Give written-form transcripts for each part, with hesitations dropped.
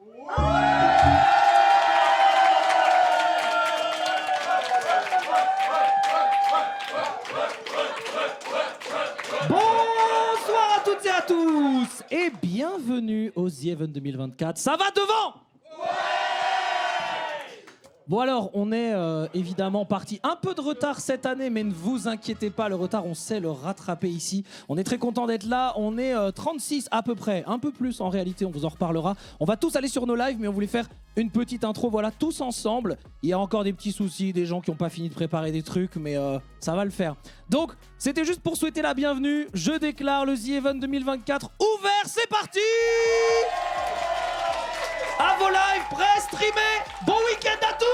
Bonsoir à toutes et à tous et bienvenue au The Event 2024. Ça va devant? Bon alors, on est évidemment parti un peu de retard cette année, mais ne vous inquiétez pas, le retard, on sait le rattraper ici. On est très content d'être là, on est 36 à peu près, un peu plus en réalité, on vous en reparlera. On va tous aller sur nos lives, mais on voulait faire une petite intro, voilà, tous ensemble. Il y a encore des petits soucis, des gens qui n'ont pas fini de préparer des trucs, mais ça va le faire. Donc, c'était juste pour souhaiter la bienvenue. Je déclare le The Event 2024 ouvert, c'est parti! À vos lives, prêts, streamés, bon week-end à tous!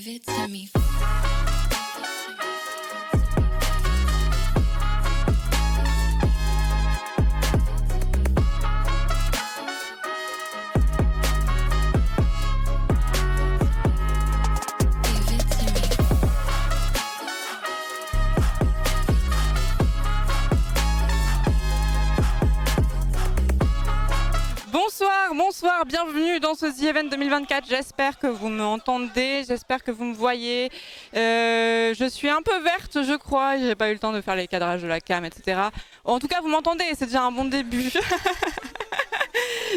Give it to me. Bonsoir, bienvenue dans ce The Event 2024. J'espère que vous m'entendez, j'espère que vous me voyez. Je suis un peu verte, je crois. J'ai pas eu le temps de faire les cadrages de la cam, etc. En tout cas, vous m'entendez, c'est déjà un bon début.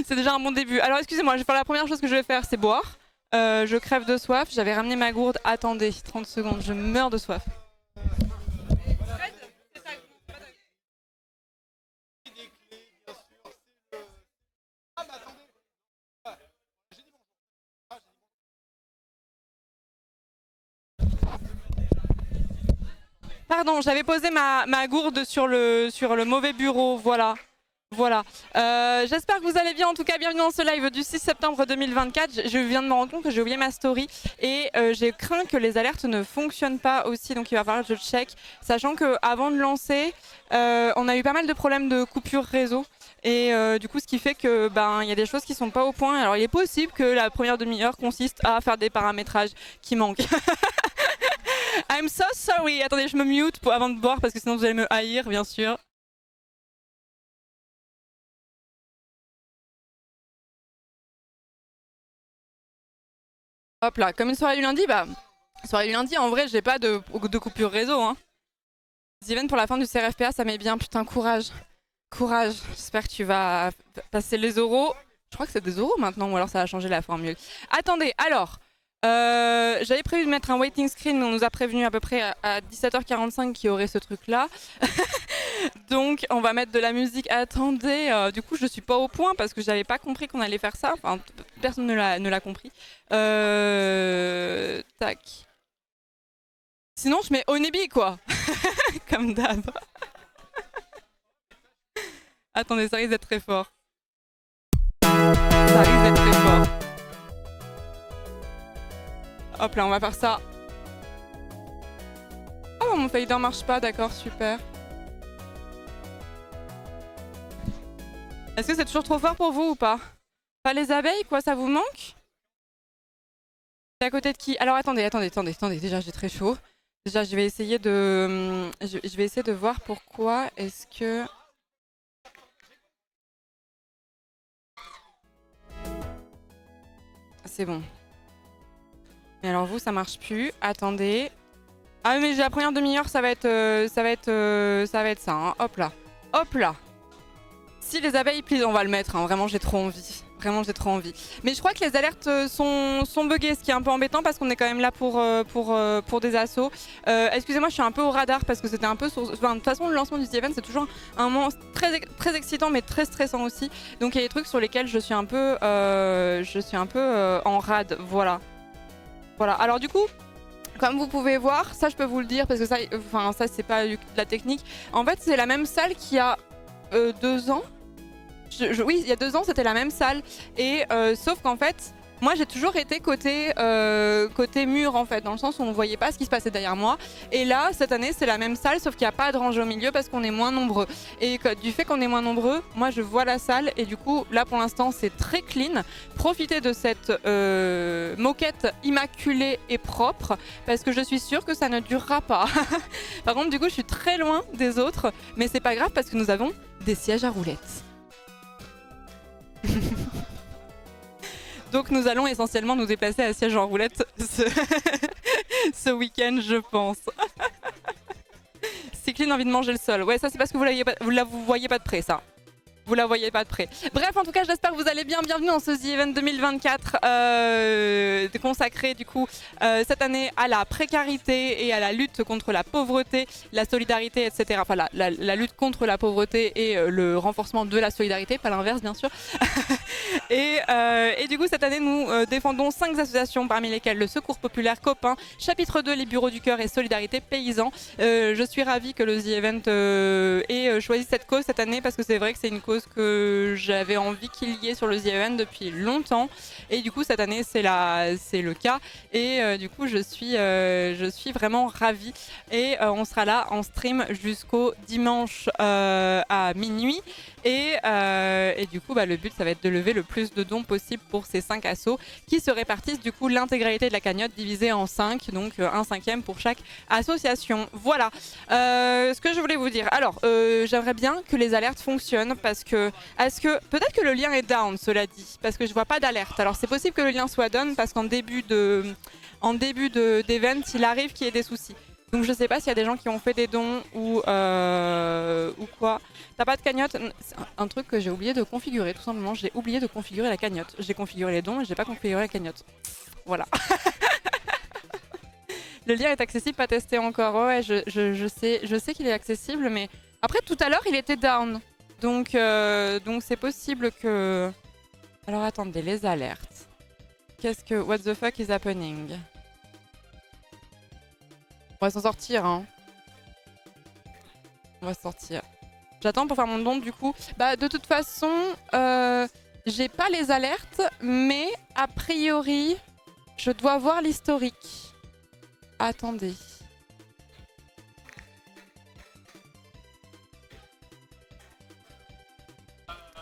C'est déjà un bon début. Alors, excusez-moi, la première chose que je vais faire, c'est boire. Je crève de soif. J'avais ramené ma gourde. Attendez, 30 secondes, je meurs de soif. Pardon, j'avais posé ma gourde sur le mauvais bureau, voilà. J'espère que vous allez bien, en tout cas bienvenue dans ce live du 6 septembre 2024. Je viens de me rendre compte que j'ai oublié ma story et j'ai craint que les alertes ne fonctionnent pas aussi, donc il va falloir que je check. Sachant qu'avant de lancer, on a eu pas mal de problèmes de coupure réseau. Et du coup, ce qui fait que y a des choses qui sont pas au point. Alors il est possible que la première demi-heure consiste à faire des paramétrages qui manquent. I'm so sorry. Attendez, je me mute avant de boire parce que sinon vous allez me haïr, bien sûr. Hop là, comme une soirée du lundi, soirée du lundi, en vrai, j'ai pas de coupure réseau. Hein. The Event pour la fin du CRFPA, ça met bien. Putain, courage. Courage. J'espère que tu vas passer les euros. Je crois que c'est des euros maintenant, ou alors ça va changer la formule. Attendez, alors. J'avais prévu de mettre un waiting screen, mais on nous a prévenu à peu près à 17h45 qu'il y aurait ce truc-là. Donc, on va mettre de la musique. Attendez, du coup, je suis pas au point parce que j'avais pas compris qu'on allait faire ça. Enfin, personne ne l'a compris. Tac. Sinon, je mets Onebi, quoi. Comme d'hab. Attendez, ça risque d'être très fort. Ça risque d'être très fort. Hop là, on va faire ça. Oh, mon fader marche pas, d'accord, super. Est-ce que c'est toujours trop fort pour vous ou pas? Pas les abeilles, quoi, ça vous manque? C'est à côté de qui? Alors attendez, déjà j'ai très chaud. Déjà je vais essayer de voir pourquoi est-ce que... C'est bon. Mais alors vous, ça marche plus. Attendez. Ah mais la première demi-heure, ça va être ça. Hein. Hop là. Hop là. Si les abeilles, please, on va le mettre. Hein. Vraiment, j'ai trop envie. Vraiment, j'ai trop envie. Mais je crois que les alertes sont buggées, ce qui est un peu embêtant parce qu'on est quand même là pour des assos. Excusez-moi, je suis un peu au radar parce que c'était un peu... Enfin, de toute façon, le lancement du The Event, c'est toujours un moment très, très excitant mais très stressant aussi. Donc il y a des trucs sur lesquels je suis un peu, en rade. Voilà. Voilà. Alors du coup... Comme vous pouvez voir, ça je peux vous le dire parce que ça c'est pas de la technique. En fait, c'est la même salle qu'il y a 2 ans. Oui, il y a 2 ans, c'était la même salle. Et sauf qu'en fait, moi j'ai toujours été côté mur en fait, dans le sens où on voyait pas ce qui se passait derrière moi. Et là, cette année, c'est la même salle, sauf qu'il n'y a pas de rangée au milieu parce qu'on est moins nombreux. Et du fait qu'on est moins nombreux, moi je vois la salle et du coup, là pour l'instant, c'est très clean. Profitez de cette moquette immaculée et propre parce que je suis sûre que ça ne durera pas. Par contre, du coup, je suis très loin des autres, mais c'est pas grave parce que nous avons des sièges à roulettes. Donc nous allons essentiellement nous déplacer à siège en roulette ce week-end, je pense. Cycline a envie de manger le sol. Ouais, ça c'est parce que vous voyez pas de près, ça. Vous la voyez pas de près. Bref, en tout cas, j'espère que vous allez bien. Bienvenue dans ce The Event 2024 consacré du coup cette année à la précarité et à la lutte contre la pauvreté, la solidarité, etc. Enfin, la lutte contre la pauvreté et le renforcement de la solidarité, pas l'inverse bien sûr. et du coup, cette année, nous défendons 5 associations, parmi lesquelles le Secours Populaire Copain, chapitre 2, les Bureaux du Cœur et Solidarité Paysan. Je suis ravie que le The Event ait choisi cette cause cette année parce que c'est vrai que c'est une cause que j'avais envie qu'il y ait sur le The Event depuis longtemps et du coup cette année c'est le cas et du coup je suis vraiment ravie et on sera là en stream jusqu'au dimanche à minuit et du coup le but ça va être de lever le plus de dons possible pour ces 5 assos qui se répartissent du coup l'intégralité de la cagnotte divisée en 5, donc 1/5 pour chaque association. Voilà ce que je voulais vous dire. Alors j'aimerais bien que les alertes fonctionnent parce que peut-être que le lien est down, cela dit, parce que je vois pas d'alerte. Alors c'est possible que le lien soit down parce qu'en début d'event, il arrive qu'il y ait des soucis. Donc je sais pas s'il y a des gens qui ont fait des dons ou quoi. T'as pas de cagnotte? C'est un truc que j'ai oublié de configurer, tout simplement. J'ai oublié de configurer la cagnotte. J'ai configuré les dons et j'ai pas configuré la cagnotte. Voilà. Le lien est accessible, pas testé encore. Ouais, je sais qu'il est accessible, mais après tout à l'heure il était down. Donc c'est possible que... Alors attendez, les alertes. Qu'est-ce que... What the fuck is happening? On va s'en sortir, hein. On va sortir. J'attends pour faire mon don, du coup. De toute façon, j'ai pas les alertes, mais a priori, je dois voir l'historique. Attendez.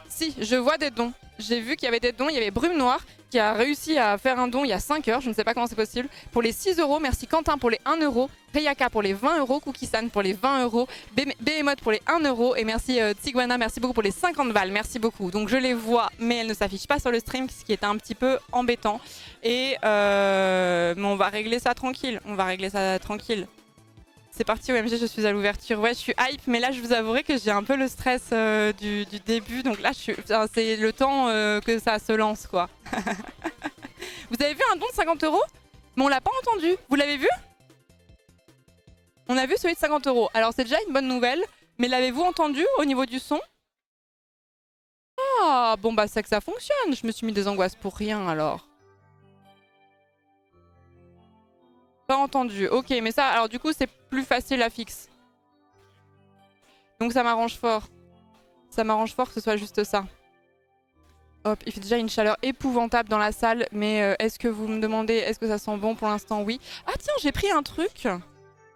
Si, je vois des dons. J'ai vu qu'il y avait des dons. Il y avait Brume Noire qui a réussi à faire un don il y a 5 heures. Je ne sais pas comment c'est possible. Pour les 6 €, merci Quentin pour les 1 €. Rayaka pour les 20 €. Cookie-san pour les 20 €. Behemoth pour les 1 €. Et merci Tiguana, merci beaucoup pour les 50 balles. Merci beaucoup. Donc je les vois, mais elles ne s'affichent pas sur le stream, ce qui est un petit peu embêtant. Et mais on va régler ça tranquille. C'est parti OMG, je suis à l'ouverture. Ouais, je suis hype, mais là, je vous avouerai que j'ai un peu le stress du début. Donc là, c'est le temps que ça se lance, quoi. Vous avez vu un don de 50 €? Mais on l'a pas entendu. Vous l'avez vu? On a vu celui de 50 €. Alors, c'est déjà une bonne nouvelle. Mais l'avez-vous entendu au niveau du son? Ah, bon, c'est que ça fonctionne. Je me suis mis des angoisses pour rien, alors. Pas entendu. Ok, mais ça, alors du coup, c'est plus facile à fixe. Donc ça m'arrange fort. Ça m'arrange fort que ce soit juste ça. Hop, il fait déjà une chaleur épouvantable dans la salle. Mais est-ce que vous me demandez, est-ce que ça sent bon? Pour l'instant, oui. Ah tiens, j'ai pris un truc.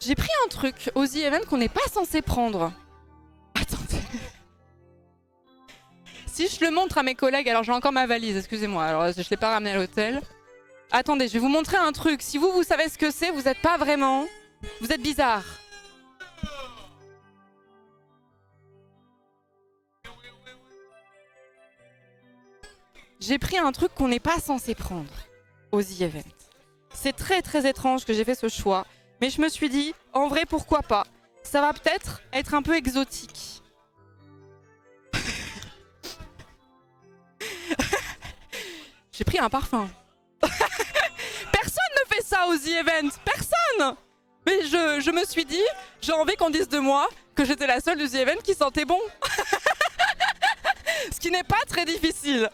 J'ai pris un truc aux The Event qu'on n'est pas censé prendre. Attendez. Si je le montre à mes collègues, alors j'ai encore ma valise, excusez-moi. Alors je ne l'ai pas ramenée à l'hôtel. Attendez, je vais vous montrer un truc. Si vous savez ce que c'est, vous n'êtes pas vraiment... Vous êtes bizarre. J'ai pris un truc qu'on n'est pas censé prendre aux The Event. C'est très très étrange que j'ai fait ce choix. Mais je me suis dit, en vrai, pourquoi pas? Ça va peut-être être un peu exotique. J'ai pris un parfum. Personne ne fait ça aux The Event. Personne. Mais je me suis dit, j'ai envie qu'on dise de moi que j'étais la seule du The Event qui sentait bon. Ce qui n'est pas très difficile.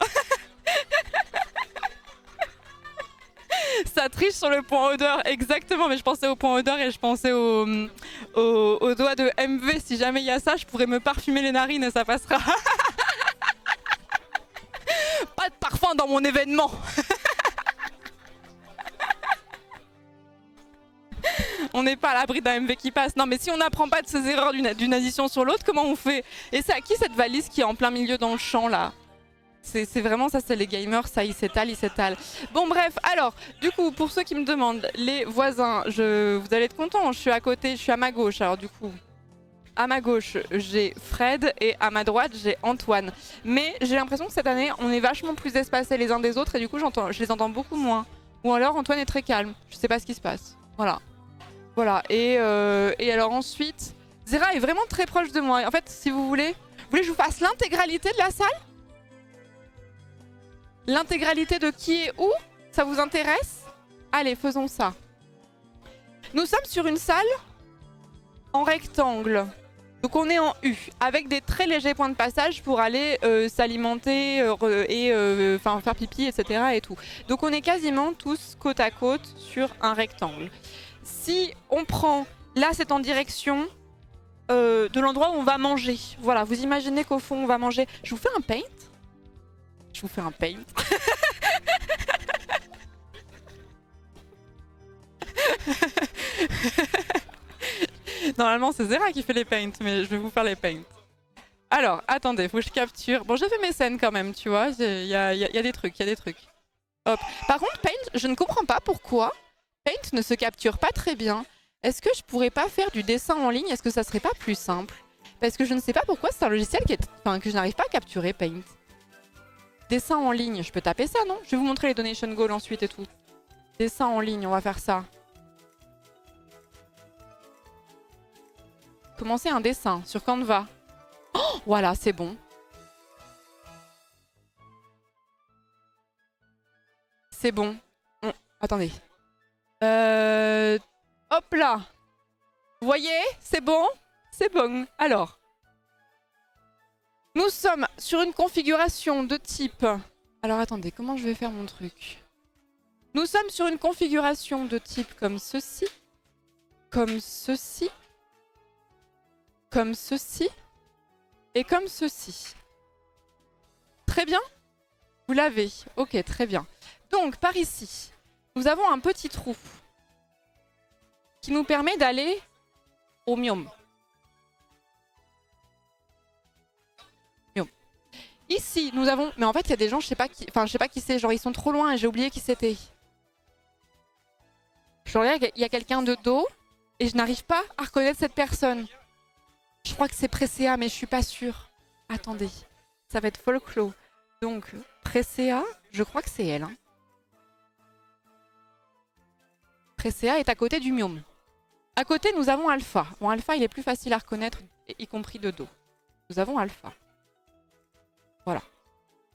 Ça triche sur le point odeur, exactement. Mais je pensais au point odeur et je pensais au doigt de MV. Si jamais il y a ça, je pourrais me parfumer les narines et ça passera. Pas de parfum dans mon événement. On n'est pas à l'abri d'un MV qui passe. Non mais si on n'apprend pas de ses erreurs d'une addition sur l'autre, comment on fait? Et c'est à qui cette valise qui est en plein milieu dans le champ là? C'est vraiment ça, c'est les gamers, ça il s'étale, il s'étale. Bon bref, alors du coup pour ceux qui me demandent, les voisins, vous allez être contents, je suis à côté, je suis à ma gauche. Alors du coup, à ma gauche j'ai Fred et à ma droite j'ai Antoine. Mais j'ai l'impression que cette année on est vachement plus espacés les uns des autres et du coup je les entends beaucoup moins. Ou alors Antoine est très calme, je sais pas ce qui se passe. Voilà. Voilà, et alors ensuite, Zera est vraiment très proche de moi. En fait, si vous voulez que je vous fasse l'intégralité de la salle? L'intégralité de qui est où? Ça vous intéresse? Allez, faisons ça. Nous sommes sur une salle en rectangle. Donc on est en U, avec des très légers points de passage pour aller s'alimenter et faire pipi, etc. et tout. Donc on est quasiment tous côte à côte sur un rectangle. Si on prend, là c'est en direction de l'endroit où on va manger. Voilà, vous imaginez qu'au fond on va manger. Je vous fais un paint. Je vous fais un paint. Normalement c'est Zera qui fait les paints, mais je vais vous faire les paints. Alors, attendez, faut que je capture. Bon, j'ai fait mes scènes quand même, tu vois. Il y a des trucs, il y a des trucs. Hop. Par contre, paint, je ne comprends pas pourquoi paint ne se capture pas très bien. Est-ce que je pourrais pas faire du dessin en ligne? Est-ce que ça serait pas plus simple? Parce que je ne sais pas pourquoi c'est un logiciel que je n'arrive pas à capturer paint. Dessin en ligne, je peux taper ça, non? Je vais vous montrer les donation goals ensuite et tout. Dessin en ligne, on va faire ça. Commencer un dessin sur Canva. Oh, voilà, c'est bon. C'est bon. Attendez. Hop là. Vous voyez? C'est bon? C'est bon. Alors. Nous sommes sur une configuration de type... Alors attendez, comment je vais faire mon truc? Nous sommes sur une configuration de type comme ceci. Comme ceci. Comme ceci. Et comme ceci. Très bien? Vous l'avez. Ok, très bien. Donc, par ici, nous avons un petit trou qui nous permet d'aller au mium. Mium. Ici, nous avons... Mais en fait, il y a des gens, je sais pas qui... Enfin, je sais pas qui c'est. Genre, ils sont trop loin et j'ai oublié qui c'était. Genre, il y a quelqu'un de dos et je n'arrive pas à reconnaître cette personne. Je crois que c'est Presséa, mais je suis pas sûre. Attendez, ça va être folklore. Donc, Presséa, je crois que c'est elle. Hein. Presséa est à côté du Mium. À côté, nous avons Alpha. Bon, Alpha, il est plus facile à reconnaître, y compris de dos. Nous avons Alpha. Voilà.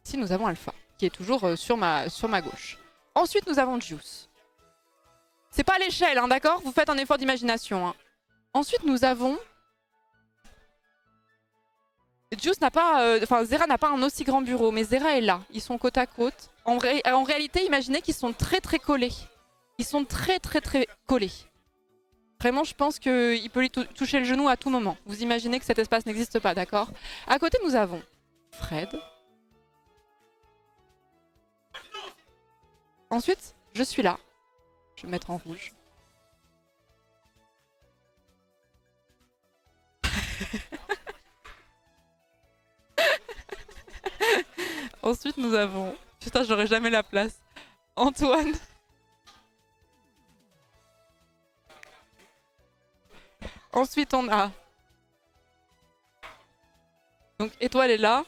Ici, nous avons Alpha, qui est toujours sur ma gauche. Ensuite, nous avons Juice. C'est pas à l'échelle, hein, d'accord? Vous faites un effort d'imagination. Hein. Ensuite, nous avons... Juice n'a pas... Zera n'a pas un aussi grand bureau, mais Zera est là. Ils sont côte à côte. En réalité, imaginez qu'ils sont très très collés. Ils sont très très très collés. Vraiment, je pense qu'il peut lui toucher le genou à tout moment. Vous imaginez que cet espace n'existe pas, d'accord? À côté, nous avons Fred. Ensuite, je suis là. Je vais me mettre en rouge. Ensuite, nous avons... Putain, j'aurai jamais la place. Antoine. Ensuite, on a... Donc, Étoile est là.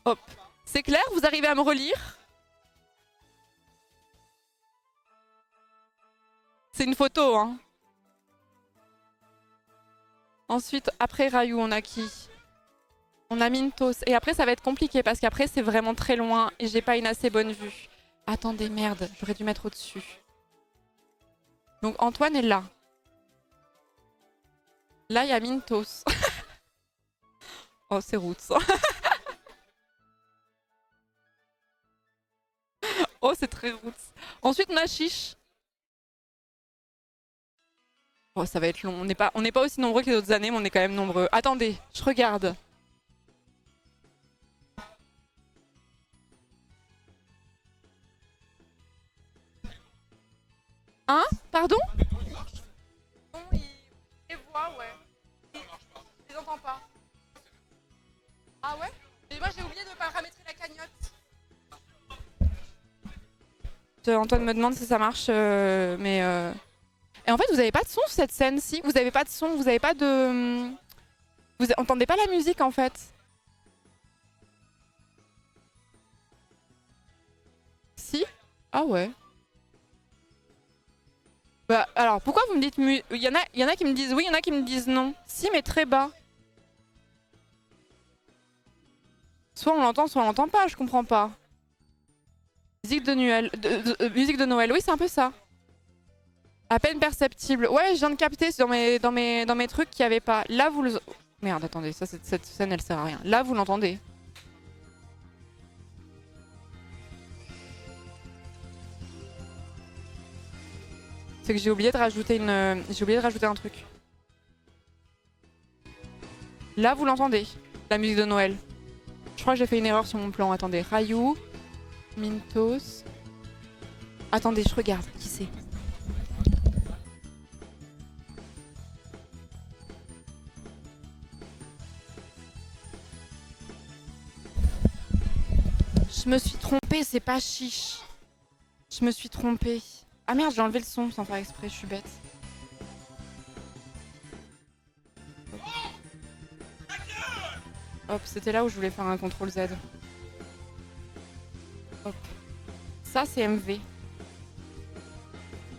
Hop. C'est clair? Vous arrivez à me relire? C'est une photo, hein. Ensuite, après Rayou, on a qui? On a Mintos. Et après, ça va être compliqué parce qu'après, c'est vraiment très loin et j'ai pas une assez bonne vue. Attendez, merde, j'aurais dû mettre au-dessus. Donc Antoine est là. Là, il y a Mintos. Oh, c'est Roots. Oh, c'est très Roots. Ensuite, on a Chiche. Oh, ça va être long. On n'est pas aussi nombreux que les autres années, mais on est quand même nombreux. Attendez, je regarde. Hein? Pardon? Non, les voix, ouais. Je les entends pas. Ah ouais? Mais moi, j'ai oublié de paramétrer la cagnotte. Antoine me demande si ça marche, mais... Et en fait, vous avez pas de son sur cette scène, si? Vous avez pas de son, vous avez pas de... Vous entendez pas la musique, en fait? Si? Ah ouais. Bah, alors, pourquoi vous me dites... Il y en a qui me disent oui, il y en a qui me disent non. Si, mais très bas. Soit on l'entend, soit on l'entend pas, je comprends pas. Musique de Noël, musique de Noël, oui, c'est un peu ça. À peine perceptible. Ouais, je viens de capter dans mes trucs qu'il n'y avait pas. Là, vous le... Merde, attendez, ça, cette scène, elle sert à rien. Là, vous l'entendez. C'est que j'ai oublié de rajouter un truc. Là, vous l'entendez, la musique de Noël. Je crois que j'ai fait une erreur sur mon plan. Attendez, Rayou, Mintos. Attendez, je regarde. Qui c'est? Je me suis trompée, c'est pas Chiche. Je me suis trompée. Ah merde, j'ai enlevé le son sans faire exprès, je suis bête. Hop, c'était là où je voulais faire un CTRL Z. Hop. Ça, c'est MV.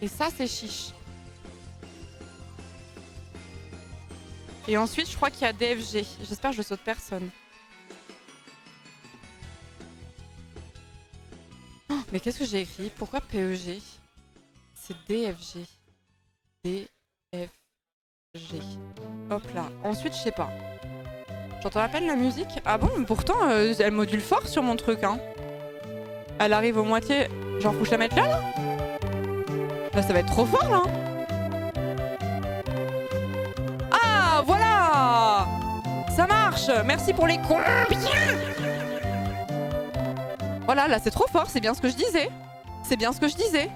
Et ça, c'est Chiche. Et ensuite, je crois qu'il y a DFG. J'espère que je saute personne. Oh, mais qu'est-ce que j'ai écrit? Pourquoi PEG? C'est DFG. DFG. Hop là. Ensuite, je sais pas. J'entends à peine la musique. Ah bon, pourtant, elle module fort sur mon truc, hein. Elle arrive aux moitiés. Genre, faut que je la mette là, là? Là, ça va être trop fort, là. Ah, voilà! Ça marche! Merci pour les combien! Voilà, là, c'est trop fort. C'est bien ce que je disais. C'est bien ce que je disais.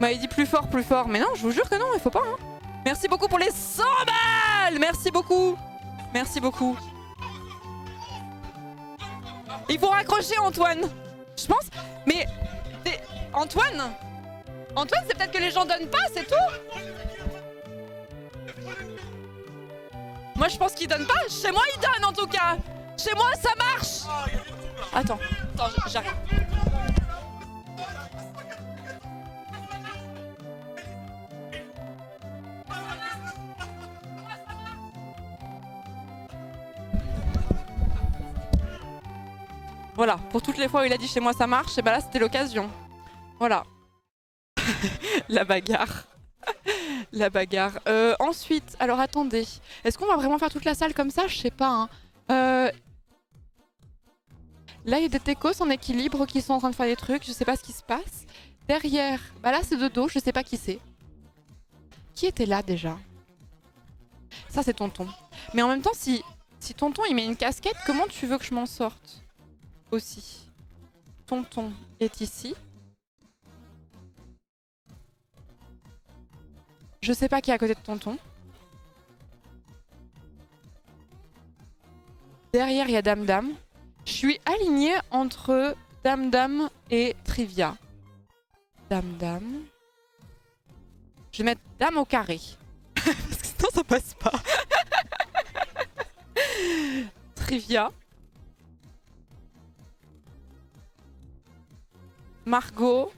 M'avait dit plus fort, plus fort. Mais non, je vous jure que non, il faut pas, hein. Merci beaucoup pour les 100 balles! Merci beaucoup. Merci beaucoup. Il faut raccrocher, Antoine. Je pense. Mais Antoine, c'est peut-être que les gens donnent pas, c'est tout. Moi, je pense qu'ils donnent pas. Chez moi, ils donnent en tout cas. Chez moi, ça marche. Attends, j'arrive. Voilà, pour toutes les fois où il a dit chez moi ça marche, et bah là c'était l'occasion. Voilà. La bagarre. La bagarre. Ensuite, alors attendez. Est-ce qu'on va vraiment faire toute la salle comme ça? Je sais pas. Hein. Là, il y a des techos en équilibre qui sont en train de faire des trucs. Je sais pas ce qui se passe. Derrière, bah là c'est de dos, je sais pas qui c'est. Qui était là déjà? Ça c'est Tonton. Mais en même temps, si Tonton il met une casquette, comment tu veux que je m'en sorte? Aussi. Tonton est ici. Je sais pas qui est à côté de Tonton. Derrière, il y a Dame Dame. Je suis alignée entre Dame Dame et Trivia. Dame Dame. Je vais mettre Dame au carré. Parce que sinon, ça passe pas. Trivia. Margot.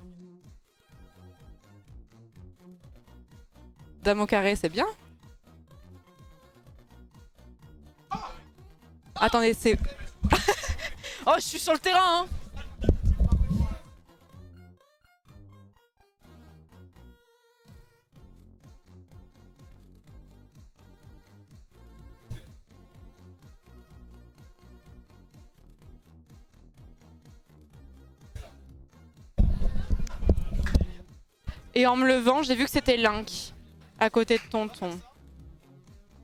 Dame au carré, c'est bien. Attendez, c'est... Oh, je suis sur le terrain, hein. Et en me levant, j'ai vu que c'était Link, à côté de Tonton.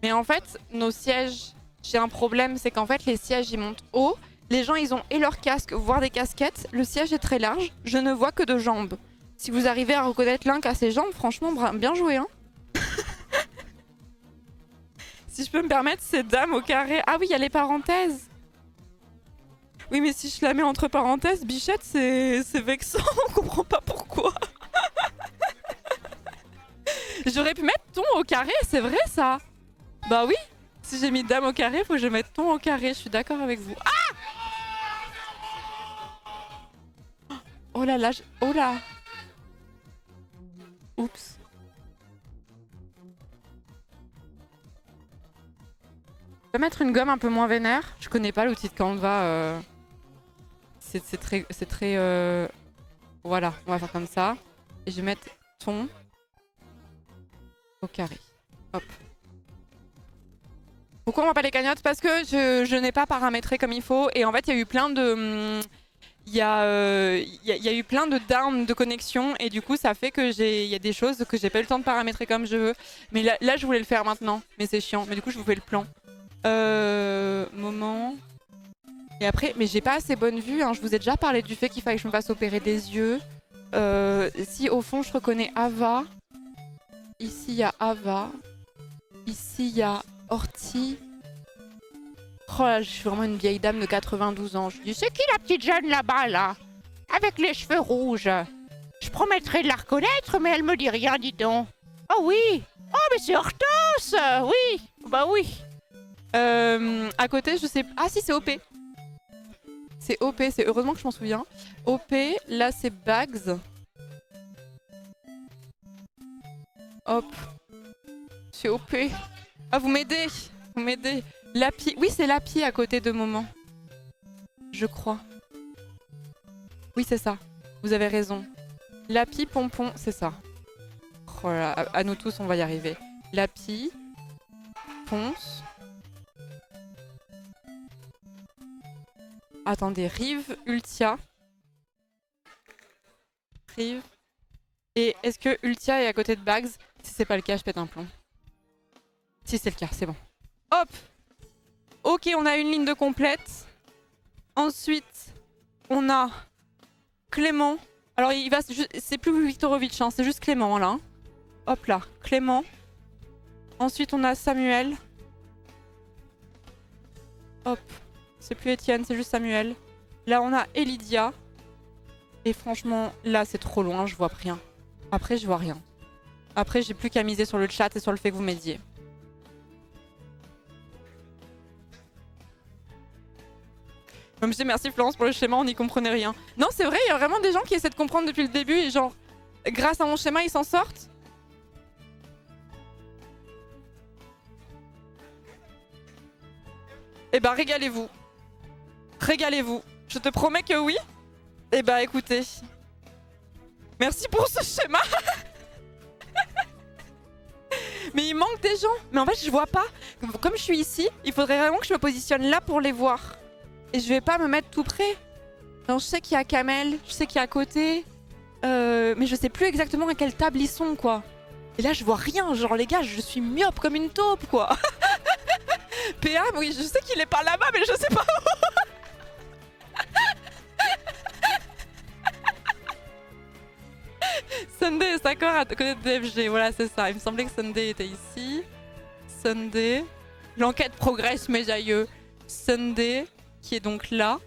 Mais en fait, nos sièges, j'ai un problème, c'est qu'en fait, les sièges, ils montent haut. Les gens, ils ont et leur casque, voire des casquettes. Le siège est très large, je ne vois que de jambes. Si vous arrivez à reconnaître Link à ses jambes, franchement, bien joué, hein. Si je peux me permettre, c'est dame au carré. Ah oui, il y a les parenthèses. Oui, mais si je la mets entre parenthèses, bichette, c'est vexant, on comprend pas pourquoi. J'aurais pu mettre ton au carré, c'est vrai ça? Bah oui, si j'ai mis dame au carré, faut que je mette ton au carré, je suis d'accord avec vous. Ah! Oh là là, oh là! Oups. Je peux mettre une gomme un peu moins vénère? Je connais pas l'outil de Canva. C'est très... Voilà, on va faire comme ça. Et je vais mettre ton au carré. Hop. Pourquoi on voit pas les cagnottes? Parce que je n'ai pas paramétré comme il faut. Et en fait, il y a eu plein de... Il y a eu plein de down de connexion. Et du coup, ça fait que il y a des choses que j'ai pas eu le temps de paramétrer comme je veux. Mais là, je voulais le faire maintenant. Mais c'est chiant. Mais du coup, je vous fais le plan. Moment... Et après, mais j'ai pas assez bonne vue, hein. Je vous ai déjà parlé du fait qu'il fallait que je me fasse opérer des yeux. Si au fond je reconnais Ava. Ici il y a Ava. Ici il y a Horty. Oh là, je suis vraiment une vieille dame de 92 ans. Je dis, c'est qui la petite jeune là-bas là? Avec les cheveux rouges. Je promettrais de la reconnaître, mais elle me dit rien, dis donc. Oh oui. Oh mais c'est Hortense. Oui. Bah oui. À côté, je sais... Ah si, c'est OP. C'est OP, c'est heureusement que je m'en souviens. OP, là c'est Bags. Hop. C'est OP. Ah, vous m'aidez. Vous m'aidez. Lapi. Oui, c'est Lapi à côté de Moment. Je crois. Oui, c'est ça. Vous avez raison. Lapi, Pompon, c'est ça. Oh là, à nous tous, on va y arriver. Lapi. Ponce. Attendez, Rive, Ultia. Rive. Et est-ce que Ultia est à côté de Bags? Si c'est pas le cas, je pète un plomb. Si c'est le cas, c'est bon. Hop! Ok, on a une ligne de complète. Ensuite, on a Clément. Alors, il va, c'est plus Viktorovitch, hein, c'est juste Clément là. Hop là, Clément. Ensuite, on a Samuel. Hop. C'est plus Étienne, c'est juste Samuel. Là, on a Elidia. Et franchement, là, c'est trop loin, je vois rien. Après, je vois rien. Après, j'ai plus qu'à miser sur le chat et sur le fait que vous m'aidiez. Je me dis merci Florence pour le schéma, on n'y comprenait rien. Non, c'est vrai, il y a vraiment des gens qui essaient de comprendre depuis le début et genre, grâce à mon schéma, ils s'en sortent. Eh ben, régalez-vous. Régalez-vous. Je te promets que oui. Eh bah écoutez. Merci pour ce schéma. Mais il manque des gens. Mais en fait je vois pas. Comme je suis ici, il faudrait vraiment que je me positionne là pour les voir. Et je vais pas me mettre tout près. Non, je sais qu'il y a Kamel, je sais qu'il y a à côté. Mais je sais plus exactement à quelle table ils sont quoi. Et là je vois rien. Genre les gars, je suis myope comme une taupe quoi. PA, oui je sais qu'il est par là-bas mais je sais pas où. Sunday est d'accord à côté de DFG, voilà c'est ça. Il me semblait que Sunday était ici. Sunday. L'enquête progresse mes aïeux. Sunday qui est donc là.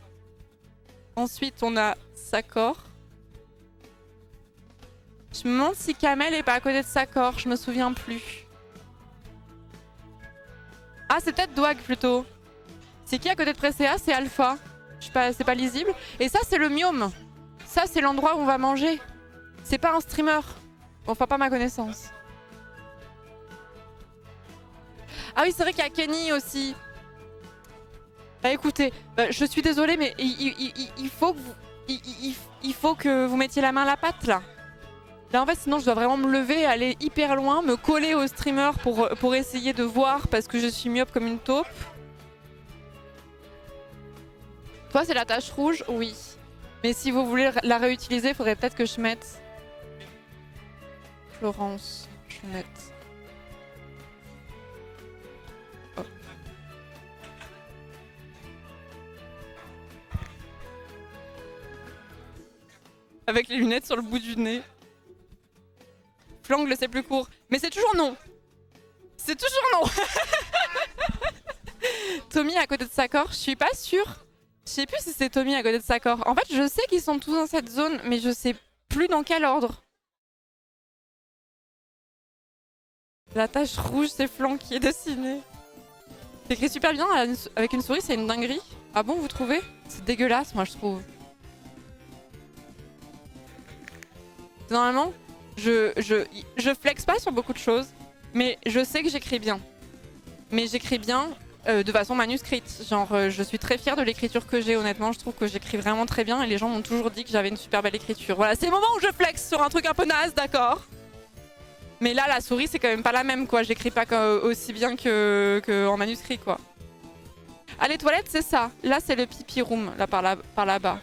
Ensuite on a Sakor. Je me demande si Kamel est pas à côté de Sakor, je me souviens plus. Ah c'est peut-être Dwag plutôt. C'est qui à côté de Presea? C'est Alpha. Je sais pas, c'est pas lisible. Et ça c'est le Myome. Ça c'est l'endroit où on va manger. C'est pas un streamer. Enfin, pas ma connaissance. Ah oui, c'est vrai qu'il y a Kenny aussi. Bah écoutez, je suis désolée, mais il faut que vous... Il faut que vous mettiez la main à la pâte, là. Là, en fait, sinon, je dois vraiment me lever, aller hyper loin, me coller au streamer pour essayer de voir, parce que je suis myope comme une taupe. Toi, c'est la tache rouge? Oui. Mais si vous voulez la réutiliser, il faudrait peut-être que je mette... Florence, je vais mettre... Oh. Avec les lunettes sur le bout du nez. Flangle, c'est plus court. Mais c'est toujours non. C'est toujours non. Tommy à côté de Sakor, je suis pas sûre. Je sais plus si c'est Tommy à côté de Sakor. En fait, je sais qu'ils sont tous dans cette zone, mais je sais plus dans quel ordre. La tache rouge, c'est flanc qui est dessiné. C'est écrit super bien avec une souris, c'est une dinguerie. Ah bon, vous trouvez? C'est dégueulasse, moi je trouve. Normalement, je flex pas sur beaucoup de choses, mais je sais que j'écris bien. Mais j'écris bien de façon manuscrite. Genre, je suis très fière de l'écriture que j'ai, honnêtement. Je trouve que j'écris vraiment très bien et les gens m'ont toujours dit que j'avais une super belle écriture. Voilà, c'est le moment où je flex sur un truc un peu naze, d'accord? Mais là, la souris, c'est quand même pas la même, quoi. J'écris pas aussi bien que en manuscrit, quoi. Ah, les toilettes, c'est ça. Là, c'est le pipi room, là, par là-bas.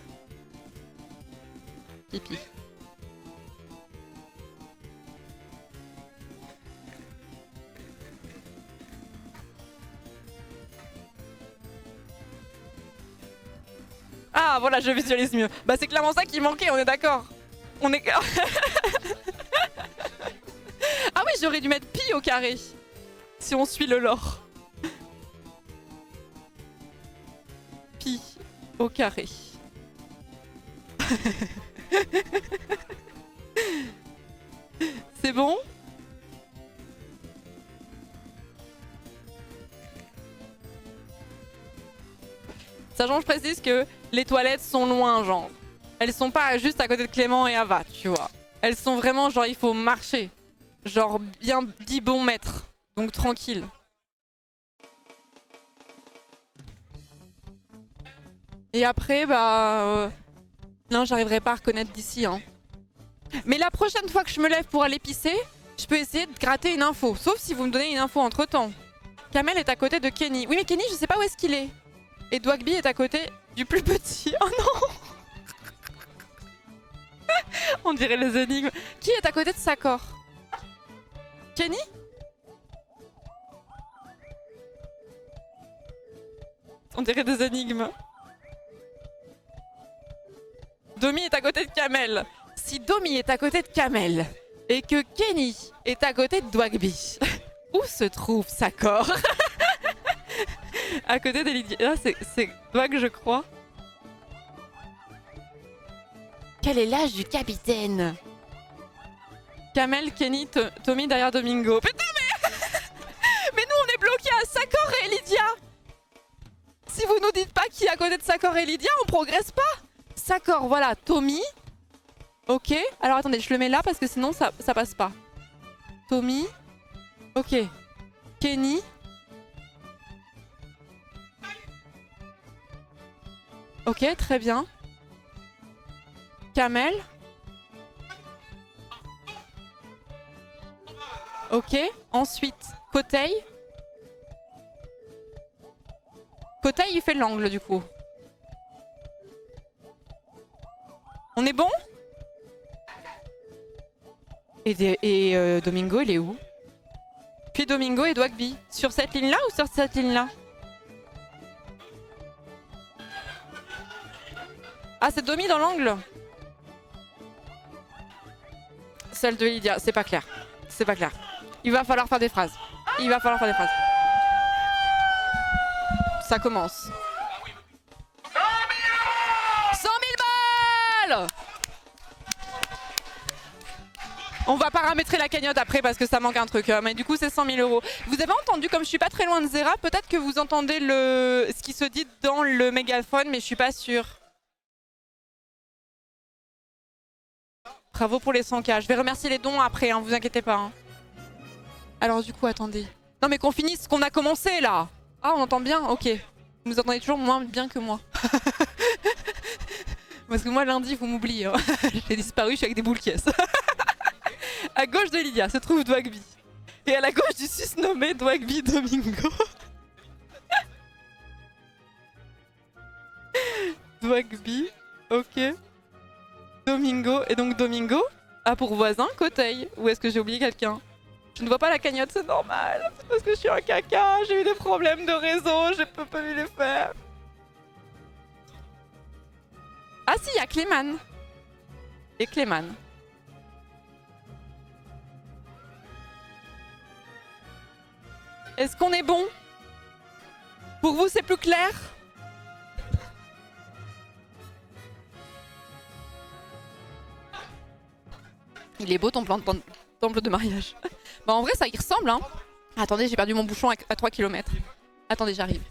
Pipi. Ah, voilà, je visualise mieux. Bah, c'est clairement ça qui manquait, on est d'accord. On est... Ah oui, j'aurais dû mettre pi au carré. Si on suit le lore. Pi au carré. C'est bon? Sachant, je précise que les toilettes sont loin, genre. Elles sont pas juste à côté de Clément et Ava, tu vois. Elles sont vraiment, genre, il faut marcher. Genre, bien 10 bons mètres. Donc, tranquille. Et après, bah... Non, j'arriverai pas à reconnaître d'ici, hein. Mais la prochaine fois que je me lève pour aller pisser, je peux essayer de gratter une info. Sauf si vous me donnez une info entre-temps. Kamel est à côté de Kenny. Oui, mais Kenny, je sais pas où est-ce qu'il est. Et Dwagby est à côté du plus petit. Oh non. On dirait les énigmes. Qui est à côté de Sakor? Kenny? On dirait des énigmes. Domi est à côté de Kamel. Si Domi est à côté de Kamel et que Kenny est à côté de Dwagby, où se trouve Sakor? À côté d'Elidia. Là, c'est Dwag, je crois. Quel est l'âge du capitaine? Kamel, Kenny, Tommy derrière Domingo. Putain, mais... mais nous, on est bloqués à Sakor et Elidia. Si vous nous dites pas qui est à côté de Sakor et Elidia, on progresse pas. Sakor, voilà, Tommy. Ok. Alors, attendez, je le mets là parce que sinon, ça passe pas. Tommy. Ok. Kenny. Ok, très bien. Kamel. Ok, ensuite, Kotei. Kotei, il fait l'angle du coup. On est bon? Et Domingo, il est où? Puis Domingo et Dwagby. Sur cette ligne-là ou sur cette ligne-là? Ah, c'est Domi dans l'angle? Celle de Lydia, c'est pas clair. C'est pas clair. Il va falloir faire des phrases. Il va falloir faire des phrases. Ça commence. 100 000 balles! On va paramétrer la cagnotte après parce que ça manque un truc. Mais du coup, c'est 100 000 €. Vous avez entendu, comme je suis pas très loin de Zera, peut-être que vous entendez ce qui se dit dans le mégaphone, mais je suis pas sûre. Bravo pour les 100K. Je vais remercier les dons après, hein, vous inquiétez pas. Hein. Alors du coup, attendez. Non mais qu'on finisse ce qu'on a commencé là. Ah, on entend bien? Ok. Vous nous entendez toujours moins bien que moi. Parce que moi, lundi, vous m'oubliez. Hein. J'ai disparu, je suis avec des boules caisses. À gauche de Lydia se trouve Dwagby. Et à la gauche du susnommé Dwagby Domingo. Dwagby, ok. Domingo, et donc Domingo a pour voisin Coteil. Ou est-ce que j'ai oublié quelqu'un? Je ne vois pas la cagnotte, c'est normal. C'est parce que je suis un caca, j'ai eu des problèmes de réseau, je peux pas les faire. Ah si, il y a Cléman. Et Cléman. Est-ce qu'on est bon? Pour vous, c'est plus clair? Il est beau ton temple de mariage. Bah en vrai, ça y ressemble, hein. Attendez, j'ai perdu mon bouchon à 3 km. Attendez, j'arrive.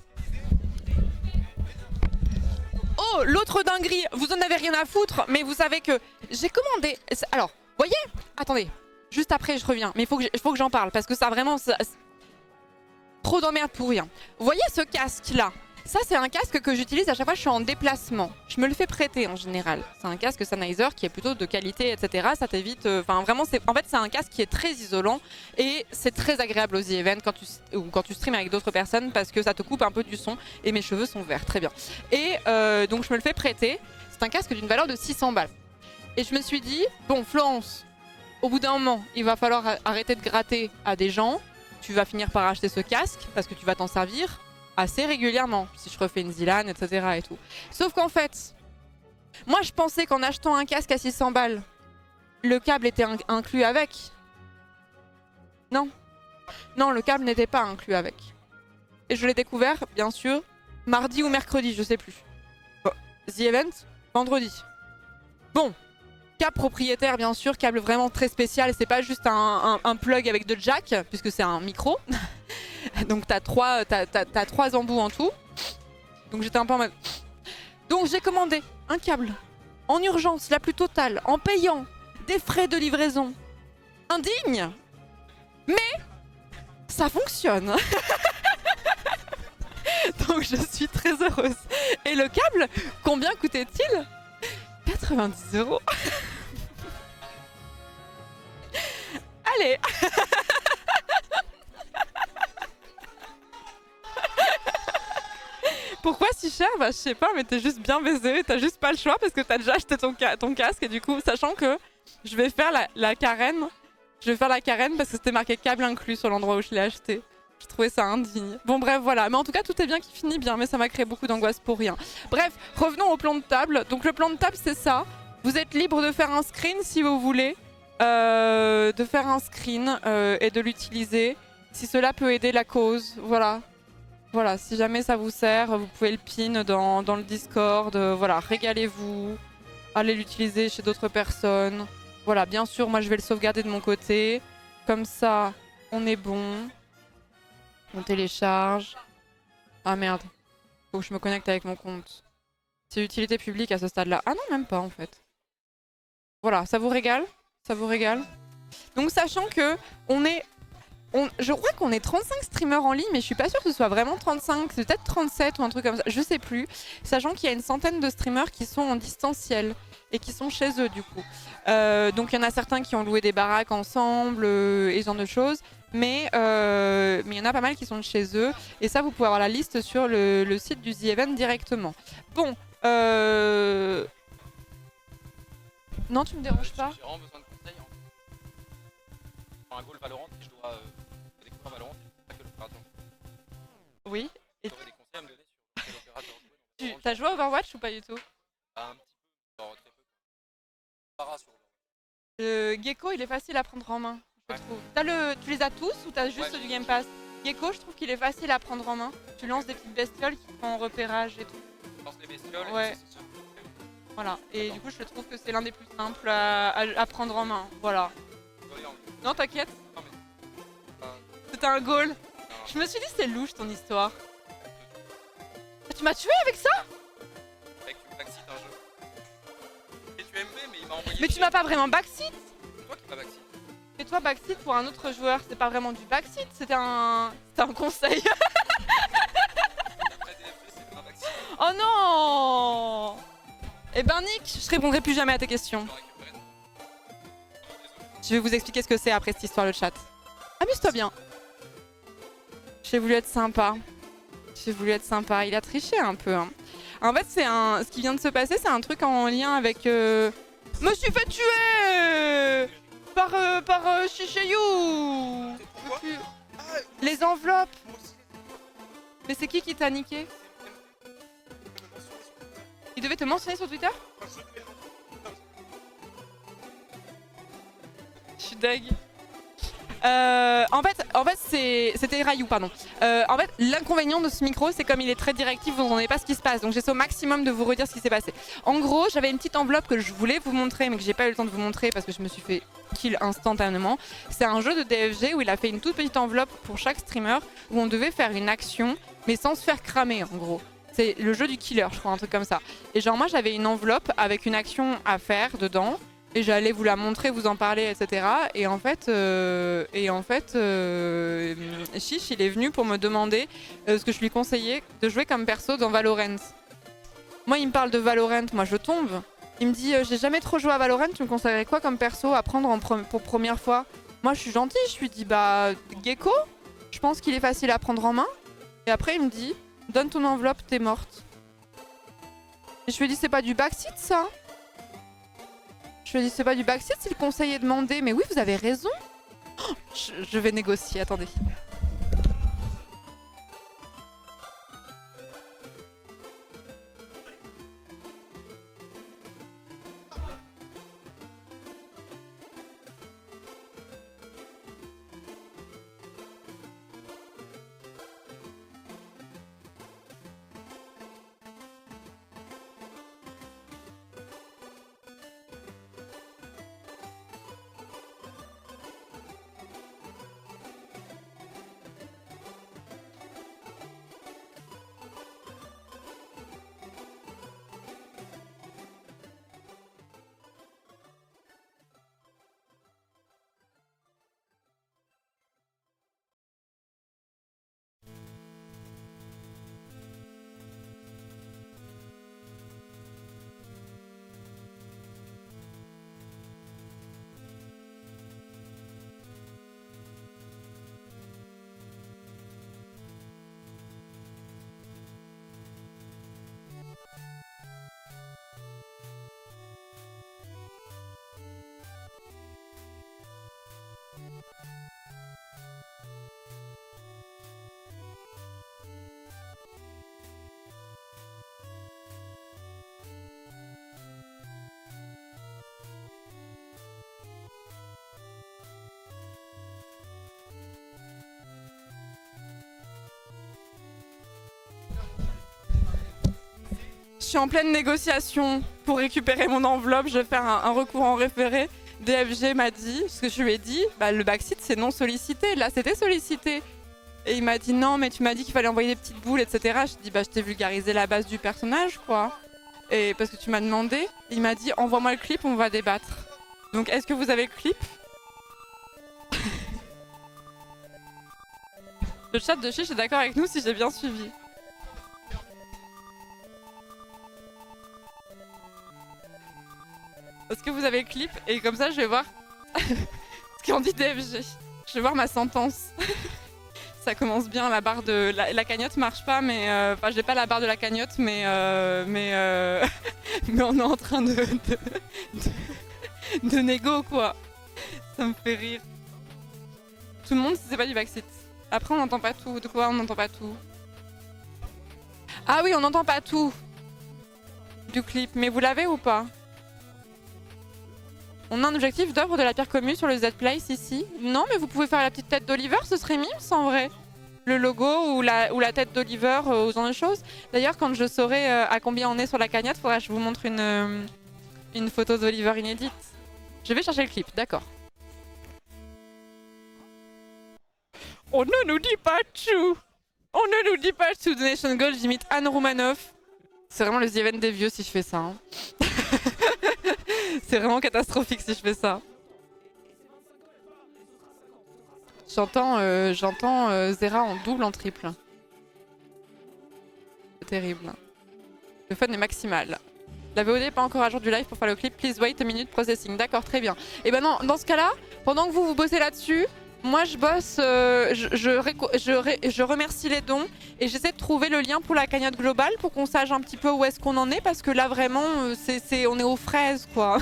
Oh, l'autre dinguerie, vous en avez rien à foutre, mais vous savez que j'ai commandé... Alors, voyez? Attendez, juste après je reviens, mais il faut que j'en parle, parce que ça vraiment... Trop d'emmerde pour rien. Vous voyez ce casque-là? Ça, c'est un casque que j'utilise à chaque fois que je suis en déplacement. Je me le fais prêter en général. C'est un casque Sennheiser qui est plutôt de qualité, etc. Ça t'évite... Enfin, vraiment, en fait, c'est un casque qui est très isolant et c'est très agréable aux events quand tu streams avec d'autres personnes parce que ça te coupe un peu du son et mes cheveux sont verts. Très bien. Et donc, je me le fais prêter. C'est un casque d'une valeur de 600 balles. Et je me suis dit, bon, Florence, au bout d'un moment, il va falloir arrêter de gratter à des gens. Tu vas finir par acheter ce casque parce que tu vas t'en servir assez régulièrement, si je refais une Zilan, etc. et tout. Sauf qu'en fait, moi je pensais qu'en achetant un casque à 600 balles, le câble était inclus avec. Non. Non, le câble n'était pas inclus avec. Et je l'ai découvert, bien sûr, mardi ou mercredi, je sais plus. Bon. The Event, vendredi. Bon. Câble propriétaire, bien sûr, câble vraiment très spécial. C'est pas juste un plug avec deux jacks, puisque c'est un micro. Donc t'as trois embouts en tout. Donc j'étais un peu en mode... Donc j'ai commandé un câble en urgence, la plus totale, en payant des frais de livraison indignes. Mais ça fonctionne. Donc je suis très heureuse. Et le câble, combien coûtait-il? 90 €. Allez. Pourquoi si cher? Bah je sais pas, mais t'es juste bien baisé, t'as juste pas le choix parce que t'as déjà acheté ton casque et du coup, sachant que je vais faire la carène, parce que c'était marqué câble inclus sur l'endroit où je l'ai acheté. Je trouvais ça indigne. Bon bref, voilà. Mais en tout cas, tout est bien qui finit bien, mais ça m'a créé beaucoup d'angoisse pour rien. Bref, revenons au plan de table. Donc le plan de table, c'est ça. Vous êtes libre de faire un screen si vous voulez. Et de l'utiliser. Si cela peut aider la cause, voilà. Voilà, si jamais ça vous sert, vous pouvez le pin dans le Discord. Voilà, régalez-vous. Allez l'utiliser chez d'autres personnes. Voilà, bien sûr, moi je vais le sauvegarder de mon côté. Comme ça, on est bon. On télécharge. Ah merde. Faut que je me connecte avec mon compte. C'est utilité publique à ce stade-là. Ah non, même pas en fait. Voilà, ça vous régale? Ça vous régale? Donc sachant que je crois qu'on est 35 streamers en ligne, mais je suis pas sûre que ce soit vraiment 35. C'est peut-être 37 ou un truc comme ça. Je sais plus. Sachant qu'il y a une centaine de streamers qui sont en distanciel et qui sont chez eux du coup. Donc il y en a certains qui ont loué des baraques ensemble et ce genre de choses. Mais il y en a pas mal qui sont de chez eux. Et ça, vous pouvez avoir la liste sur le site du The Event directement. Bon. Non, tu me déranges pas? J'ai vraiment besoin de conseils. Un goal Valorant, si je dois découvrir Valorant, c'est pas que l'opérateur. Oui. Et tu aurais des conseils à me donner sur quel opérateur jouer? T'as joué à Overwatch ou pas du tout? Un petit peu, genre très peu. Para sur Gecko, il est facile à prendre en main, je trouve. Tu les as tous ou t'as juste du Game Pass? Gecko, je trouve qu'il est facile à prendre en main. Tu lances des petites bestioles qui font repérage et tout. Tu lances des bestioles ouais. Et voilà, et du coup je trouve que c'est l'un des plus simples à prendre en main, voilà. Non, t'inquiète. C'était un goal. Non. Je me suis dit c'est louche ton histoire. Tu m'as tué avec ça? Avec une backseat un jeu. Et tu MB, mais il m'a envoyé... Mais tu m'as pas vraiment backseat? C'est toi qui m'as backseat. Et toi backseat pour un autre joueur, c'est pas vraiment du backseat, c'était un conseil. Après DFG, c'est Oh non! Eh ben Nick, je répondrai plus jamais à tes questions. Je vais vous expliquer ce que c'est après cette histoire, le chat. Amuse-toi bien. J'ai voulu être sympa. J'ai voulu être sympa. Il a triché un peu. Hein. En fait, ce qui vient de se passer, c'est un truc en lien avec... Me suis fait tuer par Shishayu. Les enveloppes. Mais c'est qui t'a niqué? Il devait te mentionner sur Twitter? Je suis deg. En fait, c'était Rayou, pardon. En fait, l'inconvénient de ce micro, c'est comme il est très directif, vous n'entendez pas ce qui se passe. Donc j'essaie au maximum de vous redire ce qui s'est passé. En gros, j'avais une petite enveloppe que je voulais vous montrer, mais que j'ai pas eu le temps de vous montrer parce que je me suis fait kill instantanément. C'est un jeu de DFG où il a fait une toute petite enveloppe pour chaque streamer où on devait faire une action, mais sans se faire cramer, en gros. C'est le jeu du killer, je crois, un truc comme ça. Et genre, moi, j'avais une enveloppe avec une action à faire dedans. Et j'allais vous la montrer, vous en parler, etc. Et en fait, Chiche, il est venu pour me demander ce que je lui conseillais de jouer comme perso dans Valorant. Moi, il me parle de Valorant, moi je tombe. Il me dit, j'ai jamais trop joué à Valorant, tu me conseillerais quoi comme perso à prendre pour première fois? Moi, je suis gentille, je lui dis, bah, Gecko, je pense qu'il est facile à prendre en main. Et après, il me dit, donne ton enveloppe, t'es morte. Et je lui ai dit, c'est pas du backseat, ça? Je lui ai dit, c'est pas du backseat, c'est le conseiller demandé. Mais oui, vous avez raison. Oh, je vais négocier, attendez. Je suis en pleine négociation pour récupérer mon enveloppe. Je vais faire un recours en référé. DFG m'a dit, ce que je lui ai dit, bah, le backseat c'est non sollicité. Là c'était sollicité. Et il m'a dit non, mais tu m'as dit qu'il fallait envoyer des petites boules, etc. Je dis bah je t'ai vulgarisé la base du personnage quoi. Et parce que tu m'as demandé, il m'a dit envoie-moi le clip, on va débattre. Donc est-ce que vous avez le clip? Le chat de Chiche est d'accord avec nous si j'ai bien suivi. Est-ce que vous avez le clip? Et comme ça, je vais voir ce qu'en dit DFG. Je vais voir ma sentence. Ça commence bien, la barre de... La cagnotte marche pas, mais... Enfin, j'ai pas la barre de la cagnotte, mais mais on est en train de négo, quoi. Ça me fait rire. Tout le monde, c'est pas du backseat. Après, on n'entend pas tout. De quoi on n'entend pas tout? Ah oui, on n'entend pas tout du clip. Mais vous l'avez ou pas? On a un objectif d'œuvre de la pierre commune sur le Z-Place ici. Non, mais vous pouvez faire la petite tête d'Oliver, ce serait mimes en vrai. Le logo ou la tête d'Oliver, ce genre de choses. D'ailleurs, quand je saurai à combien on est sur la cagnotte, faudra que je vous montre une photo d'Oliver inédite. Je vais chercher le clip, d'accord. On ne nous dit pas tout. On ne nous dit pas tout. Donation Gold, j'imite Anne Roumanoff. C'est vraiment le The Event des vieux si je fais ça. Hein. C'est vraiment catastrophique si je fais ça. J'entends Zera en double, en triple. C'est terrible. Le fun est maximal. La VOD n'est pas encore à jour du live pour faire le clip. Please wait a minute processing. D'accord, très bien. Et ben non, dans ce cas-là, pendant que vous bossez là-dessus, moi je bosse, je remercie les dons et j'essaie de trouver le lien pour la cagnotte globale pour qu'on sache un petit peu où est-ce qu'on en est parce que là vraiment, on est aux fraises quoi.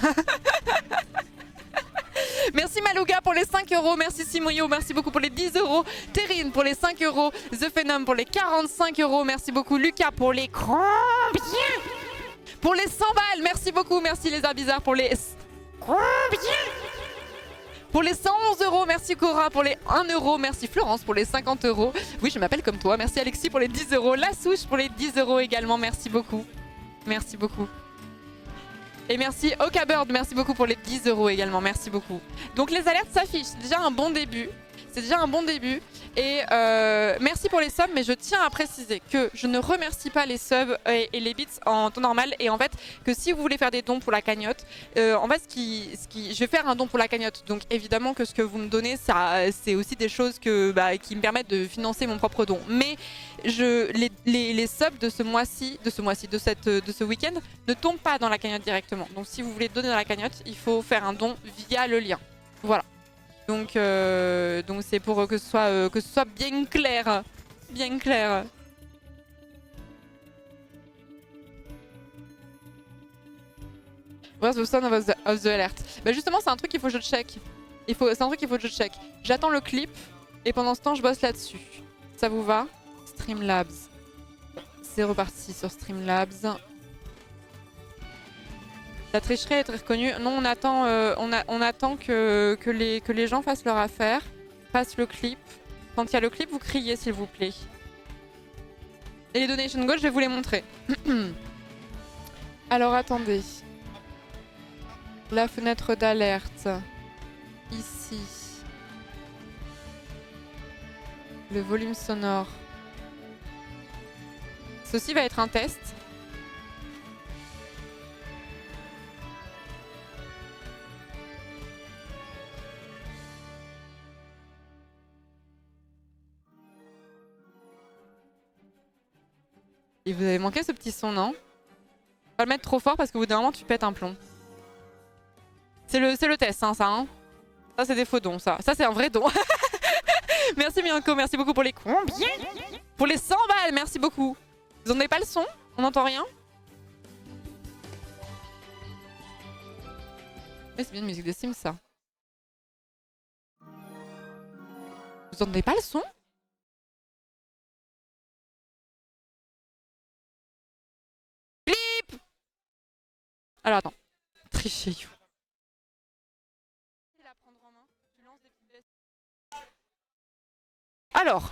Merci Malouga pour les 5 €, merci Simoyo, merci beaucoup pour les 10 €, Terrine pour les 5 €, The Phenom pour les 45 €, merci beaucoup Lucas pour les combien? Pour les 100 balles, merci beaucoup, merci les Bizarres pour les combien? Pour les 111 €, merci Cora pour les 1 €, merci Florence pour les 50 €. Oui, je m'appelle comme toi, merci Alexis pour les 10 €, La Souche pour les 10 € également, merci beaucoup. Merci beaucoup. Et merci Okabird, merci beaucoup pour les 10 € également, merci beaucoup. Donc les alertes s'affichent, c'est déjà un bon début. C'est déjà un bon début. Et merci pour les subs, mais je tiens à préciser que je ne remercie pas les subs et les bits en temps normal. Et en fait, que si vous voulez faire des dons pour la cagnotte, en fait, je vais faire un don pour la cagnotte. Donc évidemment que ce que vous me donnez, c'est aussi des choses qui me permettent de financer mon propre don. Mais les subs de ce mois-ci, de ce week-end, ne tombent pas dans la cagnotte directement. Donc si vous voulez donner dans la cagnotte, il faut faire un don via le lien. Voilà. Donc c'est pour que ce soit bien clair. Bien clair. Where's the sound of the alert? Bah justement, c'est un truc qu'il faut que je check. C'est un truc qu'il faut que je check. J'attends le clip et pendant ce temps, je bosse là-dessus. Ça vous va? Streamlabs. C'est reparti sur Streamlabs. La tricherie est très reconnue. Non, on attend que les gens fassent leur affaire, fassent le clip. Quand il y a le clip, vous criez s'il vous plaît. Et les donation goals, je vais vous les montrer. Alors attendez. La fenêtre d'alerte. Ici. Le volume sonore. Ceci va être un test. Et vous avez manqué ce petit son, non? Pas le mettre trop fort parce qu'au bout d'un moment tu pètes un plomb. C'est le test, hein, ça. Hein. Ça c'est des faux dons, ça. Ça c'est un vrai don. Merci Mianko, merci beaucoup pour les combien? Pour les 100 balles, merci beaucoup. Vous n'entendez pas le son? On n'entend rien? Mais c'est bien une musique de Sims, ça. Vous n'entendez pas le son? Alors attends, tricher you. Alors,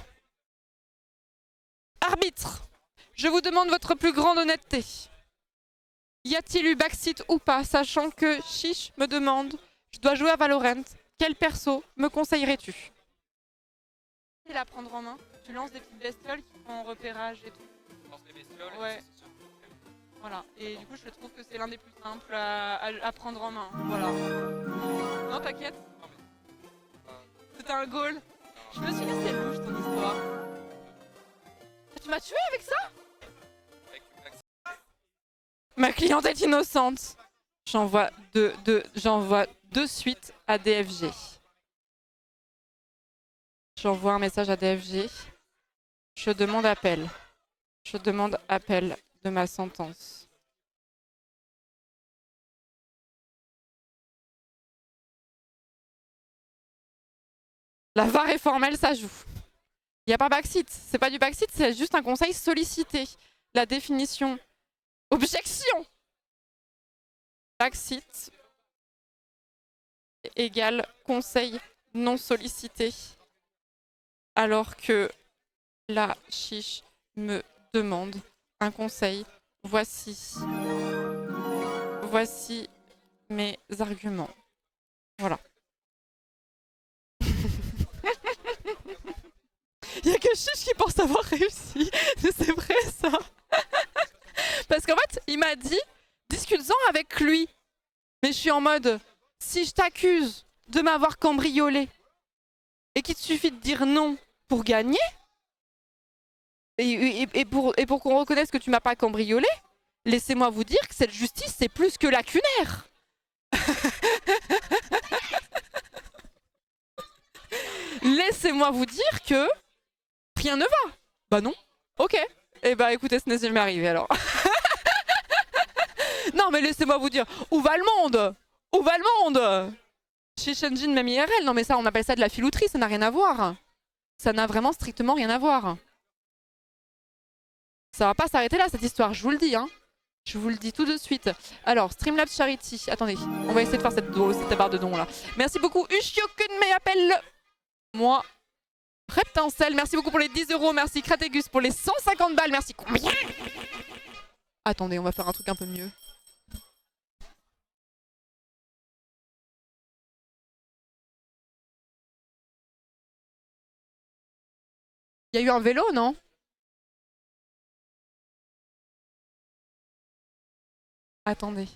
arbitre, je vous demande votre plus grande honnêteté. Y a-t-il eu backseat ou pas, sachant que Chiche me demande, je dois jouer à Valorant, quel perso me conseillerais-tu? La prendre en main, tu lances des petites bestioles qui font repérage et tout. Tu lances des bestioles, ouais. Voilà, et du coup je trouve que c'est l'un des plus simples à prendre en main. Voilà. Non, t'inquiète. C'était un goal. Je me suis dit c'est louche ton histoire. Tu m'as tué avec ça? Ma cliente est innocente. J'envoie de suite à DFG. J'envoie un message à DFG. Je demande appel. Je demande appel de ma sentence. La VAR est formelle, ça joue. Il n'y a pas backseat. C'est pas du backseat, c'est juste un conseil sollicité. La définition. Objection. Backseat égale conseil non sollicité. Alors que la chiche me demande un conseil. Voici mes arguments. Voilà. Il n'y a que Chiche qui pense avoir réussi. C'est vrai ça. Parce qu'en fait, il m'a dit, discute-en avec lui. Mais je suis en mode, si je t'accuse de m'avoir cambriolé et qu'il te suffit de dire non pour gagner, et pour qu'on reconnaisse que tu m'as pas cambriolé, laissez-moi vous dire que cette justice, c'est plus que lacunaire. Laissez-moi vous dire que rien ne va. Bah non. Ok. Eh bah écoutez, ce n'est jamais arrivé alors. Non mais laissez-moi vous dire, où va le monde? Où va le monde? Chez Shenjin, même IRL, non mais ça, on appelle ça de la filouterie, ça n'a rien à voir. Ça n'a vraiment strictement rien à voir. Ça va pas s'arrêter là, cette histoire, je vous le dis, hein. Je vous le dis tout de suite. Alors, Streamlabs Charity, attendez, on va essayer de faire cette barre de dons là. Merci beaucoup, Ushiokun, mais appelle moi Reptincel, merci beaucoup pour les 10 €, merci Krategus pour les 150 balles, merci combien? Attendez, on va faire un truc un peu mieux. Il y a eu un vélo, non? Attendez.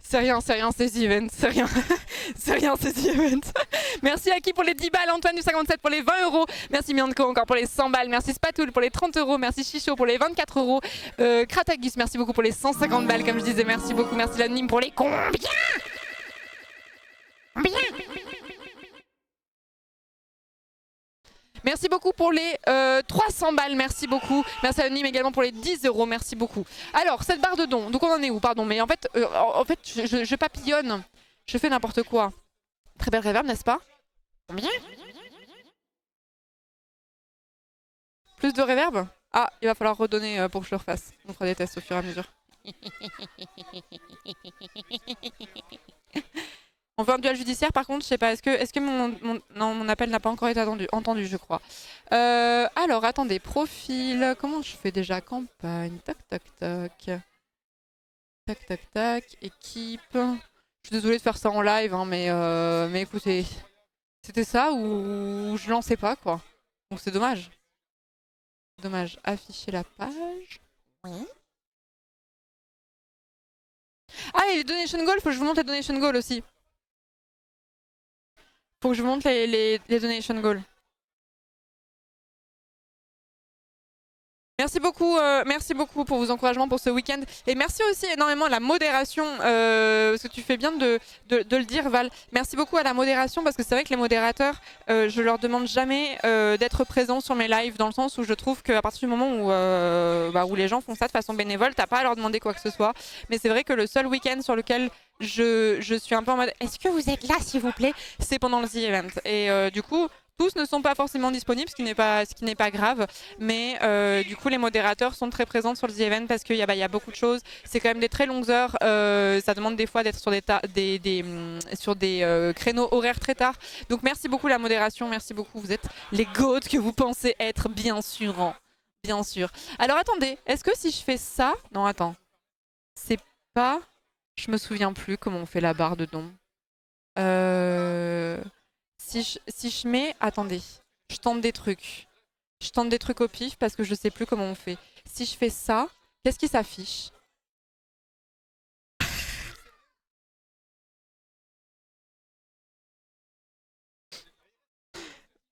C'est rien, c'est The Event, c'est rien. C'est rien, c'est The Event. Merci Aki pour les 10 balles, Antoine du 57 pour les 20 €. Merci Mianko encore pour les 100 balles. Merci Spatoul pour les 30 €. Merci Chicho pour les 24 €. Kratagus, merci beaucoup pour les 150 balles, comme je disais. Merci beaucoup. Merci l'anonyme pour les combien? Combien? Merci beaucoup pour les 300 balles, merci beaucoup. Merci Anonyme également pour les 10 €, merci beaucoup. Alors, cette barre de dons, donc on en est où? Pardon, mais en fait, je papillonne, je fais n'importe quoi. Très belle réverb, n'est-ce pas? Combien? Plus de réverb? Ah, il va falloir redonner pour que je le refasse. On fera des tests au fur et à mesure. On veut un duel judiciaire par contre, je sais pas, est-ce que mon appel n'a pas encore été entendu je crois. Alors attendez, profil, comment je fais déjà? Campagne, tac tac tac. Tac tac tac, équipe. Je suis désolée de faire ça en live, hein, mais écoutez, c'était ça ou je lançais pas quoi. Donc c'est dommage. Dommage, afficher la page. Oui. Ah et les donation goals, faut que je vous montre les donation goals aussi. Faut que je vous montre les donation goals. Merci beaucoup pour vos encouragements pour ce week-end. Et merci aussi énormément à la modération, parce que tu fais bien de le dire, Val. Merci beaucoup à la modération, parce que c'est vrai que les modérateurs, je leur demande jamais d'être présents sur mes lives, dans le sens où je trouve qu'à partir du moment où les gens font ça de façon bénévole, t'as pas à leur demander quoi que ce soit. Mais c'est vrai que le seul week-end sur lequel je suis un peu en mode « Est-ce que vous êtes là, s'il vous plaît ?» c'est pendant le The Event. Et du coup... tous ne sont pas forcément disponibles, ce qui n'est pas grave, mais du coup les modérateurs sont très présents sur le The Event parce qu'il y a beaucoup de choses. C'est quand même des très longues heures, ça demande des fois d'être sur des créneaux horaires très tard. Donc merci beaucoup la modération, merci beaucoup, vous êtes les goats que vous pensez être, bien sûr, hein. Bien sûr. Alors attendez, est-ce que si je fais ça... Non attends, c'est pas... Je me souviens plus comment on fait la barre de dons. Si je mets... Attendez, je tente des trucs. Je tente des trucs au pif parce que je sais plus comment on fait. Si je fais ça, qu'est-ce qui s'affiche?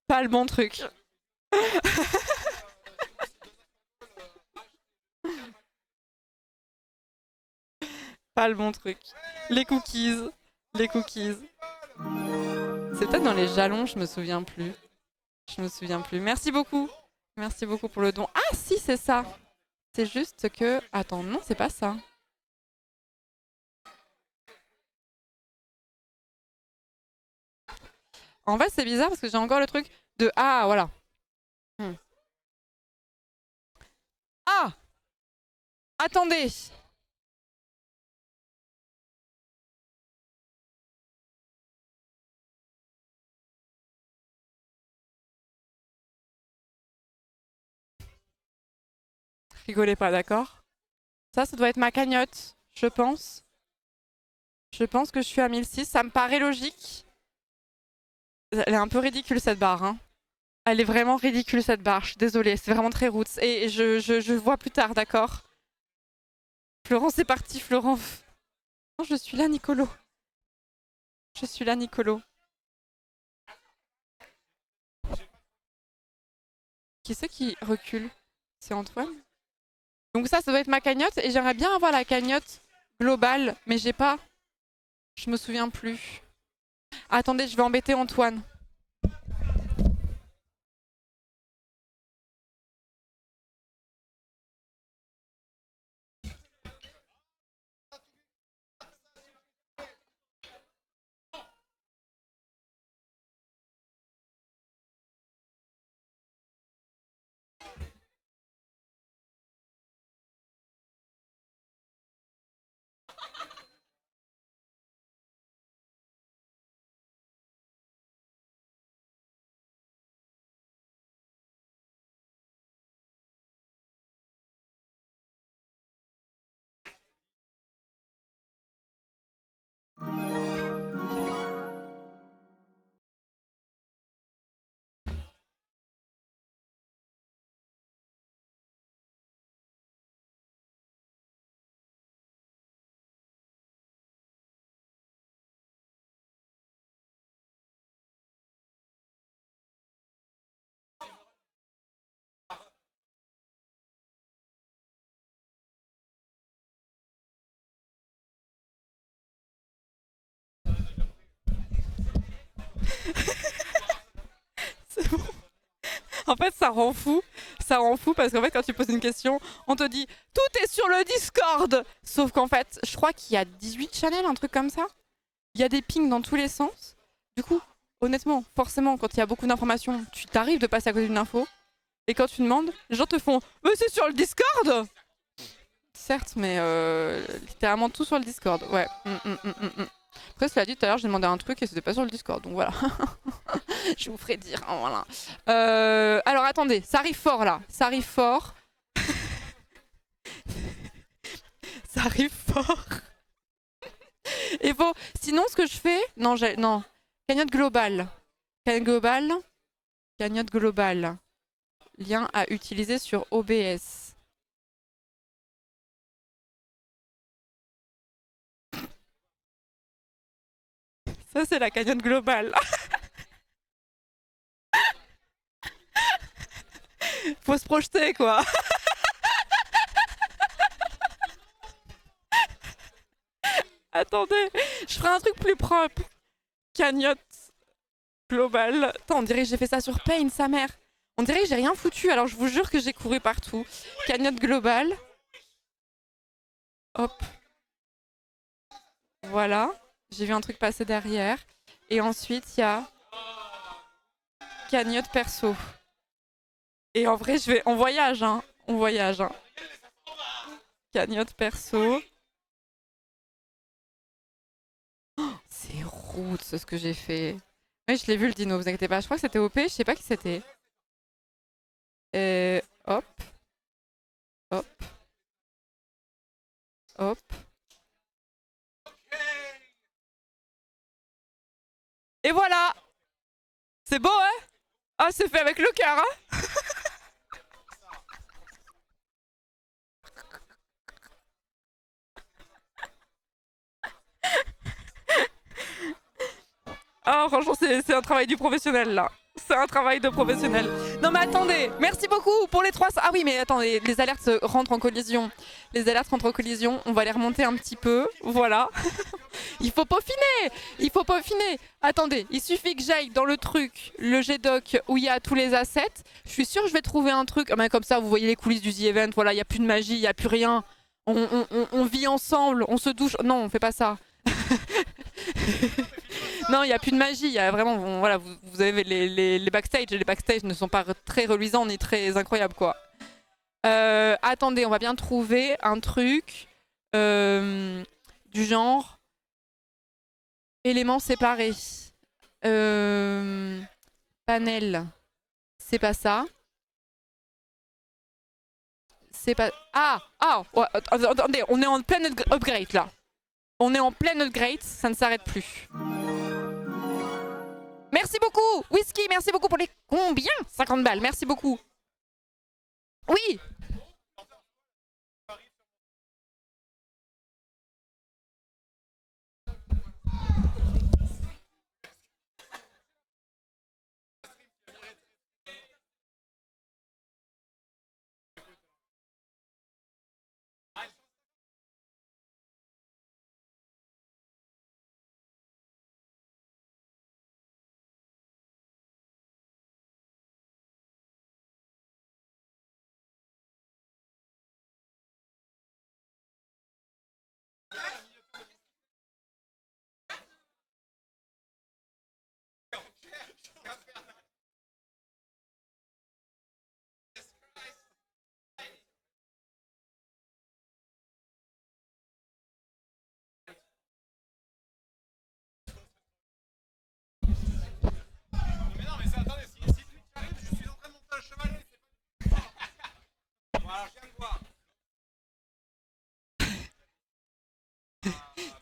Pas le bon truc. Pas le bon truc. Les cookies. Les cookies. C'est peut-être dans les jalons, je me souviens plus. Je me souviens plus. Merci beaucoup. Merci beaucoup pour le don. Ah si, c'est ça. C'est juste que... Attends, non, c'est pas ça. En fait, c'est bizarre parce que j'ai encore le truc de... Ah, voilà. Ah! Attendez! Rigolez pas, d'accord? Ça doit être ma cagnotte, je pense. Je pense que je suis à 1006, ça me paraît logique. Elle est un peu ridicule cette barre, hein. Elle est vraiment ridicule cette barre, je suis désolée, c'est vraiment très roots. Et je vois plus tard, d'accord? Florent, c'est parti, Florent. Non, je suis là, Nicolo. Je suis là, Nicolo. Qui c'est qui recule? C'est Antoine? Donc ça doit être ma cagnotte et j'aimerais bien avoir la cagnotte globale, mais j'ai pas. Je me souviens plus. Attendez, je vais embêter Antoine. C'est bon. En fait, ça rend fou. Ça rend fou parce qu'en fait, quand tu poses une question, on te dit tout est sur le Discord. Sauf qu'en fait, je crois qu'il y a 18 channels, un truc comme ça. Il y a des pings dans tous les sens. Du coup, honnêtement, forcément, quand il y a beaucoup d'informations, tu t'arrives de passer à côté d'une info. Et quand tu demandes, les gens te font mais c'est sur le Discord. Certes, mais littéralement tout sur le Discord. Ouais. Après, cela dit, tout à l'heure, j'ai demandé un truc et c'était pas sur le Discord, donc voilà. Je vous ferai dire, hein, voilà. Alors attendez, ça arrive fort là, ça arrive fort. Ça arrive fort. Et bon, sinon ce que je fais, non, cagnotte globale. Cagnotte globale. Lien à utiliser sur OBS. Ça c'est la cagnotte globale. Faut se projeter quoi. Attendez, je ferai un truc plus propre. Cagnotte globale. Attends, on dirait que j'ai fait ça sur Paint, sa mère. On dirait que j'ai rien foutu, alors je vous jure que j'ai couru partout. Cagnotte globale. Hop. Voilà. J'ai vu un truc passer derrière. Et ensuite, il y a cagnotte perso. Et en vrai, on voyage, hein. On voyage, hein. Cagnotte perso. Oh, c'est route ce que j'ai fait. Oui, je l'ai vu le dino, vous inquiétez pas. Je crois que c'était OP, je sais pas qui c'était. Hop. Hop. Hop. Et voilà. C'est beau, hein? Ah, c'est fait avec le cœur, hein? Ah, franchement, c'est un travail du professionnel, là. C'est un travail de professionnel. Non, mais attendez, merci beaucoup pour les 300. Ah oui, mais attendez, les alertes rentrent en collision. Les alertes rentrent en collision, on va les remonter un petit peu. Voilà. Il faut peaufiner. Il faut peaufiner. Attendez, il suffit que j'aille dans le truc, le GDoc, où il y a tous les assets. Je suis sûre que je vais trouver un truc. Ah, mais comme ça, vous voyez les coulisses du The Event. Voilà, il n'y a plus de magie, il n'y a plus rien. On vit ensemble, on se douche. Non, on fait pas ça. Non, il n'y a plus de magie. Il y a vraiment, voilà, vous avez les backstage. Les backstage ne sont pas très reluisants ni très incroyables, quoi. Attendez, on va bien trouver un truc du genre éléments séparés. Panel, c'est pas ça. s'est pas... Ouais, attendez, on est en plein upgrade là. On est en plein upgrade, ça ne s'arrête plus. Merci beaucoup, Whisky, merci beaucoup pour les combien 50 balles, merci beaucoup. Oui.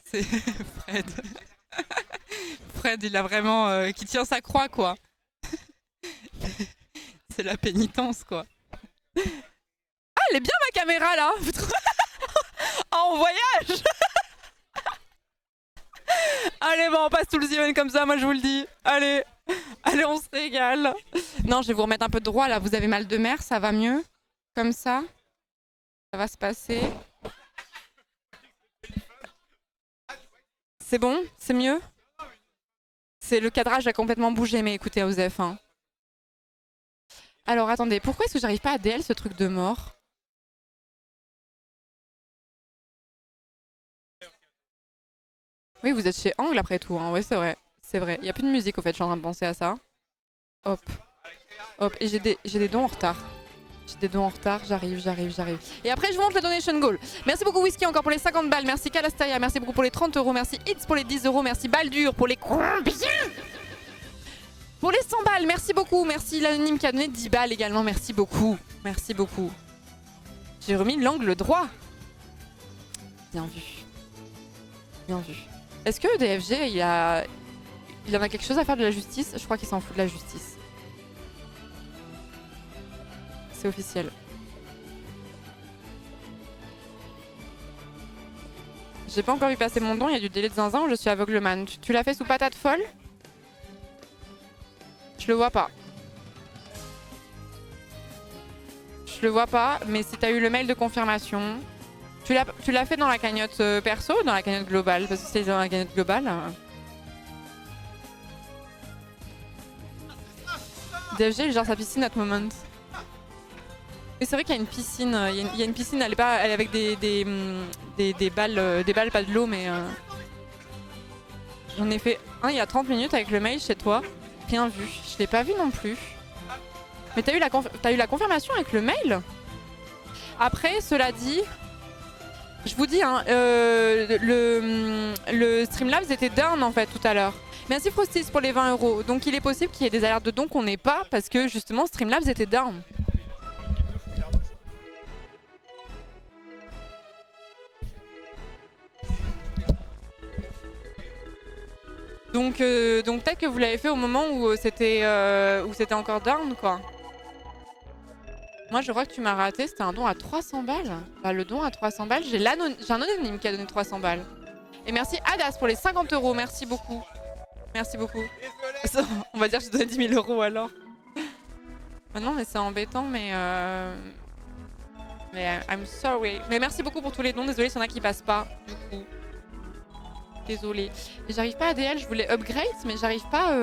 C'est Fred. Fred, il a vraiment... qui tient sa croix, quoi. C'est la pénitence, quoi. Ah, elle est bien, ma caméra, là. Ah, en voyage. Allez, bon, on passe tout le semaine comme ça, moi, je vous le dis. Allez, allez, on se régale. Non, je vais vous remettre un peu de droit, là. Vous avez mal de mer, ça va mieux? Comme ça. Ça va se passer. C'est bon? C'est mieux? C'est le cadrage a complètement bougé, mais écoutez, Osef. Hein. Alors, attendez, pourquoi est-ce que j'arrive pas à DL ce truc de mort? Oui, vous êtes chez Angle après tout, hein. Ouais, c'est vrai. C'est vrai. Il n'y a plus de musique, au fait, je suis en train de penser à ça. Hop. Hop. Et j'ai des dons en retard. J'ai des dons en retard, j'arrive. Et après, je vous montre le donation goal. Merci beaucoup, Whisky, encore pour les 50 balles. Merci, Calasteria. Merci beaucoup pour les 30 euros. Merci, Hits, pour les 10 euros. Merci, Baldur, pour les combien? Pour les 100 balles. Merci beaucoup. Merci, l'anonyme qui a donné 10 balles également. Merci beaucoup. Merci beaucoup. J'ai remis l'angle droit. Bien vu. Bien vu. Est-ce que DFG, il en a quelque chose à faire de la justice? Je crois qu'il s'en fout de la justice. C'est officiel. J'ai pas encore vu passer mon don, il y a du délai de zinzin ou je suis aveugleman. Tu l'as fait sous patate folle? Je le vois pas. Je le vois pas, mais si t'as eu le mail de confirmation... Tu l'as fait dans la cagnotte perso ou dans la cagnotte globale? Parce que c'est dans la cagnotte globale. DFG, il gère sa piscine at moment. Mais c'est vrai qu'il y a une piscine, il y a une piscine, elle est avec des balles, pas de l'eau, mais j'en ai fait un il y a 30 minutes avec le mail chez toi. Rien vu, je l'ai pas vu non plus. Mais t'as eu la confirmation avec le mail? Après, cela dit, je vous dis, hein, le Streamlabs était down en fait tout à l'heure. Merci Frostis pour les 20 euros. Donc il est possible qu'il y ait des alertes de dons qu'on n'ait pas parce que justement Streamlabs était down. Donc peut-être que vous l'avez fait au moment où c'était encore down, quoi. Moi, je crois que tu m'as raté, c'était un don à 300 balles. Bah, le don à 300 balles, j'ai un anonyme qui a donné 300 balles. Et merci Adas pour les 50 euros, merci beaucoup. Merci beaucoup. On va dire que je te donne 10 000 euros alors. Non, mais c'est embêtant, mais I'm sorry. Mais merci beaucoup pour tous les dons, désolé s'il y en a qui passent pas, du coup. Désolée. J'arrive pas à DL, je voulais upgrade, mais j'arrive pas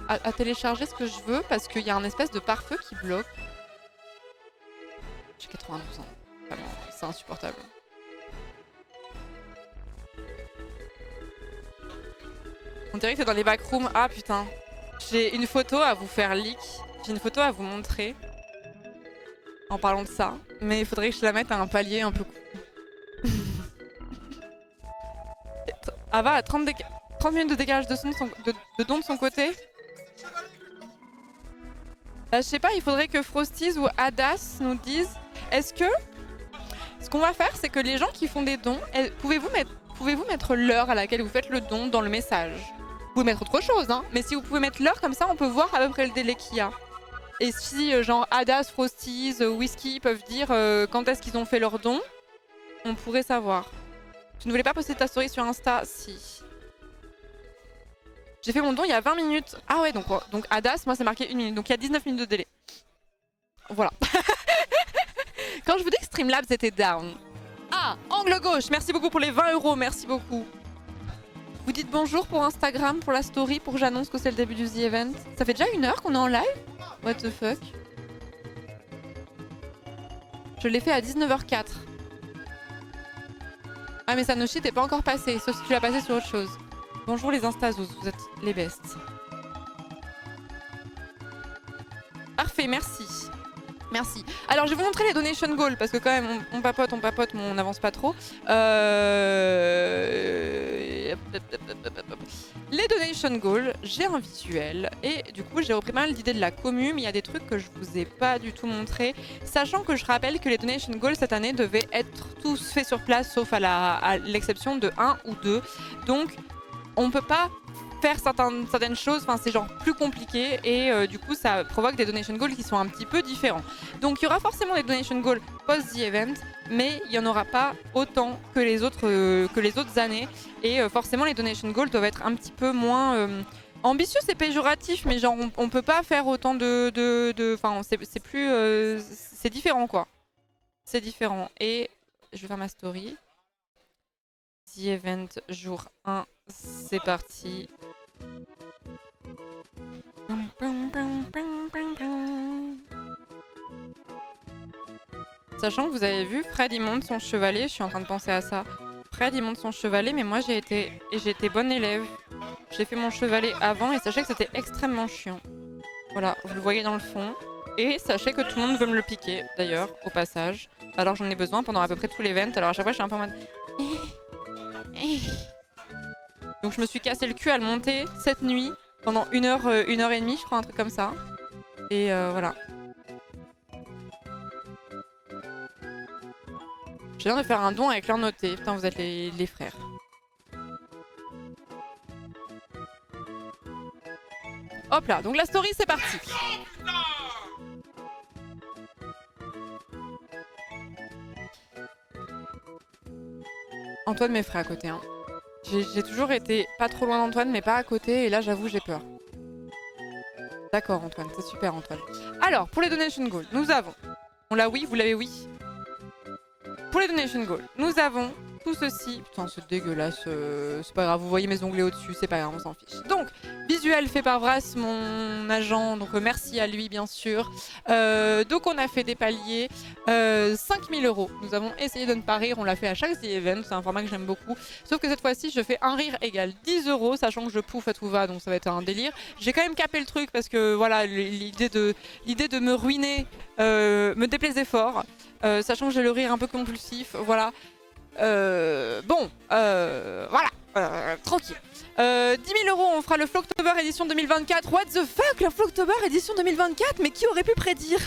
à télécharger ce que je veux parce qu'il y a un espèce de pare-feu qui bloque. J'ai 92 ans. Vraiment, c'est insupportable. On dirait que c'est dans les backrooms. Ah putain. J'ai une photo à vous faire leak. J'ai une photo à vous montrer. En parlant de ça. Mais il faudrait que je la mette à un palier un peu cool. Ava a 30 minutes de décalage de don de son côté. Je sais pas, il faudrait que Frosties ou Adas nous disent. est-ce que... Ce qu'on va faire, c'est que les gens qui font des dons, pouvez-vous mettre l'heure à laquelle vous faites le don dans le message? Vous pouvez mettre autre chose, hein, mais si vous pouvez mettre l'heure, comme ça, on peut voir à peu près le délai qu'il y a. Et si, genre, Hadas, Frosties, Whisky peuvent dire quand est-ce qu'ils ont fait leur don, on pourrait savoir. Tu ne voulais pas poster ta story sur Insta? Si. J'ai fait mon don il y a 20 minutes. Ah ouais, donc Hadas, moi, c'est marqué 1 minute. Donc il y a 19 minutes de délai. Voilà. Quand je vous dis que Streamlabs était down. Ah, angle gauche, merci beaucoup pour les 20 €, merci beaucoup. Vous dites bonjour pour Instagram, pour la story, pour que j'annonce que c'est le début du The Event. Ça fait déjà 1 heure qu'on est en live? What the fuck? Je l'ai fait à 19h04. Ah mais Sanoshi, t'es pas encore passé, sauf si tu l'as passé sur autre chose. Bonjour les Instazos, vous êtes les bestes. Parfait, merci. Merci. Alors je vais vous montrer les donation goals parce que quand même on papote mais on n'avance pas trop. Les donation goals, j'ai un visuel et du coup j'ai repris pas mal d'idées de la commune, mais il y a des trucs que je vous ai pas du tout montré. Sachant que je rappelle que les donation goals cette année devaient être tous faits sur place sauf à l'exception de 1 ou 2. Donc on peut pas faire certaines choses, enfin c'est genre plus compliqué et du coup ça provoque des donation goals qui sont un petit peu différents. Donc il y aura forcément des donation goals post the event, mais il n'y en aura pas autant que les autres années et forcément les donation goals doivent être un petit peu moins ambitieux, c'est péjoratif, mais genre on peut pas faire autant enfin c'est plus c'est différent quoi. C'est différent et je vais faire ma story. The event jour 1, c'est parti. Sachant que vous avez vu, Fred il monte son chevalet, je suis en train de penser à ça. Fred il monte son chevalet, mais moi j'ai été bonne élève. J'ai fait mon chevalet avant et sachez que c'était extrêmement chiant. Voilà, vous le voyez dans le fond. Et sachez que tout le monde veut me le piquer, d'ailleurs, au passage. Alors j'en ai besoin pendant à peu près tout l'event, alors à chaque fois je suis un peu en mode... Donc je me suis cassé le cul à le monter cette nuit pendant 1 heure et demie, je crois, un truc comme ça. Et voilà. Je viens de faire un don avec leur noté. Putain, vous êtes les frères. Hop là, donc la story, c'est parti. Antoine m'effraie à côté, hein. J'ai toujours été pas trop loin d'Antoine, mais pas à côté, et là j'avoue j'ai peur. D'accord Antoine, c'est super Antoine. Alors, pour les donation goals, nous avons... On l'a oui, vous l'avez oui. Pour les donation goals, nous avons tout ceci. Putain, c'est dégueulasse, c'est pas grave, vous voyez mes onglets au-dessus, c'est pas grave, on s'en fiche. Donc, visuel fait par Vras, mon agent, donc merci à lui bien sûr. Donc on a fait des paliers, 5000 €. Nous avons essayé de ne pas rire, on l'a fait à chaque event, c'est un format que j'aime beaucoup. Sauf que cette fois-ci, je fais un rire égale 10 €, sachant que je pouffe à tout va, donc ça va être un délire. J'ai quand même capé le truc parce que voilà, l'idée de me ruiner me déplaisait fort. Sachant que j'ai le rire un peu compulsif, voilà. Voilà, tranquille. 10 000 €, on fera le Flocktober édition 2024. What the fuck, le Flocktober édition 2024? Mais qui aurait pu prédire?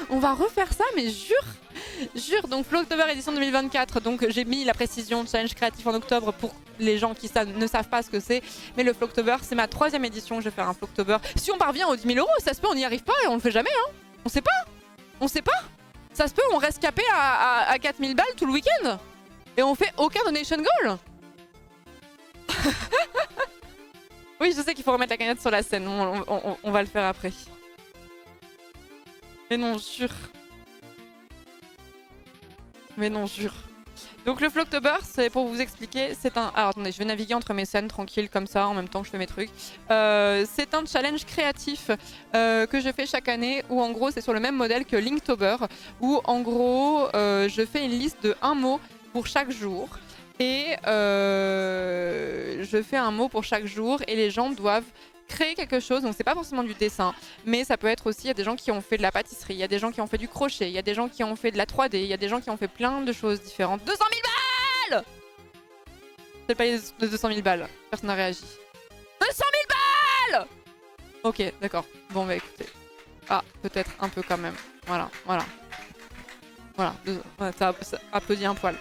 On va refaire ça, mais jure. Donc Flocktober édition 2024. Donc j'ai mis la précision challenge créatif en octobre pour les gens qui ne savent pas ce que c'est. Mais le Flocktober, c'est ma 3e édition. Je vais faire un Flocktober. Si on parvient aux 10 000 €, ça se peut, on n'y arrive pas et on le fait jamais. Hein. On sait pas. Ça se peut, on reste capé à 4000 balles tout le week-end. Et on fait aucun donation goal. Oui, je sais qu'il faut remettre la cagnotte sur la scène. On va le faire après. Mais non, jure. Donc le Flocktober, c'est pour vous expliquer, c'est un... Alors attendez, je vais naviguer entre mes scènes tranquille comme ça en même temps que je fais mes trucs. C'est un challenge créatif que je fais chaque année où en gros c'est sur le même modèle que Linktober où en gros je fais une liste de 1 mot pour chaque jour et je fais un mot pour chaque jour et les gens doivent créer quelque chose, donc c'est pas forcément du dessin, mais ça peut être aussi, il y a des gens qui ont fait de la pâtisserie, il y a des gens qui ont fait du crochet, il y a des gens qui ont fait de la 3D, il y a des gens qui ont fait plein de choses différentes. 200 000 balles! C'est le palier de 200 000 balles, personne n'a réagi. 200 000 balles! Ok, d'accord, bon bah écoutez. Ah, peut-être un peu quand même. Voilà, voilà. Voilà, ouais, ça applaudit un poil.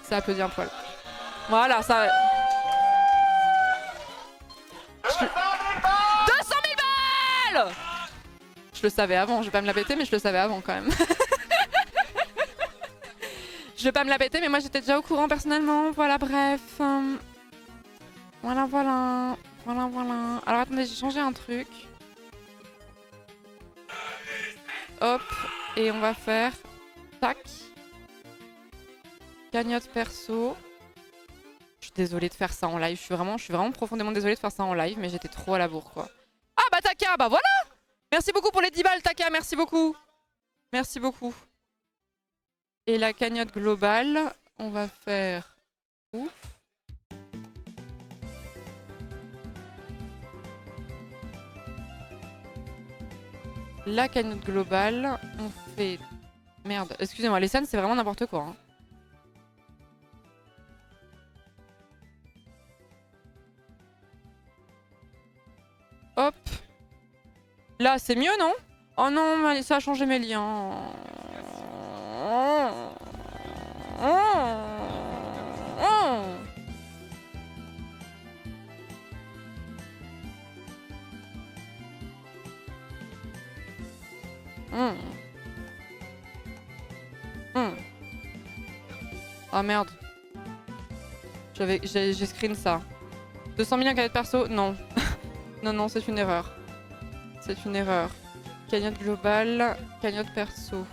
Ça applaudit un poil. Voilà, ça... 200 000 balles! Je le savais avant, je vais pas me la péter, mais je le savais avant quand même. Je vais pas me la péter, mais moi j'étais déjà au courant personnellement. Voilà, bref. Voilà, voilà. Voilà, voilà. Alors attendez, j'ai changé un truc. Hop. Et on va faire... Tac. Cagnotte perso. Je suis désolée de faire ça en live. Je suis vraiment profondément désolée de faire ça en live, mais j'étais trop à la bourre, quoi. Ah bah Taka, bah voilà! Merci beaucoup pour les 10 balles, Taka, merci beaucoup. Merci beaucoup. Et la cagnotte globale, on va faire... Ouf. La cagnotte globale, on fait... Merde, excusez-moi, les scènes, c'est vraiment n'importe quoi. Hein. Hop. Là, c'est mieux, non? Oh non, ça a changé mes liens. Oh merde. J'ai screen ça. 200 millions cagnotte perso? Non. Non, non, c'est une erreur. C'est une erreur. Cagnotte globale, cagnotte perso.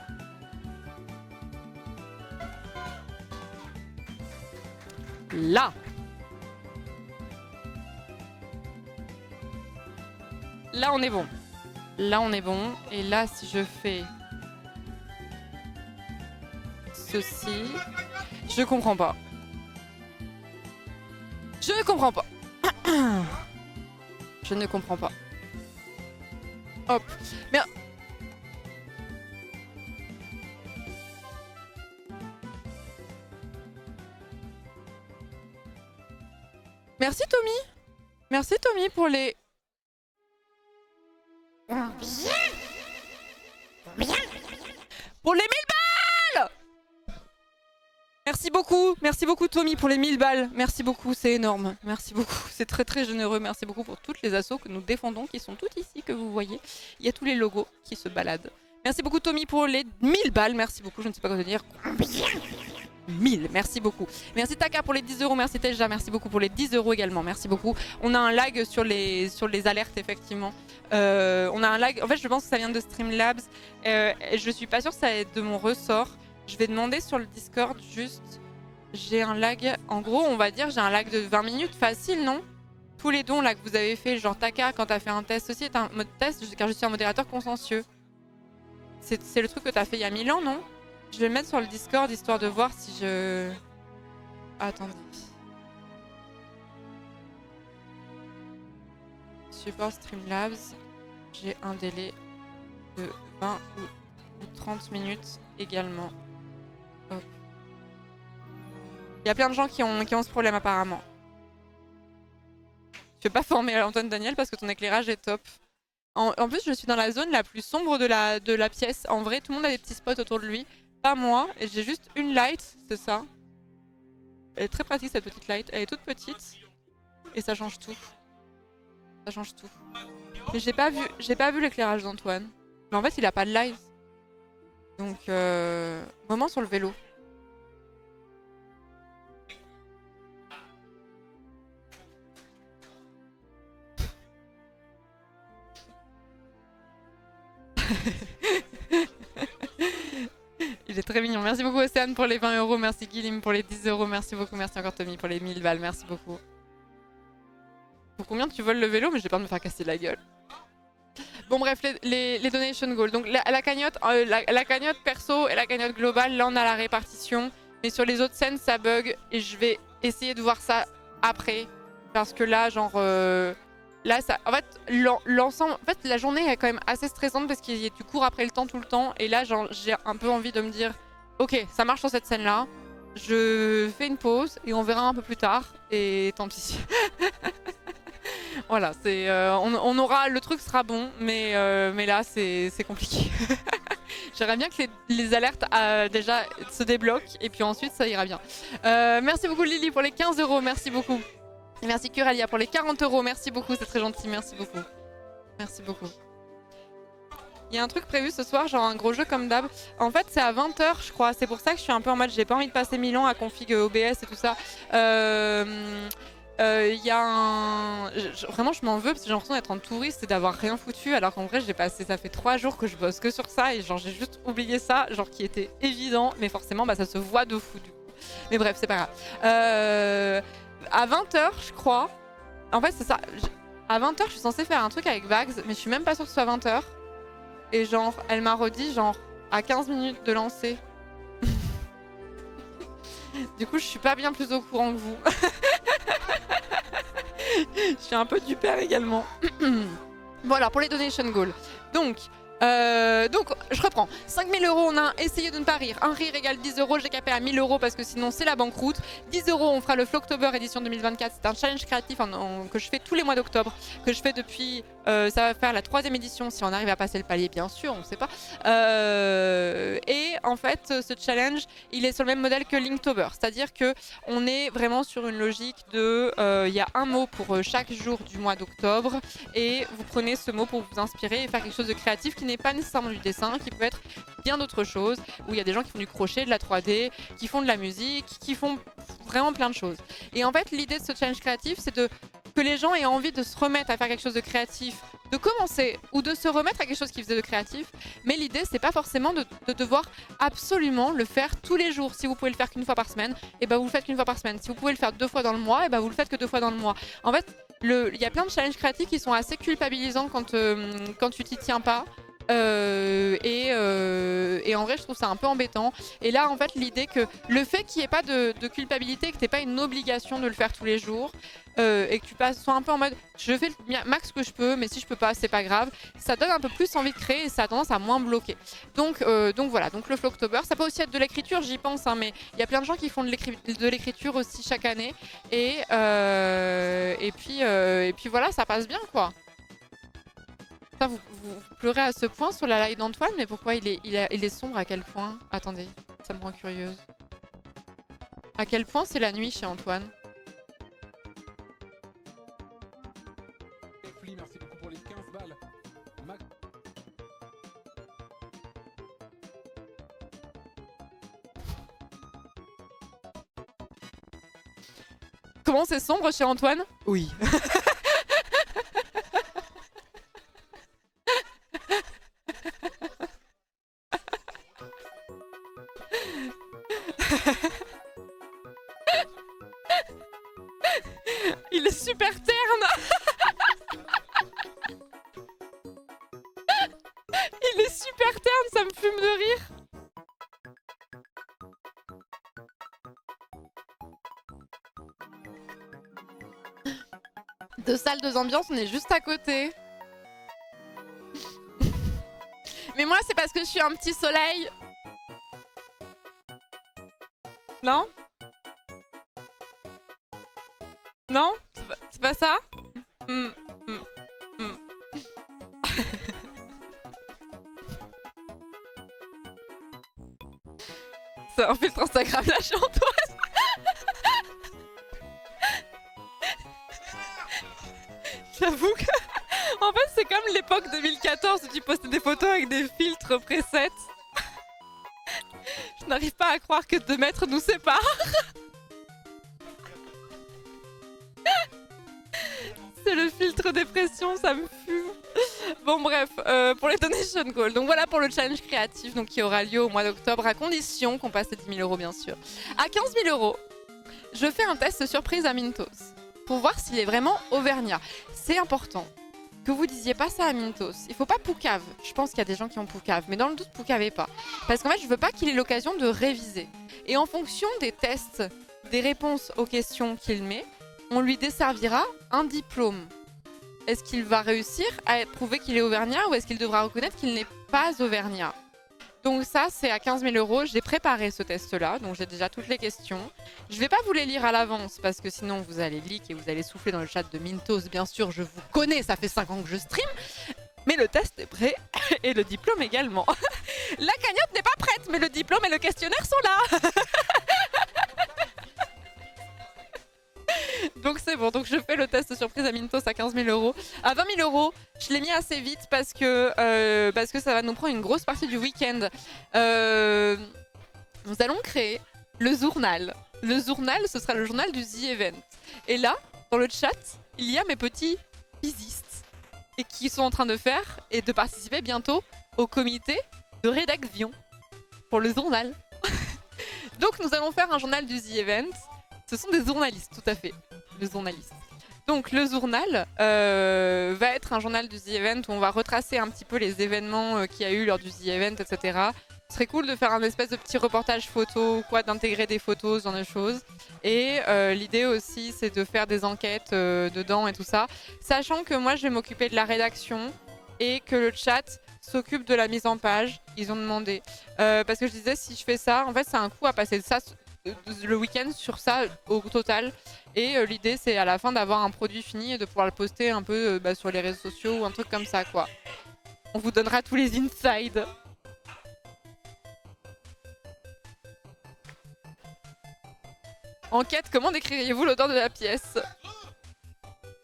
Là. Là, on est bon. Là, on est bon. Et là, si je fais ceci, je comprends pas. Je ne comprends pas. Je ne comprends pas. Hop. Mais... Merci Tommy. Merci Tommy pour les... Pour les 1000 balles! Merci beaucoup Tommy pour les 1000 balles. Merci beaucoup, c'est énorme. Merci beaucoup, c'est très très généreux. Merci beaucoup pour toutes les assos que nous défendons, qui sont toutes ici, que vous voyez. Il y a tous les logos qui se baladent. Merci beaucoup Tommy pour les 1000 balles. Merci beaucoup, je ne sais pas quoi te dire. 1000, merci beaucoup. Merci Taka pour les 10 €, merci Telja, merci beaucoup pour les 10 € également, merci beaucoup. On a un lag sur les alertes, effectivement. On a un lag, en fait je pense que ça vient de Streamlabs. Je suis pas sûre que ça va être de mon ressort. Je vais demander sur le Discord juste, j'ai un lag, en gros on va dire j'ai un lag de 20 minutes facile, non? Tous les dons là que vous avez fait, genre Taka quand t'as fait un test aussi est un mode test car je suis un modérateur consciencieux. C'est le truc que t'as fait il y a 1000 ans, non? Je vais le mettre sur le Discord histoire de voir si je... Attendez. Support Streamlabs. J'ai un délai de 20 ou 30 minutes également. Hop. Il y a plein de gens qui ont ce problème apparemment. Je vais pas former Antoine Daniel parce que ton éclairage est top. En plus, je suis dans la zone la plus sombre de la pièce. En vrai, tout le monde a des petits spots autour de lui. Pas moi, et j'ai juste une light, c'est ça. Elle est très pratique cette petite light, elle est toute petite. Et ça change tout. Ça change tout. Mais j'ai pas vu l'éclairage d'Antoine. Mais en fait il a pas de light. Donc moment sur le vélo. Il est très mignon. Merci beaucoup Océane pour les 20 €. Merci Guilim pour les 10 €. Merci beaucoup. Merci encore Tommy pour les 1000 balles. Merci beaucoup. Pour combien tu voles le vélo? Mais j'ai peur de me faire casser la gueule. Bon bref, les donation goals. Donc la cagnotte perso et la cagnotte globale, là on a la répartition. Mais sur les autres scènes ça bug. Et je vais essayer de voir ça après. Parce que là genre... Là, ça, en fait, l'ensemble, en fait, la journée est quand même assez stressante parce que tu cours après le temps tout le temps. Et là, j'ai un peu envie de me dire, ok, ça marche sur cette scène-là. Je fais une pause et on verra un peu plus tard. Et tant pis. Voilà, on aura, le truc sera bon, mais là, c'est compliqué. J'aimerais bien que les alertes déjà se débloquent et puis ensuite ça ira bien. Merci beaucoup Lily pour les 15 €, merci beaucoup. Et merci Curalia pour les 40 €, merci beaucoup, c'est très gentil, merci beaucoup. Merci beaucoup. Il y a un truc prévu ce soir, genre un gros jeu comme d'hab. En fait, c'est à 20 h, je crois. C'est pour ça que je suis un peu en mode, j'ai pas envie de passer 1000 ans à config OBS et tout ça. Y a un... Vraiment, je m'en veux parce que j'ai l'impression d'être en touriste et d'avoir rien foutu. Alors qu'en vrai, j'ai passé, ça fait 3 jours que je bosse que sur ça et genre j'ai juste oublié ça, genre qui était évident, mais forcément, bah ça se voit de fou du coup. Mais bref, c'est pas grave. À 20 h, je crois. En fait, c'est ça. À 20 h, je suis censée faire un truc avec Vags, mais je suis même pas sûre que ce soit 20 h. Et genre, elle m'a redit genre à 15 minutes de lancer. Du coup, je suis pas bien plus au courant que vous. Je suis un peu du père également. Voilà, pour les donation goals. Donc, je reprends. 5000 €, on a essayé de ne pas rire. Un rire égale 10 €, j'ai capé à 1000 € parce que sinon c'est la banqueroute. 10 €, on fera le Flocktober édition 2024. C'est un challenge créatif que je fais tous les mois d'octobre, que je fais depuis... ça va faire la 3e édition si on arrive à passer le palier, bien sûr, on ne sait pas. Et en fait, ce challenge, il est sur le même modèle que Linktober. C'est-à-dire qu'on est vraiment sur une logique de... Il y a un mot pour chaque jour du mois d'octobre et vous prenez ce mot pour vous inspirer et faire quelque chose de créatif qui n'est pas nécessairement du dessin, qui peut être bien d'autres choses, où il y a des gens qui font du crochet, de la 3D, qui font de la musique, qui font vraiment plein de choses. Et en fait, l'idée de ce challenge créatif, c'est que les gens aient envie de se remettre à faire quelque chose de créatif, de commencer ou de se remettre à quelque chose qui faisait de créatif. Mais l'idée, c'est pas forcément de devoir absolument le faire tous les jours. Si vous pouvez le faire qu'une fois par semaine, et ben vous le faites qu'une fois par semaine. Si vous pouvez le faire 2 fois dans le mois, et ben vous le faites que 2 fois dans le mois. En fait, il y a plein de challenges créatifs qui sont assez culpabilisants quand tu t'y tiens pas. Et en vrai, je trouve ça un peu embêtant. Et là, en fait, l'idée que le fait qu'il n'y ait pas de culpabilité, que tu n'aies pas une obligation de le faire tous les jours, et que tu sois un peu en mode je fais le max que je peux, mais si je peux pas, c'est pas grave, ça donne un peu plus envie de créer et ça a tendance à moins bloquer. Donc voilà, donc le Flocktober, ça peut aussi être de l'écriture, j'y pense, hein, mais il y a plein de gens qui font de l'écriture aussi chaque année. Et puis voilà, ça passe bien quoi. Vous pleurez à ce point sur la live d'Antoine, mais pourquoi il est sombre à quel point? Attendez, ça me rend curieuse. À quel point c'est la nuit chez Antoine? Merci beaucoup pour les 15 balles. Comment c'est sombre chez Antoine? Oui. Il est super terne. Il est super terne, ça me fume de rire. Deux salles, deux ambiances, on est juste à côté. Mais moi, c'est parce que je suis un petit soleil. Non? Non? C'est pas ça? C'est un filtre Instagram là chez Antoine. J'avoue que... En fait, c'est comme l'époque 2014 où tu postais des photos avec des filtres presets. Je n'arrive pas à croire que 2 mètres nous séparent. C'est le filtre dépression, ça me fume. Bon bref, pour les donation goals. Donc voilà pour le challenge créatif donc, qui aura lieu au mois d'octobre, à condition qu'on passe les 10 000 € bien sûr. À 15 000 €, je fais un test surprise à Mintos pour voir s'il est vraiment auvergnat. C'est important que vous disiez pas ça à Mintos. Il faut pas poucave. Je pense qu'il y a des gens qui ont poucave, mais dans le doute, poucavez pas. Parce qu'en fait, je veux pas qu'il ait l'occasion de réviser. Et en fonction des tests, des réponses aux questions qu'il met, on lui desservira un diplôme. Est-ce qu'il va réussir à prouver qu'il est auvergnat ou est-ce qu'il devra reconnaître qu'il n'est pas auvergnat? Donc ça, c'est à 15 000 €. J'ai préparé ce test-là, donc j'ai déjà toutes les questions. Je vais pas vous les lire à l'avance parce que sinon vous allez leak et vous allez souffler dans le chat de Mintos. Bien sûr, je vous connais, ça fait 5 ans que je stream. Mais le test est prêt et le diplôme également. La cagnotte n'est pas prête, mais le diplôme et le questionnaire sont là. Donc c'est bon, donc je fais le test surprise à Mintos à 15 000 euros. À 20 000 euros, je l'ai mis assez vite parce que ça va nous prendre une grosse partie du week-end. Nous allons créer le journal. Le journal, ce sera le journal du The Event. Et là, dans le chat, il y a mes petits physistes et qui sont en train de faire et de participer bientôt au comité de rédaction pour le journal. Donc nous allons faire un journal du The Event. Ce sont des journalistes, tout à fait. Le journaliste. Donc le journal va être un journal du The Event où on va retracer un petit peu les événements qu'il y a eu lors du The Event, etc. Ce serait cool de faire un espèce de petit reportage photo ou quoi, d'intégrer des photos, ce genre de choses. Et l'idée aussi, c'est de faire des enquêtes dedans et tout ça. Sachant que moi, je vais m'occuper de la rédaction et que le chat s'occupe de la mise en page. Ils ont demandé. Parce que je disais, si je fais ça, en fait, c'est un coup à passer ça le week-end sur ça au total. Et l'idée, c'est à la fin d'avoir un produit fini et de pouvoir le poster un peu sur les réseaux sociaux ou un truc comme ça, quoi. On vous donnera tous les insides. Enquête, comment décririez-vous l'odeur de la pièce?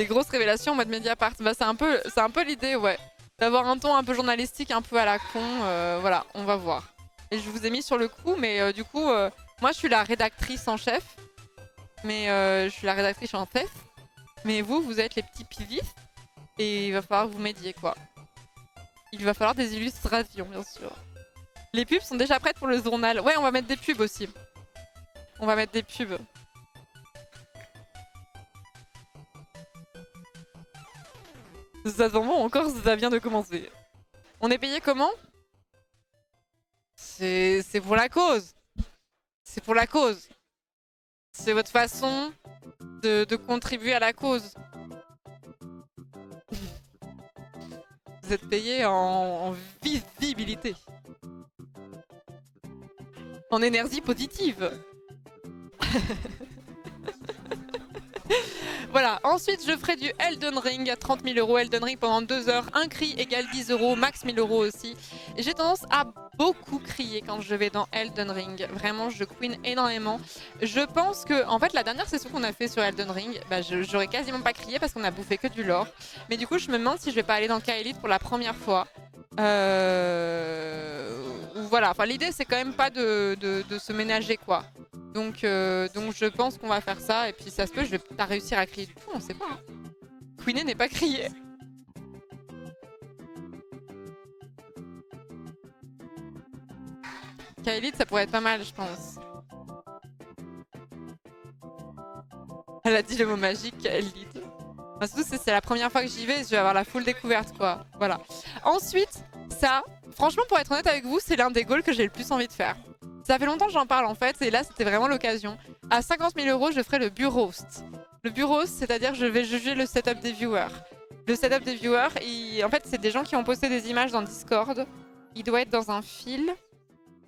Des grosses révélations en mode Mediapart. Bah, c'est un peu l'idée, ouais. D'avoir un ton un peu journalistique, un peu à la con. Voilà, on va voir. Et je vous ai mis sur le coup, mais du coup, moi je suis la rédactrice en chef. Mais je suis la rédactrice en chef. Mais vous êtes les petits pilistes. Et il va falloir que vous m'aidiez, quoi. Il va falloir des illustrations, bien sûr. Les pubs sont déjà prêtes pour le journal. Ouais, on va mettre des pubs aussi. On va mettre des pubs. Ça sent bon encore, ça vient de commencer. On est payé comment? C'est pour la cause. C'est pour la cause. C'est votre façon de contribuer à la cause. Vous êtes payé en visibilité. En énergie positive. Voilà, ensuite je ferai du Elden Ring à 30 000 euros. Elden Ring pendant 2 heures. Un cri égale 10 euros, max 1000 euros aussi. Et j'ai tendance à beaucoup crier quand je vais dans Elden Ring. Vraiment, je queen énormément. Je pense que, en fait, la dernière session qu'on a fait sur Elden Ring, bah, j'aurais quasiment pas crié parce qu'on a bouffé que du lore. Mais du coup, je me demande si je vais pas aller dans Kael'thas pour la première fois. Voilà, enfin, l'idée c'est quand même pas de se ménager, quoi. Donc je pense qu'on va faire ça et puis ça se peut, je vais pas réussir à crier du tout, on sait pas. Hein. Queenie n'est pas crié. Kael'thas, ça pourrait être pas mal, je pense. Elle a dit le mot magique, Kael'thas. Enfin, surtout, c'est la première fois que j'y vais, je vais avoir la full découverte, quoi. Voilà. Ensuite, ça, franchement, pour être honnête avec vous, c'est l'un des goals que j'ai le plus envie de faire. Ça fait longtemps que j'en parle en fait, et là c'était vraiment l'occasion. À 50 000 euros, je ferai le bureauist. Le bureauist, c'est-à-dire je vais juger le setup des viewers. Le setup des viewers, en fait, c'est des gens qui ont posté des images dans Discord. Il doit être dans un fil.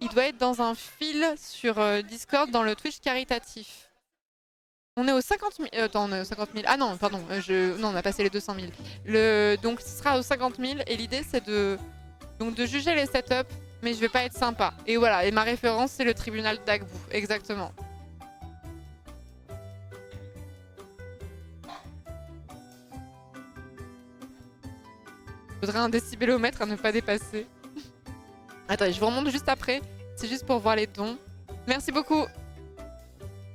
Il doit être dans un fil sur Discord dans le Twitch caritatif. On est aux 50 000. Attends, on est aux 50 000. Ah non, pardon, non, on a passé les 200 000. Donc ce sera aux 50 000, et l'idée c'est de juger les setups. Mais je vais pas être sympa. Et voilà, et ma référence, c'est le tribunal d'Agbou. Exactement. Il faudrait un décibélomètre à ne pas dépasser. Attendez, je vous remonte juste après. C'est juste pour voir les dons. Merci beaucoup.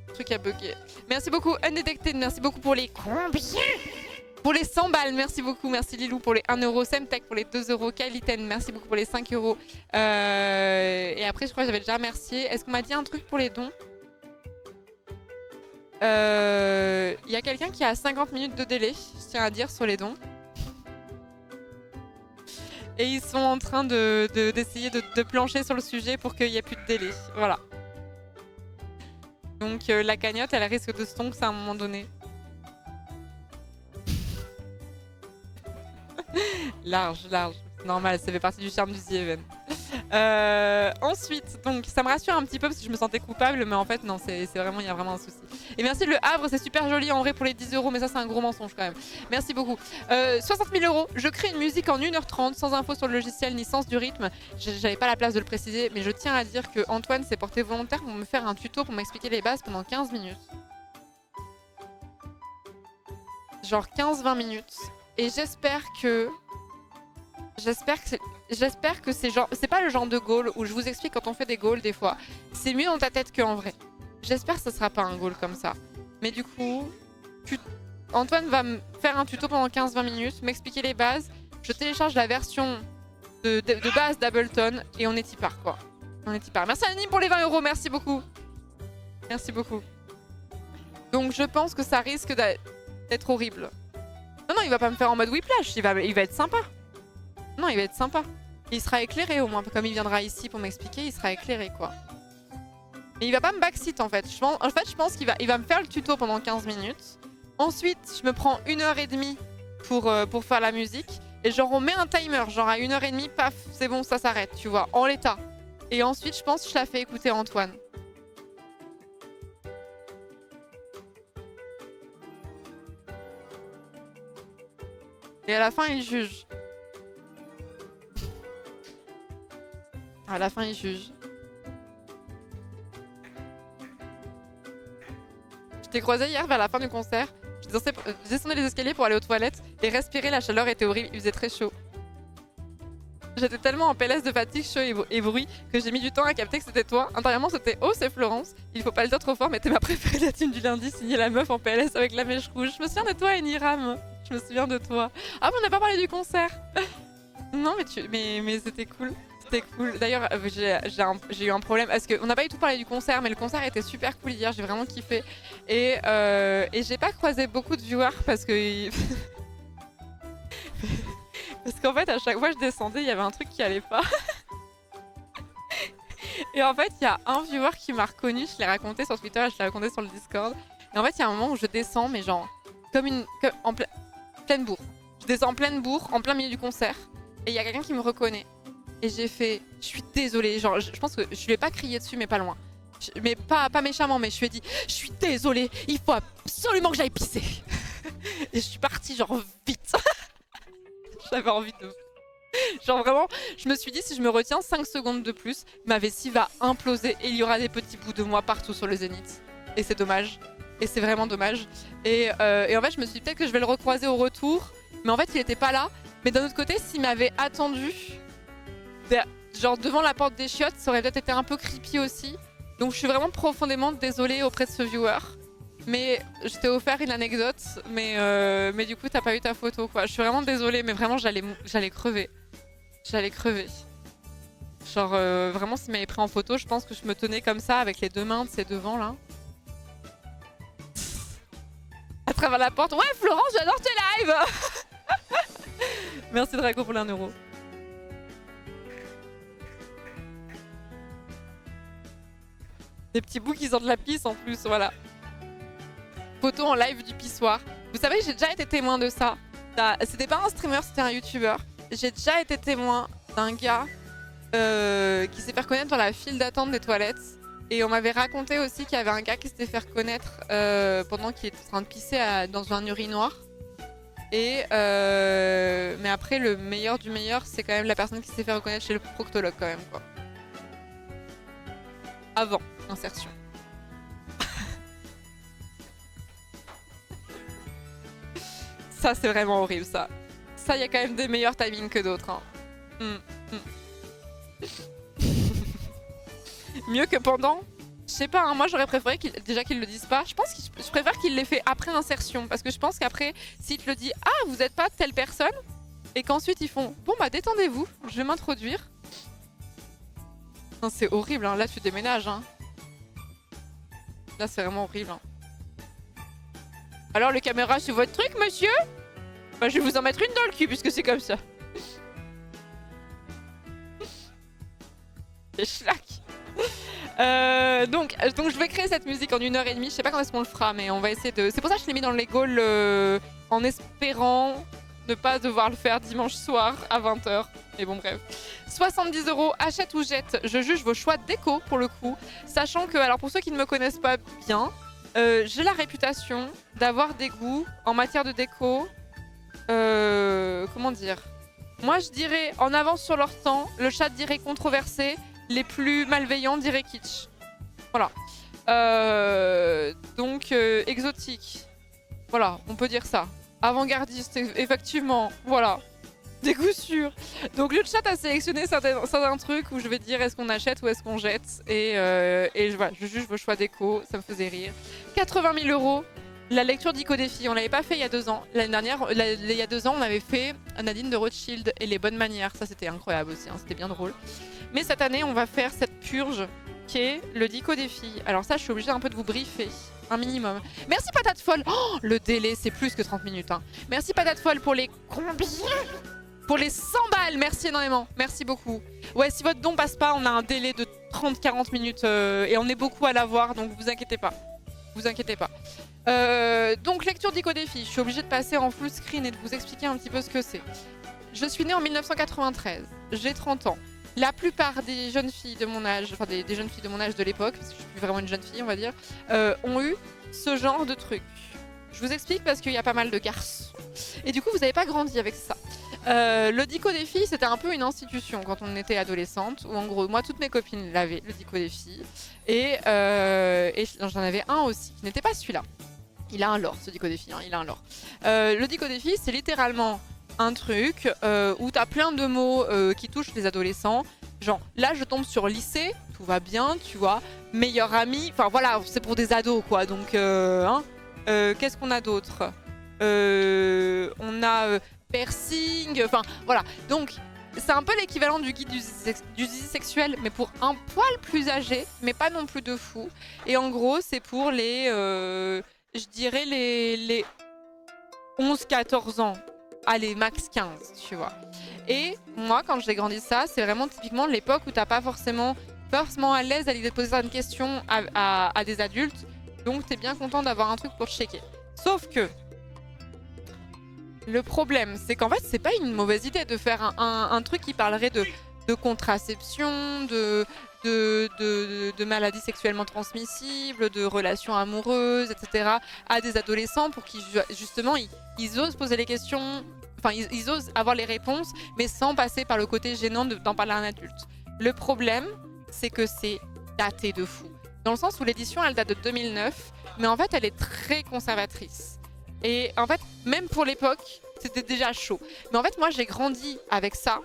Le truc a bugué. Merci beaucoup, Undetected. Merci beaucoup pour les combien? Pour les 100 balles, merci beaucoup. Merci Lilou pour les 1 euro. Semtech pour les 2 euros. Kaliten, merci beaucoup pour les 5 euros. Et après, je crois que j'avais déjà remercié. Est-ce qu'on m'a dit un truc pour les dons? Il y a quelqu'un qui a 50 minutes de délai, je tiens à dire, sur les dons. Et ils sont en train d'essayer de plancher sur le sujet pour qu'il n'y ait plus de délai. Voilà. Donc la cagnotte, elle risque de se tomber à un moment donné. Large, large. Normal, ça fait partie du charme du The Event. Ensuite, donc ça me rassure un petit peu parce que je me sentais coupable, mais en fait non, c'est vraiment, il y a vraiment un souci. Et merci le Havre, c'est super joli en vrai pour les 10 €, mais ça c'est un gros mensonge quand même. Merci beaucoup. 60 000 €, je crée une musique en 1h30 sans info sur le logiciel ni sens du rythme. J'avais pas la place de le préciser, mais je tiens à dire que Antoine s'est porté volontaire pour me faire un tuto pour m'expliquer les bases pendant 15 minutes. Genre 15-20 minutes. Et j'espère que c'est genre, c'est pas le genre de goal où je vous explique quand on fait des goals des fois. C'est mieux dans ta tête qu'en vrai. J'espère que ce sera pas un goal comme ça. Mais du coup, Antoine va me faire un tuto pendant 15-20 minutes, m'expliquer les bases. Je télécharge la version de base d'Ableton et on est y part quoi. On est y part. Merci Annie pour les 20 €, merci beaucoup. Merci beaucoup. Donc je pense que ça risque d'être horrible. Non, il va pas me faire en mode whiplash, il va être sympa. Non, il va être sympa. Il sera éclairé au moins, comme il viendra ici pour m'expliquer, il sera éclairé quoi. Mais il va pas me backseat en fait. Je pense qu'il va me faire le tuto pendant 15 minutes. Ensuite, je me prends 1h30 pour faire la musique. Et genre on met un timer, genre à 1h30, paf, c'est bon, ça s'arrête, tu vois, en l'état. Et ensuite, je pense que je la fais écouter à Antoine. Et à la fin, il juge. À la fin, il juge. Je t'ai croisé hier vers la fin du concert. Je descendais les escaliers pour aller aux toilettes et respirer, la chaleur était horrible, il faisait très chaud. J'étais tellement en PLS de fatigue, chaud et bruit que j'ai mis du temps à capter que c'était toi. Intérieurement, c'était « Oh, c'est Florence !» Il faut pas le dire trop fort, mais t'es ma préférée de la team du lundi, signée la meuf en PLS avec la mèche rouge. Je me souviens de toi, Eniram. Je me souviens de toi. Ah, mais on n'a pas parlé du concert. Non, mais c'était cool. C'était cool. D'ailleurs, j'ai eu un problème parce qu'on n'a pas du tout parlé du concert, mais le concert était super cool hier. J'ai vraiment kiffé. Et j'ai pas croisé beaucoup de viewers parce que. Parce qu'en fait, à chaque fois que je descendais, il y avait un truc qui allait pas. Et en fait, il y a un viewer qui m'a reconnu. Je l'ai raconté sur Twitter et je l'ai raconté sur le Discord. Et en fait, il y a un moment où je descends, mais genre, comme en pleine bourre. Je descends en pleine bourre, en plein milieu du concert. Et il y a quelqu'un qui me reconnaît. Et j'ai fait, je suis désolée. Genre, je pense que je lui ai pas crié dessus, mais pas loin. Mais pas méchamment, mais je lui ai dit, je suis désolée, il faut absolument que j'aille pisser. Et je suis partie, genre, vite. J'avais envie de... Genre vraiment, je me suis dit, si je me retiens 5 secondes de plus, ma vessie va imploser et il y aura des petits bouts de moi partout sur le zénith. Et c'est dommage. Et c'est vraiment dommage. Et en fait, je me suis dit peut-être que je vais le recroiser au retour. Mais en fait, il était pas là. Mais d'un autre côté, s'il m'avait attendu, genre devant la porte des chiottes, ça aurait peut-être été un peu creepy aussi. Donc je suis vraiment profondément désolée auprès de ce viewer. Mais je t'ai offert une anecdote, mais du coup t'as pas eu ta photo quoi. Je suis vraiment désolée, mais vraiment j'allais crever. J'allais crever. Genre vraiment s'il m'avait pris en photo, je pense que je me tenais comme ça avec les deux mains de ces devants là. À travers la porte. Ouais Florence, j'adore tes lives. Merci Draco pour l'1 €. Des petits bouts qui sortent de la pisse en plus, voilà. Photo en live du pissoir. Vous savez, j'ai déjà été témoin de ça. C'était pas un streamer, c'était un youtubeur. J'ai déjà été témoin d'un gars qui s'est fait reconnaître dans la file d'attente des toilettes. Et on m'avait raconté aussi qu'il y avait un gars qui s'était fait reconnaître pendant qu'il était en train de pisser dans un urinoir. Et mais après, le meilleur du meilleur, c'est quand même la personne qui s'est fait reconnaître chez le proctologue quand même, quoi. Avant insertion. Ça, c'est vraiment horrible, ça. Ça, il y a quand même des meilleurs timings que d'autres. Hein. Mieux que pendant. Je sais pas, hein, moi j'aurais préféré qu'ils le disent pas. Je pense que je préfère qu'il l'ait fait après insertion. Parce que je pense qu'après, s'il te le dit, ah, vous êtes pas telle personne, et qu'ensuite ils font, bon bah détendez-vous, je vais m'introduire. C'est horrible, hein. Là tu déménages. Hein. Là c'est vraiment horrible. Hein. Alors les caméras, c'est votre truc, monsieur? Bah, je vais vous en mettre une dans le cul, puisque c'est comme ça. C'est schlack. Donc je vais créer cette musique en 1h30. Je sais pas quand est-ce qu'on le fera, mais on va essayer de... C'est pour ça que je l'ai mis dans les goals en espérant ne pas devoir le faire dimanche soir à 20h. Mais bon, bref. 70 €, achète ou jette. Je juge vos choix de déco pour le coup. Sachant que, alors pour ceux qui ne me connaissent pas bien, j'ai la réputation d'avoir des goûts en matière de déco. Comment dire? Moi, je dirais en avance sur leur temps. Le chat dirait controversé. Les plus malveillants diraient kitsch. Voilà. Donc, exotique. Voilà, on peut dire ça. Avant-gardiste, effectivement. Voilà. Des goûts sûrs. Donc, le chat a sélectionné certains trucs où je vais dire est-ce qu'on achète ou est-ce qu'on jette. Et voilà, je juge vos choix déco. Ça me faisait rire. 80 000 €. La lecture d'Icodéfi, on l'avait pas fait il y a 2 ans. L'année dernière, il y a 2 ans, on avait fait Nadine de Rothschild et les bonnes manières. Ça, c'était incroyable aussi, hein, c'était bien drôle. Mais cette année, on va faire cette purge qui est le Dicodéfi. Alors ça, je suis obligée un peu de vous briefer, un minimum. Merci Patate Folle. Oh, le délai, c'est plus que 30 minutes. Hein. Merci Patate Folle pour les combien? Pour les 100 balles, merci énormément. Merci beaucoup. Ouais, si votre don passe pas, on a un délai de 30-40 minutes et on est beaucoup à l'avoir, donc vous inquiétez pas. Vous inquiétez pas. Donc, lecture d'Icodéfi. Je suis obligée de passer en full screen et de vous expliquer un petit peu ce que c'est. Je suis née en 1993. J'ai 30 ans. La plupart des jeunes filles de mon âge, enfin des jeunes filles de mon âge de l'époque, parce que je suis plus vraiment une jeune fille, on va dire, ont eu ce genre de truc. Je vous explique parce qu'il y a pas mal de garçons. Et du coup, vous n'avez pas grandi avec ça. Le Dicodéfi, c'était un peu une institution quand on était adolescente, où en gros, moi, toutes mes copines l'avaient, le Dicodéfi. Et j'en avais un aussi, qui n'était pas celui-là. Il a un lore, ce Dicodéfi, hein, il a un lore. Le Dicodéfi, c'est littéralement un truc où tu as plein de mots qui touchent les adolescents. Genre, là, je tombe sur lycée, tout va bien, tu vois. Meilleur ami, enfin voilà, c'est pour des ados, quoi. Donc, qu'est-ce qu'on a d'autre? On a piercing, enfin voilà. Donc, c'est un peu l'équivalent du guide du zizi sexuel, mais pour un poil plus âgé, mais pas non plus de fou. Et en gros, c'est pour les, je dirais les 11-14 ans. Allez, max 15, tu vois. Et moi, quand j'ai grandi ça, c'est vraiment typiquement l'époque où t'as pas forcément à l'aise d'aller poser certaines questions à des adultes. Donc, t'es bien content d'avoir un truc pour te checker. Sauf que le problème, c'est qu'en fait, c'est pas une mauvaise idée de faire un truc qui parlerait de contraception, de maladies sexuellement transmissibles, de relations amoureuses, etc. à des adolescents pour qu'ils, justement, ils osent poser les questions, enfin, ils osent avoir les réponses, mais sans passer par le côté gênant d'en parler à un adulte. Le problème, c'est que c'est daté de fou. Dans le sens où l'édition, elle date de 2009, mais en fait, elle est très conservatrice. Et en fait, même pour l'époque, c'était déjà chaud. Mais en fait, moi, j'ai grandi avec ça,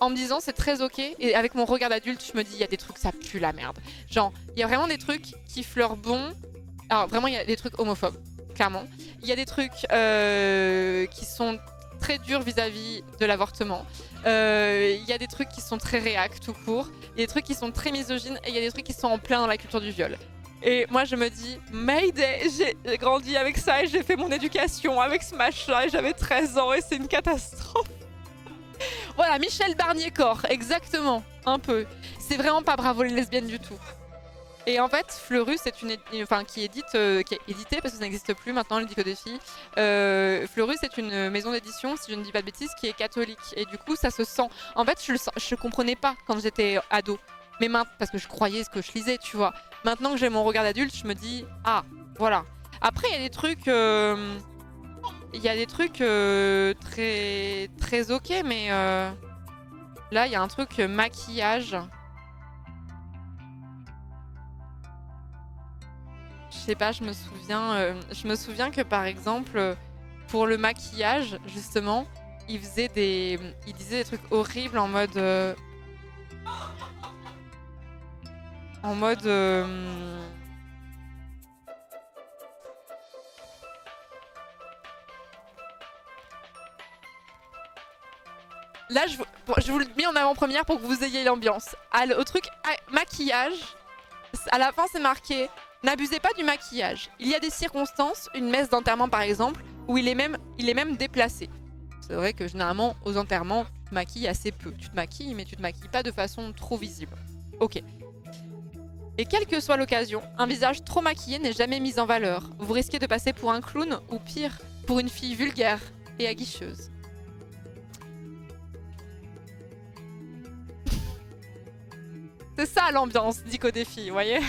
en me disant c'est très ok. Et avec mon regard d'adulte, je me dis il y a des trucs, ça pue la merde. Genre, il y a vraiment des trucs qui fleurent bon. Alors, vraiment, il y a des trucs homophobes, clairement. Il y a des trucs qui sont très durs vis-à-vis de l'avortement. Il y a des trucs qui sont très réac, tout court. Il y a des trucs qui sont très misogynes. Et il y a des trucs qui sont en plein dans la culture du viol. Et moi, je me dis, Mayday, j'ai grandi avec ça et j'ai fait mon éducation avec ce machin et j'avais 13 ans et c'est une catastrophe. Voilà, Michel Barnier-Corps, exactement, un peu. C'est vraiment pas Bravo les lesbiennes du tout. Et en fait, Fleurus, c'est qui est éditée, parce que ça n'existe plus maintenant, le Dicodéfi. Fleurus, c'est une maison d'édition, si je ne dis pas de bêtises, qui est catholique. Et du coup, ça se sent. En fait, je comprenais pas quand j'étais ado. Mais maintenant, parce que je croyais ce que je lisais, tu vois. Maintenant que j'ai mon regard d'adulte, je me dis, ah, voilà. Après, il y a des trucs... très, très ok, mais là, il y a un truc maquillage. Je sais pas, je me souviens que par exemple, pour le maquillage, justement, il disait des trucs horribles en mode... Là, je vous le mets en avant-première pour que vous ayez l'ambiance. Au truc maquillage, à la fin, c'est marqué « N'abusez pas du maquillage. Il y a des circonstances, une messe d'enterrement par exemple, où il est même déplacé. » C'est vrai que généralement, aux enterrements, tu te maquilles assez peu. Tu te maquilles, mais tu te maquilles pas de façon trop visible. Ok. Et quelle que soit l'occasion, un visage trop maquillé n'est jamais mis en valeur. Vous risquez de passer pour un clown ou pire, pour une fille vulgaire et aguicheuse. C'est ça l'ambiance d'Ico Défi, vous voyez.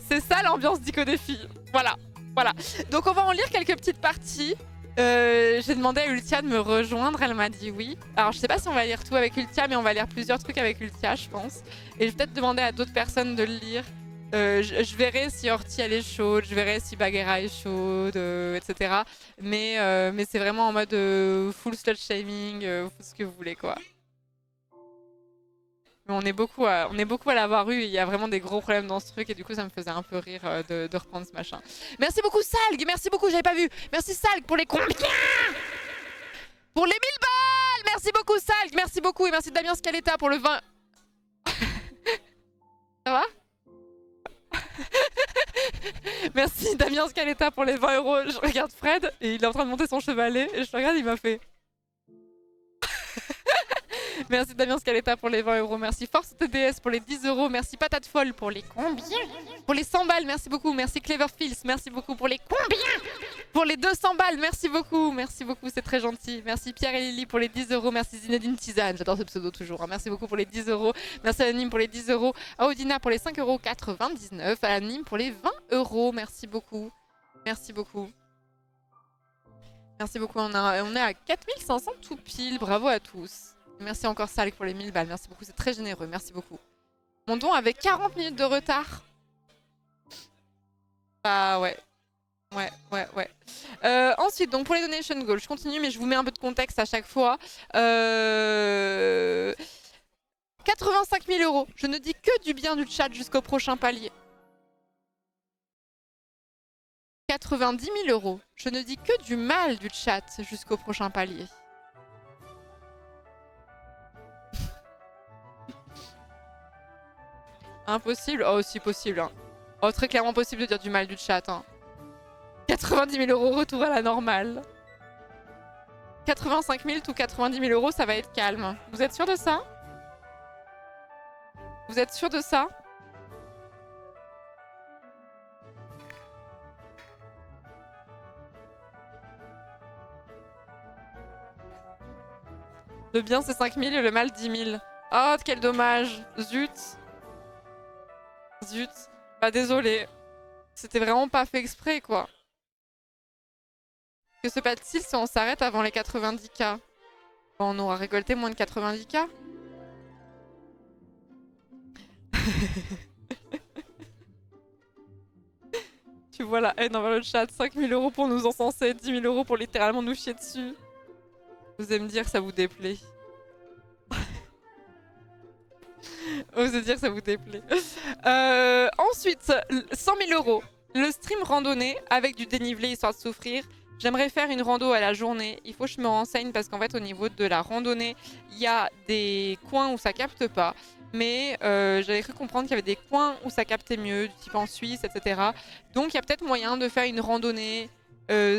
C'est ça l'ambiance d'Ico Défi. Voilà, voilà. Donc on va en lire quelques petites parties. J'ai demandé à Ultia de me rejoindre, elle m'a dit oui. Alors je sais pas si on va lire tout avec Ultia, mais on va lire plusieurs trucs avec Ultia, je pense. Et je vais peut-être demander à d'autres personnes de le lire. Je verrai si Horty elle est chaude, je verrai si Bagheera est chaude, etc. Mais c'est vraiment en mode full slut shaming, ce que vous voulez quoi. Mais on est beaucoup à l'avoir eu, il y a vraiment des gros problèmes dans ce truc et du coup ça me faisait un peu rire de reprendre ce machin. Merci beaucoup Salg, merci beaucoup, j'avais pas vu. Merci Salg pour les combien? Pour les 1000 balles. Merci beaucoup Salg, merci beaucoup et merci Damien Scaletta pour le 20. Ça va? Merci Damien Scaletta pour les 20 €. Je regarde Fred et il est en train de monter son chevalet et je le regarde, il m'a fait... Merci Damien Scaletta pour les 20 €. Merci Force TDS pour les 10 €. Merci Patate Folle pour les combien? Pour les 100 balles, merci beaucoup. Merci Cleverfields, merci beaucoup pour les combien? Pour les 200 balles, merci beaucoup. Merci beaucoup, c'est très gentil. Merci Pierre et Lily pour les 10 €. Merci Zinedine Tisane, j'adore ce pseudo toujours. Merci beaucoup pour les 10 €. Merci Anonyme pour les 10 €. À Odina pour les 5,99 €. À Anonyme pour les 20 €. Merci beaucoup. Merci beaucoup. Merci beaucoup. On est à 4500 tout pile. Bravo à tous. Merci encore Salk pour les 1000 balles. Merci beaucoup, c'est très généreux. Merci beaucoup. Mon don avait 40 minutes de retard. Ah ouais. Ouais. Ensuite, donc pour les donation goals, je continue, mais je vous mets un peu de contexte à chaque fois. 85 000 €. Je ne dis que du bien du chat jusqu'au prochain palier. 90 000 €. Je ne dis que du mal du chat jusqu'au prochain palier. Impossible? Oh, si possible. Hein. Oh, très clairement possible de dire du mal du chat. Hein. 90 000 €, retour à la normale. 85 000 ou 90 000 €, ça va être calme. Vous êtes sûr de ça? Vous êtes sûr de ça? Le bien c'est 5 000 et le mal 10 000. Oh, quel dommage. Zut. Zut. Bah désolé. C'était vraiment pas fait exprès quoi. Que se passe-t-il si on s'arrête avant les 90K? On aura récolté moins de 90K. Tu vois la haine envers le chat. 5 000 € pour nous encenser, 10 000 € pour littéralement nous chier dessus. Vous allez me dire que ça vous déplaît. Osez dire que ça vous déplaît. Ensuite, 100 000 €. Le stream randonnée avec du dénivelé histoire de souffrir. J'aimerais faire une rando à la journée. Il faut que je me renseigne parce qu'en fait, au niveau de la randonnée, il y a des coins où ça capte pas. Mais j'avais cru comprendre qu'il y avait des coins où ça captait mieux, du type en Suisse, etc. Donc, il y a peut-être moyen de faire une randonnée,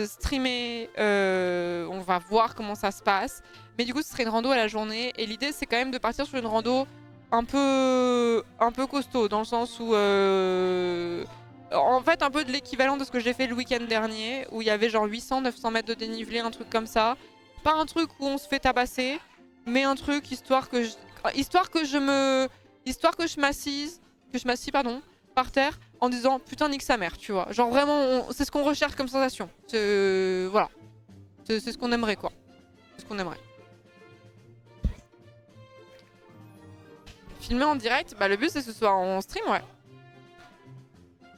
streamer. On va voir comment ça se passe. Mais du coup, ce serait une rando à la journée. Et l'idée, c'est quand même de partir sur une rando un peu costaud, dans le sens où... en fait, un peu de l'équivalent de ce que j'ai fait le week-end dernier, où il y avait genre 800-900 mètres de dénivelé, un truc comme ça. Pas un truc où on se fait tabasser, mais un truc histoire que je m'assise, par terre, en disant putain nique sa mère, tu vois. Genre vraiment, c'est ce qu'on recherche comme sensation. Voilà. C'est ce qu'on aimerait quoi. C'est ce qu'on aimerait. Filmer en direct, bah le but c'est que ce soit en stream, ouais.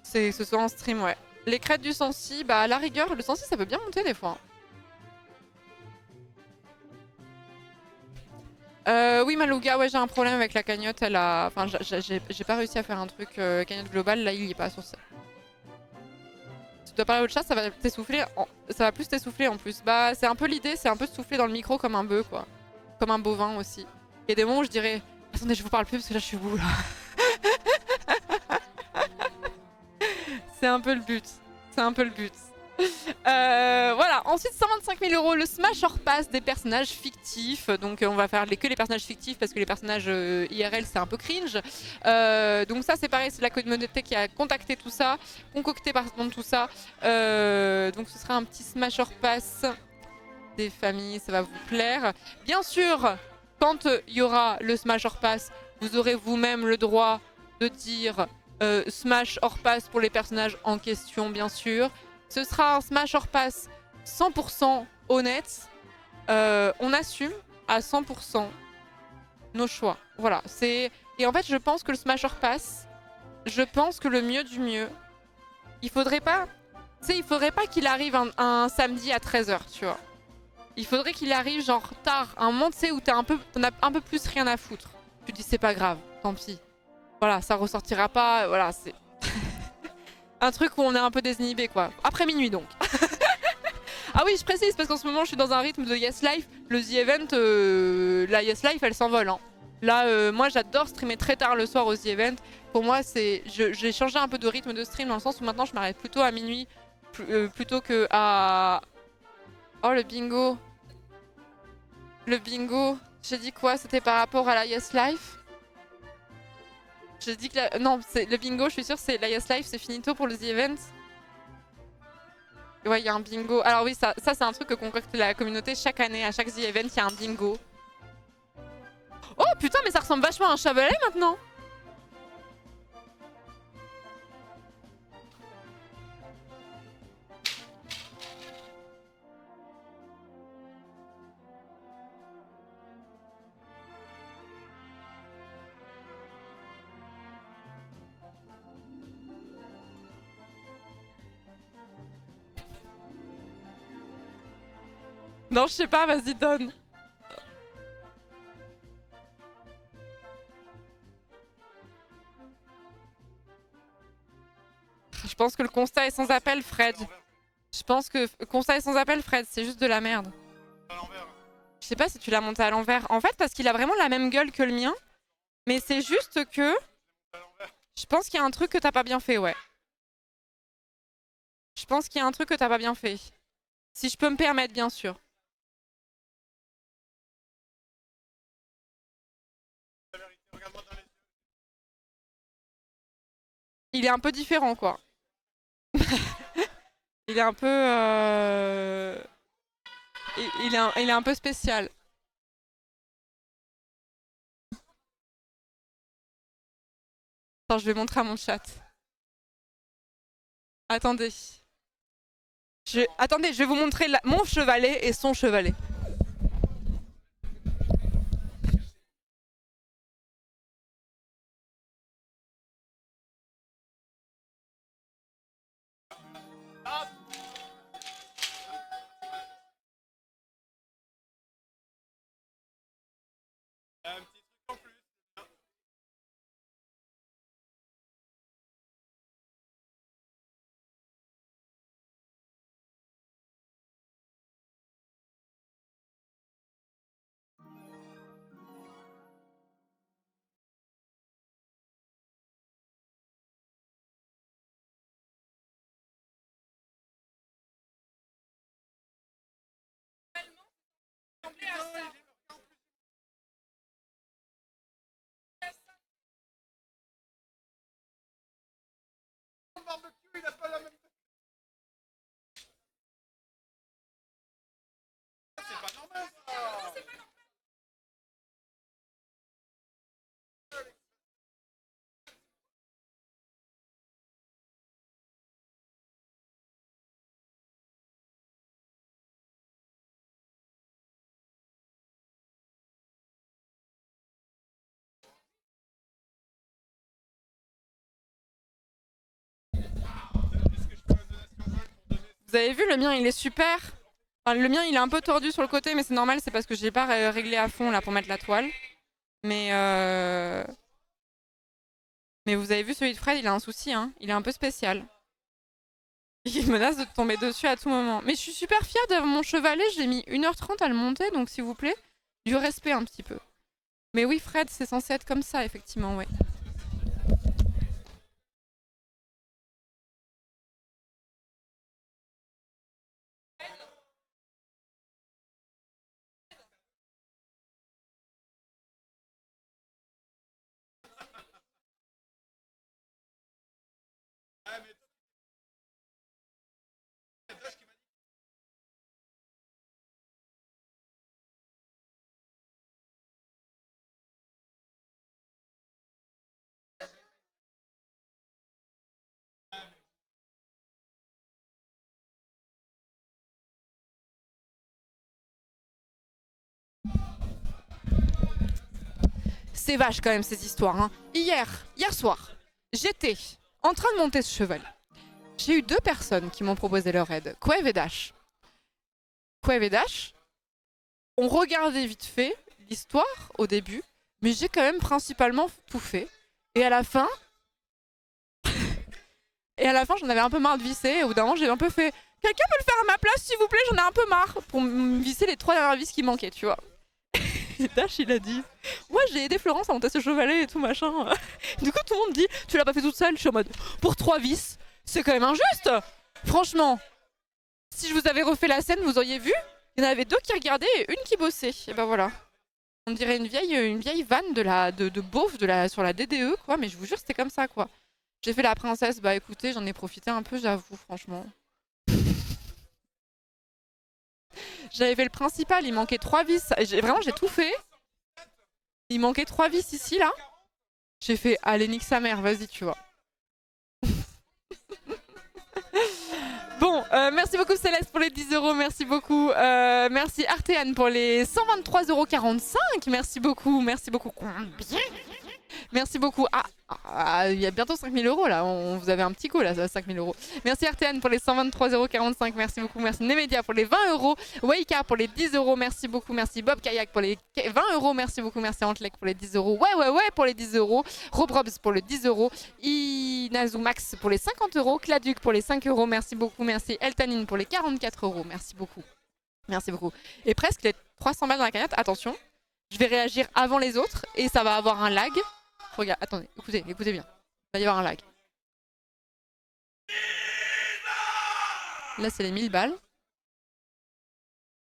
C'est que ce soit en stream, ouais. Les crêtes du sensi, bah à la rigueur, le sensi ça peut bien monter des fois. Oui Malouga, ouais j'ai un problème avec la cagnotte, elle a... Enfin j'ai pas réussi à faire un truc cagnotte globale, là il y est pas sur ça. Tu dois parler au chat, ça va t'essouffler, ça va plus t'essouffler en plus. Bah c'est un peu l'idée, c'est un peu souffler dans le micro comme un bœuf quoi. Comme un bovin aussi. Il y a des moments où je dirais, attendez je vous parle plus parce que là je suis où là. C'est un peu le but. C'est un peu le but. Voilà. Ensuite, 125 000 €, le Smash hors pass des personnages fictifs. Donc, on va faire que les personnages fictifs parce que les personnages IRL, c'est un peu cringe. Donc, ça, c'est pareil. C'est la communauté qui a contacté tout ça, concocté pardon tout ça. Donc, ce sera un petit Smash hors pass des familles. Ça va vous plaire. Bien sûr, quand il y aura le Smash hors pass, vous aurez vous-même le droit de dire Smash hors pass pour les personnages en question, bien sûr. Ce sera un Smash hors pass 100% honnête. On assume à 100% nos choix. Voilà. Et en fait, je pense que le Smash hors pass, je pense que le mieux du mieux, il faudrait pas qu'il arrive un samedi à 13h, tu vois. Il faudrait qu'il arrive genre tard, un moment tu sais où t'en as un peu plus rien à foutre. Tu te dis c'est pas grave, tant pis. Voilà, ça ressortira pas, voilà, c'est un truc où on est un peu désinhibé quoi. Après minuit donc. Ah oui, je précise parce qu'en ce moment je suis dans un rythme de Yes Life. Le The Event, la Yes Life elle s'envole. Hein. Là, moi j'adore streamer très tard le soir au The Event. Pour moi, j'ai changé un peu de rythme de stream dans le sens où maintenant je m'arrête plutôt à minuit plutôt que à... Oh le bingo. Le bingo. J'ai dit quoi? C'était par rapport à la Yes Life? J'ai dit que non, le bingo, je suis sûre c'est la Yes Life, c'est finito pour le The Event. Ouais, il y a un bingo. Alors oui, ça c'est un truc que concocte la communauté chaque année. À chaque The Event, il y a un bingo. Oh putain, mais ça ressemble vachement à un chevalet maintenant. Non, je sais pas, vas-y, donne. Je pense que le constat est sans appel, Fred. Je pense que le constat est sans appel, Fred. C'est juste de la merde. Je sais pas si tu l'as monté à l'envers. En fait, parce qu'il a vraiment la même gueule que le mien. Mais c'est juste que... Je pense qu'il y a un truc que t'as pas bien fait, ouais. Je pense qu'il y a un truc que t'as pas bien fait. Si je peux me permettre, bien sûr. Il est un peu différent, quoi. Il est un peu... il est un peu spécial. Attends, je vais montrer à mon chat. Attendez. Attendez, je vais vous montrer mon chevalet et son chevalet. Vous avez vu, le mien il est super. Enfin, le mien il est un peu tordu sur le côté, mais c'est normal, c'est parce que je l'ai pas réglé à fond là pour mettre la toile. Mais vous avez vu celui de Fred, il a un souci, hein. Il est un peu spécial. Il menace de tomber dessus à tout moment. Mais je suis super fière d'avoir mon chevalet, j'ai mis 1h30 à le monter, donc s'il vous plaît, du respect un petit peu. Mais oui, Fred, c'est censé être comme ça, effectivement, ouais. C'est vache quand même ces histoires. Hein. Hier soir, j'étais en train de monter ce cheval. J'ai eu 2 personnes qui m'ont proposé leur aide, Quev et Dash. Quev et Dash ont regardé vite fait l'histoire au début, mais j'ai quand même principalement tout fait. Et à la fin, j'en avais un peu marre de visser. Et au bout d'un moment, j'ai un peu fait « Quelqu'un peut le faire à ma place, s'il vous plaît, j'en ai un peu marre !» pour me visser les 3 dernières vis qui manquaient, tu vois. Et Dash, il a dit « Ouais, j'ai aidé Florence à monter ce chevalet et tout, machin. » Du coup, tout le monde dit « Tu l'as pas fait toute seule ?» Je suis en mode « Pour 3 vis, c'est quand même injuste !» Franchement, si je vous avais refait la scène, vous auriez vu, il y en avait 2 qui regardaient et une qui bossait. Et ben voilà. On dirait une vieille vanne de beauf sur la DDE, quoi. Mais je vous jure, c'était comme ça, quoi. J'ai fait la princesse, bah écoutez, j'en ai profité un peu, j'avoue, franchement. J'avais fait le principal, il manquait 3 vis. Vraiment, j'ai tout fait. Il manquait 3 vis ici, là. J'ai fait, allez, nique sa mère, vas-y, tu vois. Bon, merci beaucoup Céleste pour les 10 €, merci beaucoup. Merci Artean pour les 123,45 €. Merci beaucoup. Combien ? Merci beaucoup. Il y a bientôt 5 000 € là. Vous avez un petit coup là, 5 000 €. Merci Artean pour les 123,45 €. Merci beaucoup. Merci Nemedia pour les 20 €. Waika pour les 10 €. Merci beaucoup. Merci Bob Kayak pour les 20 €. Merci beaucoup. Merci Antlek pour les 10 €. Ouais pour les 10 €. Robrobs pour les 10 €. Inazumax pour les 50 €. Claduc pour les 5 €. Merci beaucoup. Merci Eltanine pour les 44 €. Merci beaucoup. Merci beaucoup. Et presque les 300 balles dans la cagnotte. Attention, je vais réagir avant les autres et ça va avoir un lag. Regarde, attendez, écoutez bien. Il va y avoir un lag. Là, c'est les 1000 balles.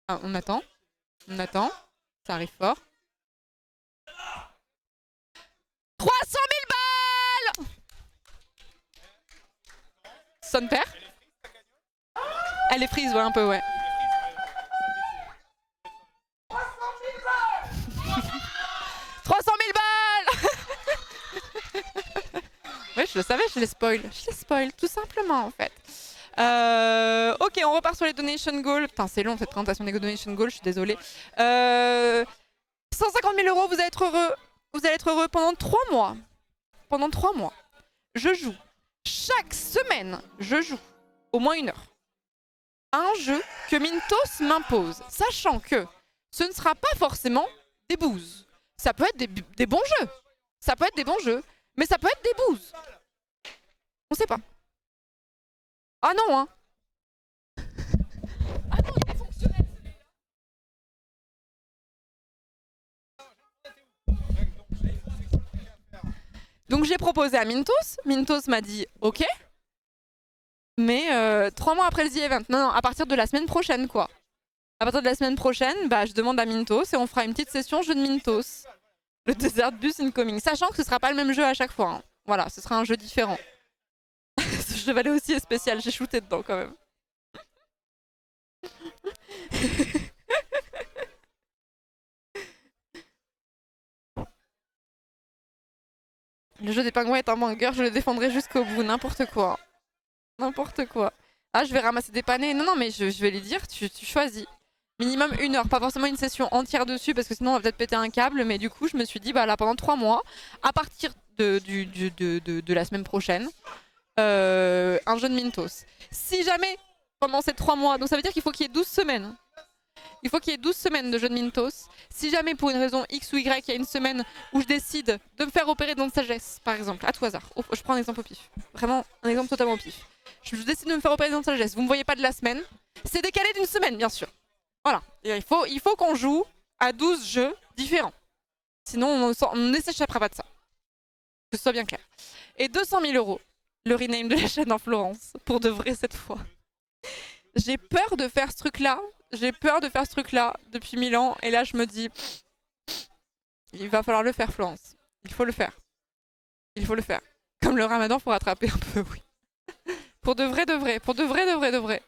Ah, on attend. Ça arrive fort. 300 000 balles! Son père? Elle est prise, ouais, un peu, ouais. 300 000 balles! Ouais, je le savais, je les spoil, tout simplement en fait. Ok, on repart sur les donation goals. Putain, c'est long cette présentation des donation goals, je suis désolée. 150 000 €, vous allez être heureux. Vous allez être heureux pendant 3 mois. Pendant 3 mois, je joue. Chaque semaine, je joue au moins 1 heure. Un jeu que Mintos m'impose, sachant que ce ne sera pas forcément des bouses. Ça peut être des bons jeux. Ça peut être des bons jeux. Mais ça peut être des bouses. On sait pas. Ah non, hein. Ah non, il est fonctionnel. Donc j'ai proposé à Mintos. Mintos m'a dit ok. Mais 3 mois après le The Event. Non, à partir de la semaine prochaine, quoi. À partir de la semaine prochaine, bah, je demande à Mintos et on fera une petite session jeu de Mintos. Le Desert Bus Incoming. Sachant que ce sera pas le même jeu à chaque fois. Hein. Voilà, ce sera un jeu différent. Ce chevalet aussi est spécial, j'ai shooté dedans quand même. Le jeu des pingouins est un banger, je le défendrai jusqu'au bout, n'importe quoi. N'importe quoi. Ah, je vais ramasser des panais. Non, mais je vais lui dire, tu choisis. Minimum 1 heure, pas forcément une session entière dessus parce que sinon on va peut-être péter un câble. Mais du coup, je me suis dit, bah là, pendant 3 mois, à partir de la semaine prochaine, un jeu de Mintos. Si jamais, pendant ces 3 mois, donc ça veut dire qu'il faut qu'il y ait 12 semaines. Il faut qu'il y ait 12 semaines de jeu de Mintos. Si jamais, pour une raison X ou Y, il y a une semaine où je décide de me faire opérer dans de sagesse, par exemple, à tout hasard. Je prends un exemple au pif. Vraiment, un exemple totalement au pif. Je décide de me faire opérer dans de sagesse. Vous ne me voyez pas de la semaine. C'est décalé d'1 semaine, bien sûr. Voilà. Et il faut qu'on joue à 12 jeux différents. Sinon, on ne s'échappera pas de ça. Que ce soit bien clair. Et 200 000 €, le rename de la chaîne en Florence. Pour de vrai cette fois. J'ai peur de faire ce truc-là. J'ai peur de faire ce truc-là depuis 1000 ans. Et là, je me dis, il va falloir le faire, Florence. Il faut le faire. Il faut le faire. Comme le ramadan, il faut rattraper un peu, oui. Pour de vrai, de vrai. Pour de vrai, de vrai, de vrai.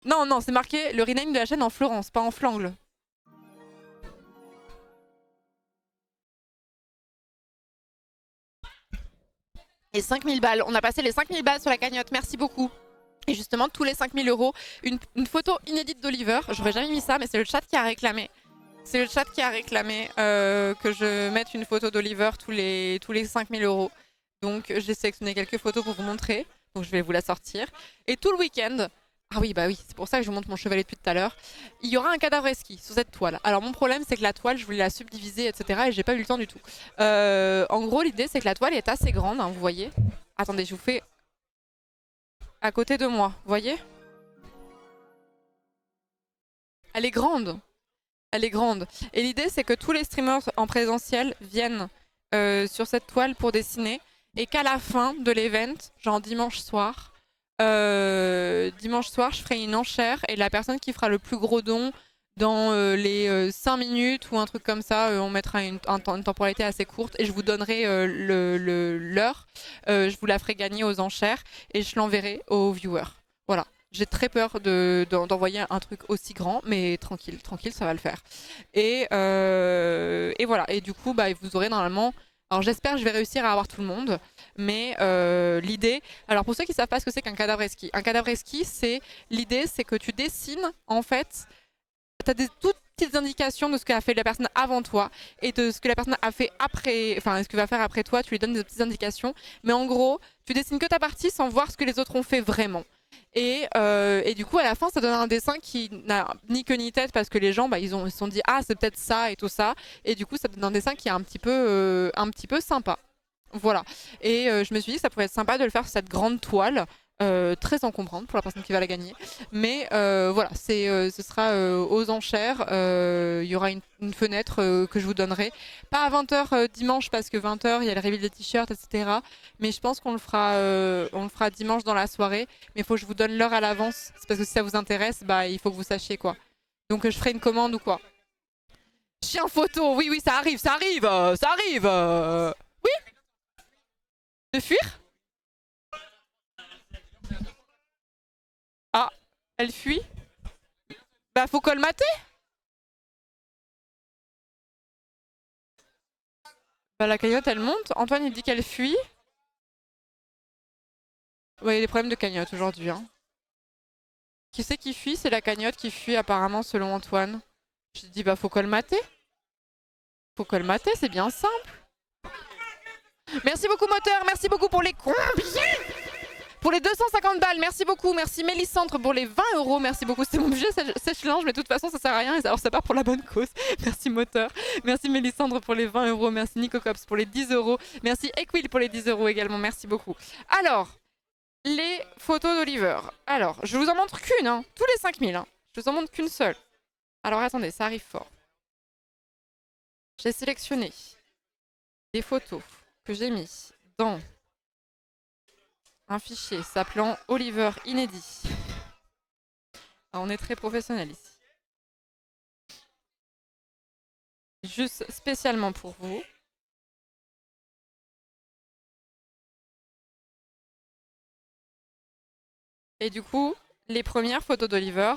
Non, non, c'est marqué le rename de la chaîne en Florence, pas en Flangle. Et 5000 balles. On a passé les 5000 balles sur la cagnotte. Merci beaucoup. Et justement, tous les 5000 €, une photo inédite d'Oliver. J'aurais jamais mis ça, mais c'est le chat qui a réclamé. C'est le chat qui a réclamé que je mette une photo d'Oliver tous les 5000 €. Donc j'ai sélectionné quelques photos pour vous montrer. Donc je vais vous la sortir. Et tout le week-end, ah oui bah oui, c'est pour ça que je vous montre mon chevalet depuis tout à l'heure, il y aura un cadavre esquis sur cette toile. Alors mon problème c'est que la toile, je voulais la subdiviser, etc. et j'ai pas eu le temps du tout. En gros l'idée c'est que la toile est assez grande, hein, vous voyez. Attendez, je vous fais à côté de moi, vous voyez? Elle est grande. Elle est grande. Et l'idée, c'est que tous les streamers en présentiel viennent sur cette toile pour dessiner et qu'à la fin de l'event, genre dimanche soir, je ferai une enchère et la personne qui fera le plus gros don dans les 5 minutes ou un truc comme ça, on mettra une temporalité assez courte et je vous donnerai l'heure. Je vous la ferai gagner aux enchères et je l'enverrai aux viewers. Voilà. J'ai très peur d'envoyer un truc aussi grand, mais tranquille, ça va le faire. Et voilà. Et du coup, bah, vous aurez normalement... Alors j'espère que je vais réussir à avoir tout le monde, mais l'idée... Alors pour ceux qui ne savent pas ce que c'est qu'un cadavre esquis, l'idée c'est que tu dessines, en fait, tu as des toutes petites indications de ce qu'a fait la personne avant toi et de ce que la personne a fait après, enfin ce que va faire après toi, tu lui donnes des petites indications, mais en gros, tu dessines que ta partie sans voir ce que les autres ont fait vraiment. Et du coup à la fin ça donne un dessin qui n'a ni queue ni tête parce que les gens bah, ils se sont dit ah c'est peut-être ça et tout ça et du coup ça donne un dessin qui est un petit peu sympa. Voilà. Et je me suis dit que ça pourrait être sympa de le faire sur cette grande toile. Très encombrante pour la personne qui va la gagner. Mais voilà, ce sera aux enchères. Il y aura une fenêtre que je vous donnerai. Pas à 20h dimanche parce que 20h il y a le reveal des t-shirts, etc. Mais je pense qu'on le fera dimanche dans la soirée. Mais il faut que je vous donne l'heure à l'avance. C'est parce que si ça vous intéresse, bah, il faut que vous sachiez quoi. Donc je ferai une commande ou quoi. Chien photo, oui, ça arrive. Oui. De fuir? Ah, elle fuit. Bah faut colmater. Bah la cagnotte elle monte. Antoine il dit qu'elle fuit. Ouais, il y a des problèmes de cagnotte aujourd'hui. Hein. Qui c'est qui fuit? C'est la cagnotte qui fuit apparemment selon Antoine. Je dis bah faut colmater. Faut colmater, c'est bien simple. Merci beaucoup moteur, merci beaucoup pour les combien? Pour les 250 balles, merci beaucoup. Merci Mélissandre pour les 20 €. Merci beaucoup. C'était mon budget sèche-linge, mais de toute façon, ça sert à rien. Alors, ça part pour la bonne cause. Merci Moteur. Merci Mélissandre pour les 20 €. Merci Nico Cops pour les 10 €. Merci Equil pour les 10 € également. Merci beaucoup. Alors, les photos d'Oliver. Alors, je vous en montre qu'une, hein. Tous les 5000. Hein. Je vous en montre qu'une seule. Alors, attendez, ça arrive fort. J'ai sélectionné des photos que j'ai mis dans un fichier s'appelant Oliver Inédit. Alors, on est très professionnel ici. Juste spécialement pour vous. Et du coup, les premières photos d'Oliver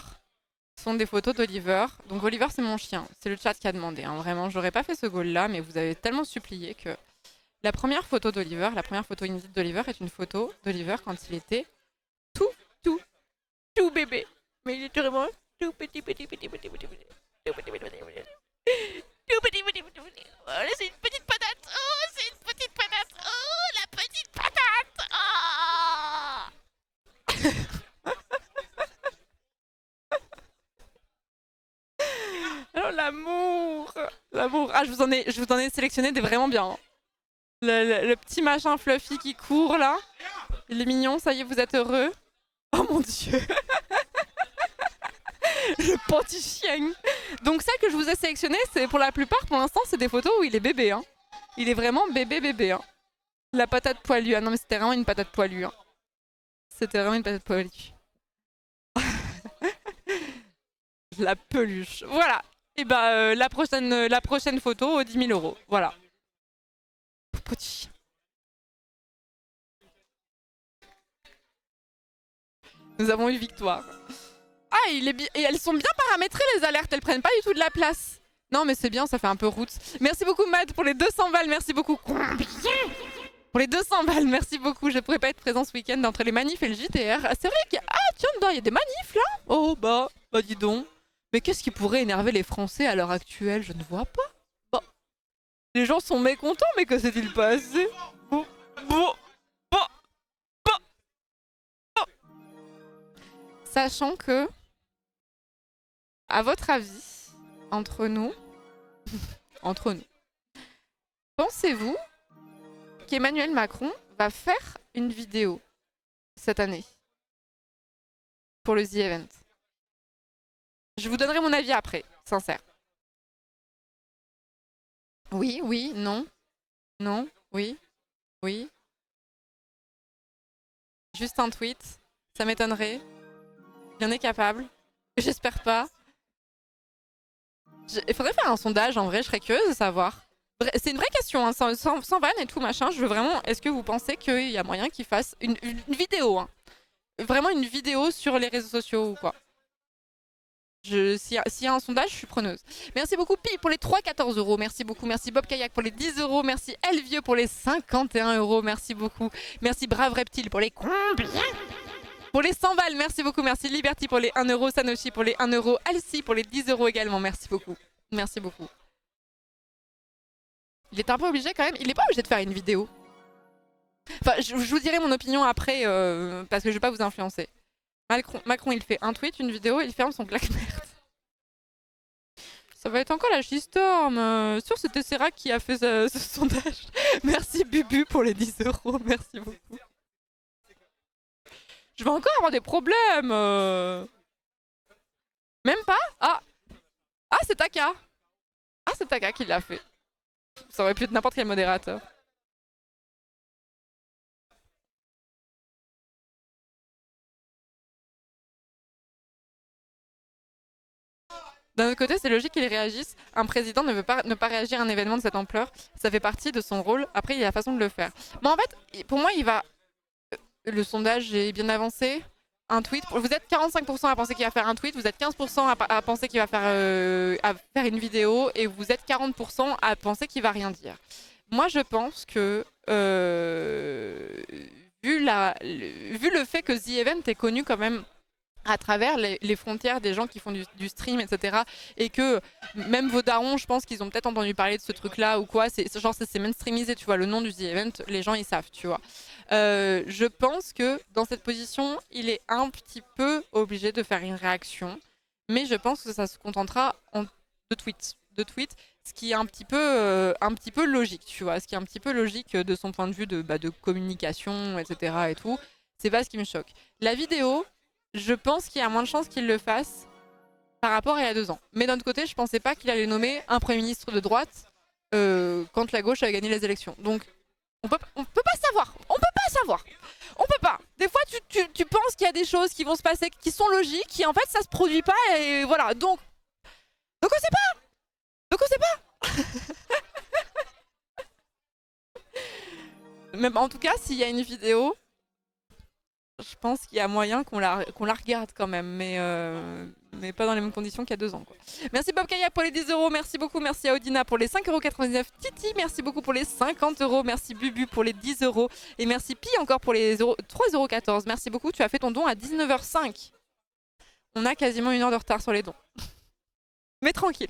sont des photos d'Oliver. Donc Oliver, c'est mon chien. C'est le chat qui a demandé. Hein. Vraiment, j'aurais pas fait ce goal-là, mais vous avez tellement supplié que... La première photo d'Oliver, la première photo inédite d'Oliver est une photo d'Oliver quand il était tout bébé. Mais il était vraiment tout petit. Oh, c'est une petite patate. Oh, c'est une petite patate. Oh, la petite patate. Oh. Alors, l'amour. Ah, je vous en ai sélectionné des vraiment bien. Hein. Le petit machin fluffy qui court là. Il est mignon, ça y est, vous êtes heureux? Oh mon dieu. Le petit chien. Donc celle que je vous ai sélectionnée, c'est pour la plupart, pour l'instant, c'est des photos où il est bébé. Hein. Il est vraiment bébé. Hein. La patate poilue. Ah non mais c'était vraiment une patate poilue. Hein. C'était vraiment une patate poilue. La peluche. Voilà. Et bah la prochaine photo aux 10 000 €. Voilà. Petit. Nous avons eu victoire. Ah, et elles sont bien paramétrées les alertes, elles prennent pas du tout de la place. Non mais c'est bien, ça fait un peu route. Merci beaucoup Mad pour les 200 balles, merci beaucoup. Combien? Pour les 200 balles, merci beaucoup. Je pourrais pas être présent ce week-end entre les manifs et le JTR. Ah, c'est vrai qu'il y a... Ah tiens, dedans, il y a des manifs là. Oh bah dis donc. Mais qu'est-ce qui pourrait énerver les Français à l'heure actuelle? Je ne vois pas. Bon. Les gens sont mécontents, mais que s'est-il passé? Bon, bon, bon, bon, bon. Sachant que, à votre avis, entre nous, entre nous, pensez-vous qu'Emmanuel Macron va faire une vidéo cette année pour le The Event? Je vous donnerai mon avis après, sincère. Oui, oui, non, non, oui, oui. Juste un tweet, ça m'étonnerait. Il en est capable. J'espère pas. Il faudrait faire un sondage, en vrai, je serais curieuse de savoir. C'est une vraie question, hein, sans vanne et tout machin. Je veux vraiment. Est-ce que vous pensez qu'il y a moyen qu'il fasse une vidéo, hein, vraiment une vidéo sur les réseaux sociaux ou quoi? S'il y a un sondage, je suis preneuse. Merci beaucoup Pi pour les 3,14 €. Merci beaucoup. Merci Bob Kayak pour les 10 €. Merci Elvieux pour les 51 €. Merci beaucoup. Merci Brave Reptile pour les combien? Pour les 100 balles, merci beaucoup. Merci Liberty pour les 1 €. Sanoshi pour les 1 €. Alcy pour les 10 € également. Merci beaucoup. Merci beaucoup. Il est un peu obligé quand même. Il n'est pas obligé de faire une vidéo. Enfin, je vous dirai mon opinion après parce que je ne vais pas vous influencer. Macron, il fait un tweet, une vidéo, il ferme son claque-merde. Ça va être encore la shitstorm. Sûr, c'était Serac qui a fait ce sondage. Merci Bubu pour les 10 €. Merci beaucoup. Je vais encore avoir des problèmes. Même pas? Ah, c'est Taka. Ah, c'est Taka qui l'a fait. Ça aurait pu être n'importe quel modérateur. D'un autre côté, c'est logique qu'il réagisse. Un président ne veut pas ne pas réagir à un événement de cette ampleur. Ça fait partie de son rôle. Après, il y a la façon de le faire. Mais en fait, pour moi, il va... Le sondage est bien avancé. Un tweet. Vous êtes 45% à penser qu'il va faire un tweet. Vous êtes 15% à penser qu'il va faire une vidéo. Et vous êtes 40% à penser qu'il va rien dire. Moi, je pense que... vu le fait que The Event est connu quand même à travers les frontières des gens qui font du stream, etc. Et que même vos darons, je pense qu'ils ont peut-être entendu parler de ce truc-là ou quoi. C'est mainstreamisé, tu vois. Le nom du The Event, les gens, ils savent, tu vois. Je pense que dans cette position, il est un petit peu obligé de faire une réaction. Mais je pense que ça se contentera de tweets. Ce qui est un petit peu logique, tu vois. Ce qui est un petit peu logique de son point de vue de communication, etc. et tout. C'est pas ce qui me choque. La vidéo... Je pense qu'il y a moins de chances qu'il le fasse par rapport à il y a 2 ans. Mais d'un autre côté, je pensais pas qu'il allait nommer un Premier ministre de droite quand la gauche avait gagné les élections. Donc, on peut pas savoir. On peut pas savoir. On peut pas. Des fois, tu penses qu'il y a des choses qui vont se passer, qui sont logiques, qui en fait, ça se produit pas. Et voilà. Donc on sait pas. Donc on sait pas. Même en tout cas, s'il y a une vidéo... Je pense qu'il y a moyen qu'on la regarde quand même, mais pas dans les mêmes conditions qu'il y a 2 ans, quoi. Merci Bob Kayak pour les 10 €, merci beaucoup, merci à Odina pour les 5,99 €, Titi, merci beaucoup pour les 50 €, merci Bubu pour les 10 €, et merci Pi encore pour les 3,14 €, merci beaucoup, tu as fait ton don à 19h05. On a quasiment 1 heure de retard sur les dons. Mais tranquille.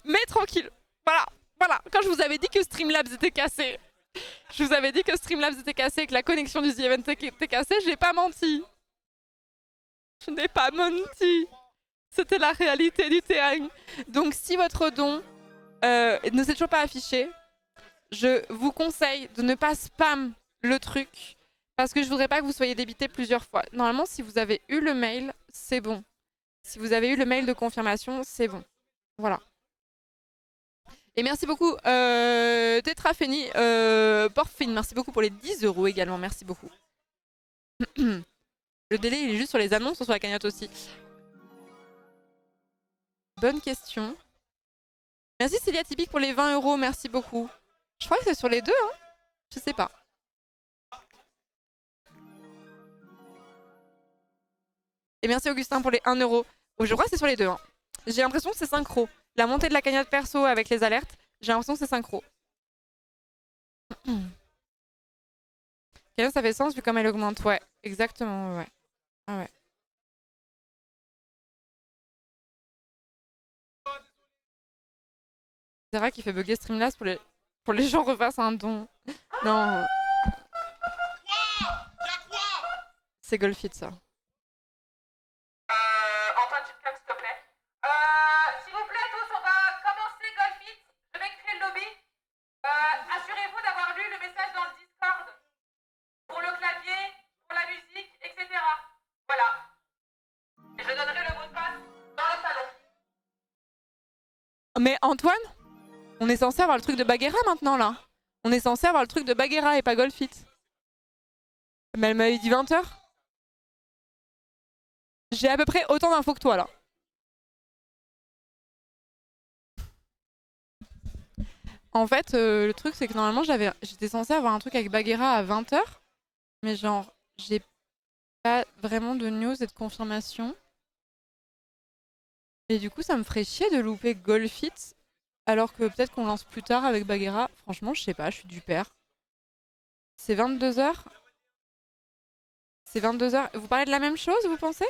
Mais tranquille. Voilà, quand je vous avais dit que Streamlabs était cassé... Je vous avais dit que Streamlabs était cassé et que la connexion du The Event était cassée, j'ai pas menti. Je n'ai pas menti. C'était la réalité du terrain. Donc si votre don ne s'est toujours pas affiché, je vous conseille de ne pas spam le truc parce que je voudrais pas que vous soyez débité plusieurs fois. Normalement, si vous avez eu le mail, c'est bon. Si vous avez eu le mail de confirmation, c'est bon. Voilà. Et merci beaucoup Tetrafeni, Porfine, merci beaucoup pour les 10 € également, merci beaucoup. Le délai il est juste sur les annonces ou sur la cagnotte aussi? Bonne question. Merci Célia Typique pour les 20 €, merci beaucoup. Je crois que c'est sur les deux, hein. Je sais pas. Et merci Augustin pour les 1 €. Oh, je crois que c'est sur les deux, hein. J'ai l'impression que c'est synchro. La montée de la cagnotte perso avec les alertes, j'ai l'impression que c'est synchro. Ça fait sens vu comme elle augmente. Ouais, exactement, ouais. Ah ouais. C'est vrai qu'il fait bugger Streamlabs pour les gens refassent un don. Non. C'est Golfit ça. Antoine, tu te calmes s'il te plaît. S'il vous plaît tous, on va commencer Golfit. Je vais créer le lobby. Assurez-vous d'avoir lu le message dans le Discord. Pour le clavier, pour la musique, etc. Voilà. Et je donnerai le mot de passe dans le salon. Mais Antoine, on est censé avoir le truc de Bagheera maintenant là. On est censé avoir le truc de Bagheera et pas Golfit. Mais elle m'avait dit 20h. J'ai à peu près autant d'infos que toi là. En fait, le truc c'est que normalement j'étais censée avoir un truc avec Bagheera à 20h. Mais genre, j'ai pas vraiment de news et de confirmation. Et du coup, ça me ferait chier de louper Golfit. Alors que peut-être qu'on lance plus tard avec Bagheera. Franchement, je sais pas, je suis du père. C'est 22h. C'est 22h. Vous parlez de la même chose, vous pensez?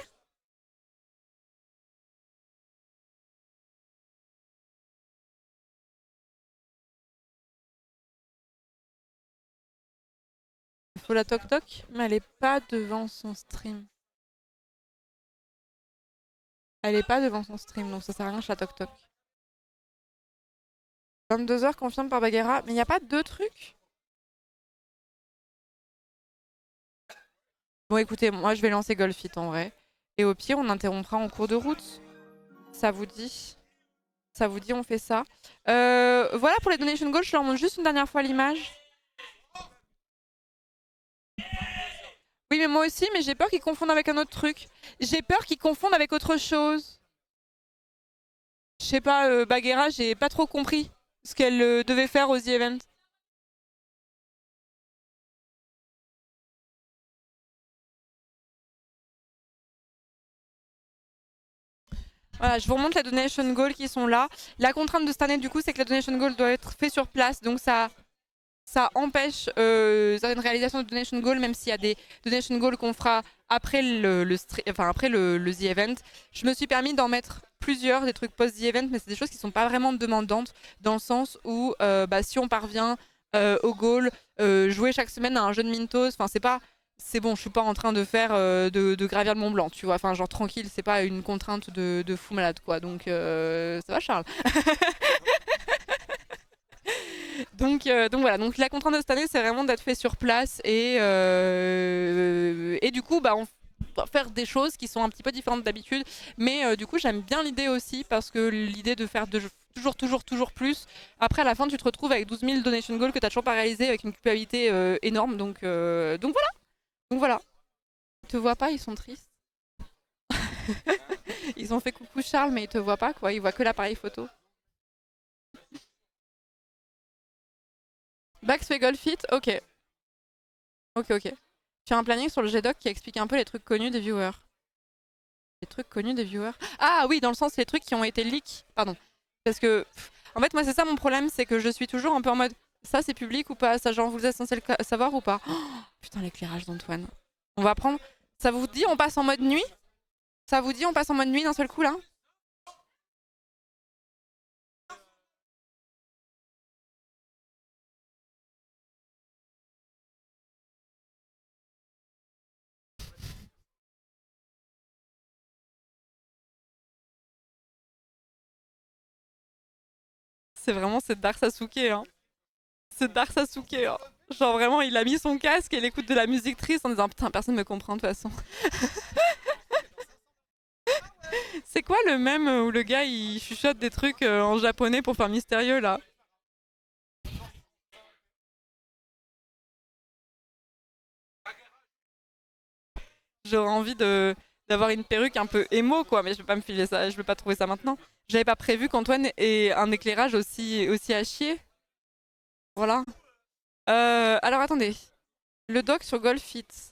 Il faut la toc-toc, mais elle est pas devant son stream. Elle est pas devant son stream, donc ça sert à rien que je la toc-toc. 22h confirme par Bagheera, mais il n'y a pas deux trucs? Bon écoutez, moi je vais lancer Golfit en vrai. Et au pire, on interrompra en cours de route. Ça vous dit? Ça vous dit, on fait ça. Voilà pour les donation goals, je leur montre juste une dernière fois l'image. Oui, mais moi aussi, mais j'ai peur qu'ils confondent avec un autre truc. J'ai peur qu'ils confondent avec autre chose. Je sais pas, Bagheera, j'ai pas trop compris ce qu'elle devait faire aux The Event. Voilà, je vous remontre les donation goals qui sont là. La contrainte de cette année, du coup, c'est que la donation goal doit être fait sur place. Donc ça empêche certaines réalisations de donation goal, même s'il y a des donation goals qu'on fera après après le The Event. Je me suis permis d'en mettre plusieurs, des trucs post-The Event, mais c'est des choses qui sont pas vraiment demandantes, dans le sens où si on parvient au goal, jouer chaque semaine à un jeu de Mintos, enfin c'est bon, je suis pas en train de faire de gravir le Mont Blanc, tu vois, enfin genre tranquille, c'est pas une contrainte de fou malade quoi, donc ça va Charles. Donc voilà, donc la contrainte de cette année c'est vraiment d'être fait sur place et du coup on va faire des choses qui sont un petit peu différentes d'habitude, mais du coup j'aime bien l'idée aussi parce que l'idée de faire toujours plus, après à la fin tu te retrouves avec 12 000 donation goals que tu n'as toujours pas réalisé avec une culpabilité énorme, donc voilà. Ils te voient pas, ils sont tristes. Ils ont fait coucou Charles mais ils te voient pas quoi, ils voient que l'appareil photo. Bax fait Golfit, ok. Ok. Tu as un planning sur le GDoc qui explique un peu les trucs connus des viewers. Les trucs connus des viewers? Ah oui, dans le sens les trucs qui ont été leaks, pardon. Parce que, en fait, moi c'est ça mon problème, c'est que je suis toujours un peu en mode, ça c'est public ou pas? Ça genre vous êtes censé le savoir ou pas? Oh, putain l'éclairage d'Antoine. On va prendre, ça vous dit on passe en mode nuit? Ça vous dit on passe en mode nuit d'un seul coup là? C'est vraiment c'est Dark Sasuke hein. C'est Dark Sasuke hein. Genre vraiment il a mis son casque et il écoute de la musique triste en disant putain personne me comprend de toute façon. C'est quoi le mème où le gars il chuchote des trucs en japonais pour faire mystérieux là? J'aurais envie d'avoir une perruque un peu émo quoi, mais je peux pas me filer ça, je peux pas trouver ça maintenant. J'avais pas prévu qu'Antoine ait un éclairage aussi à chier. Voilà. Alors attendez. Le doc sur Golfit.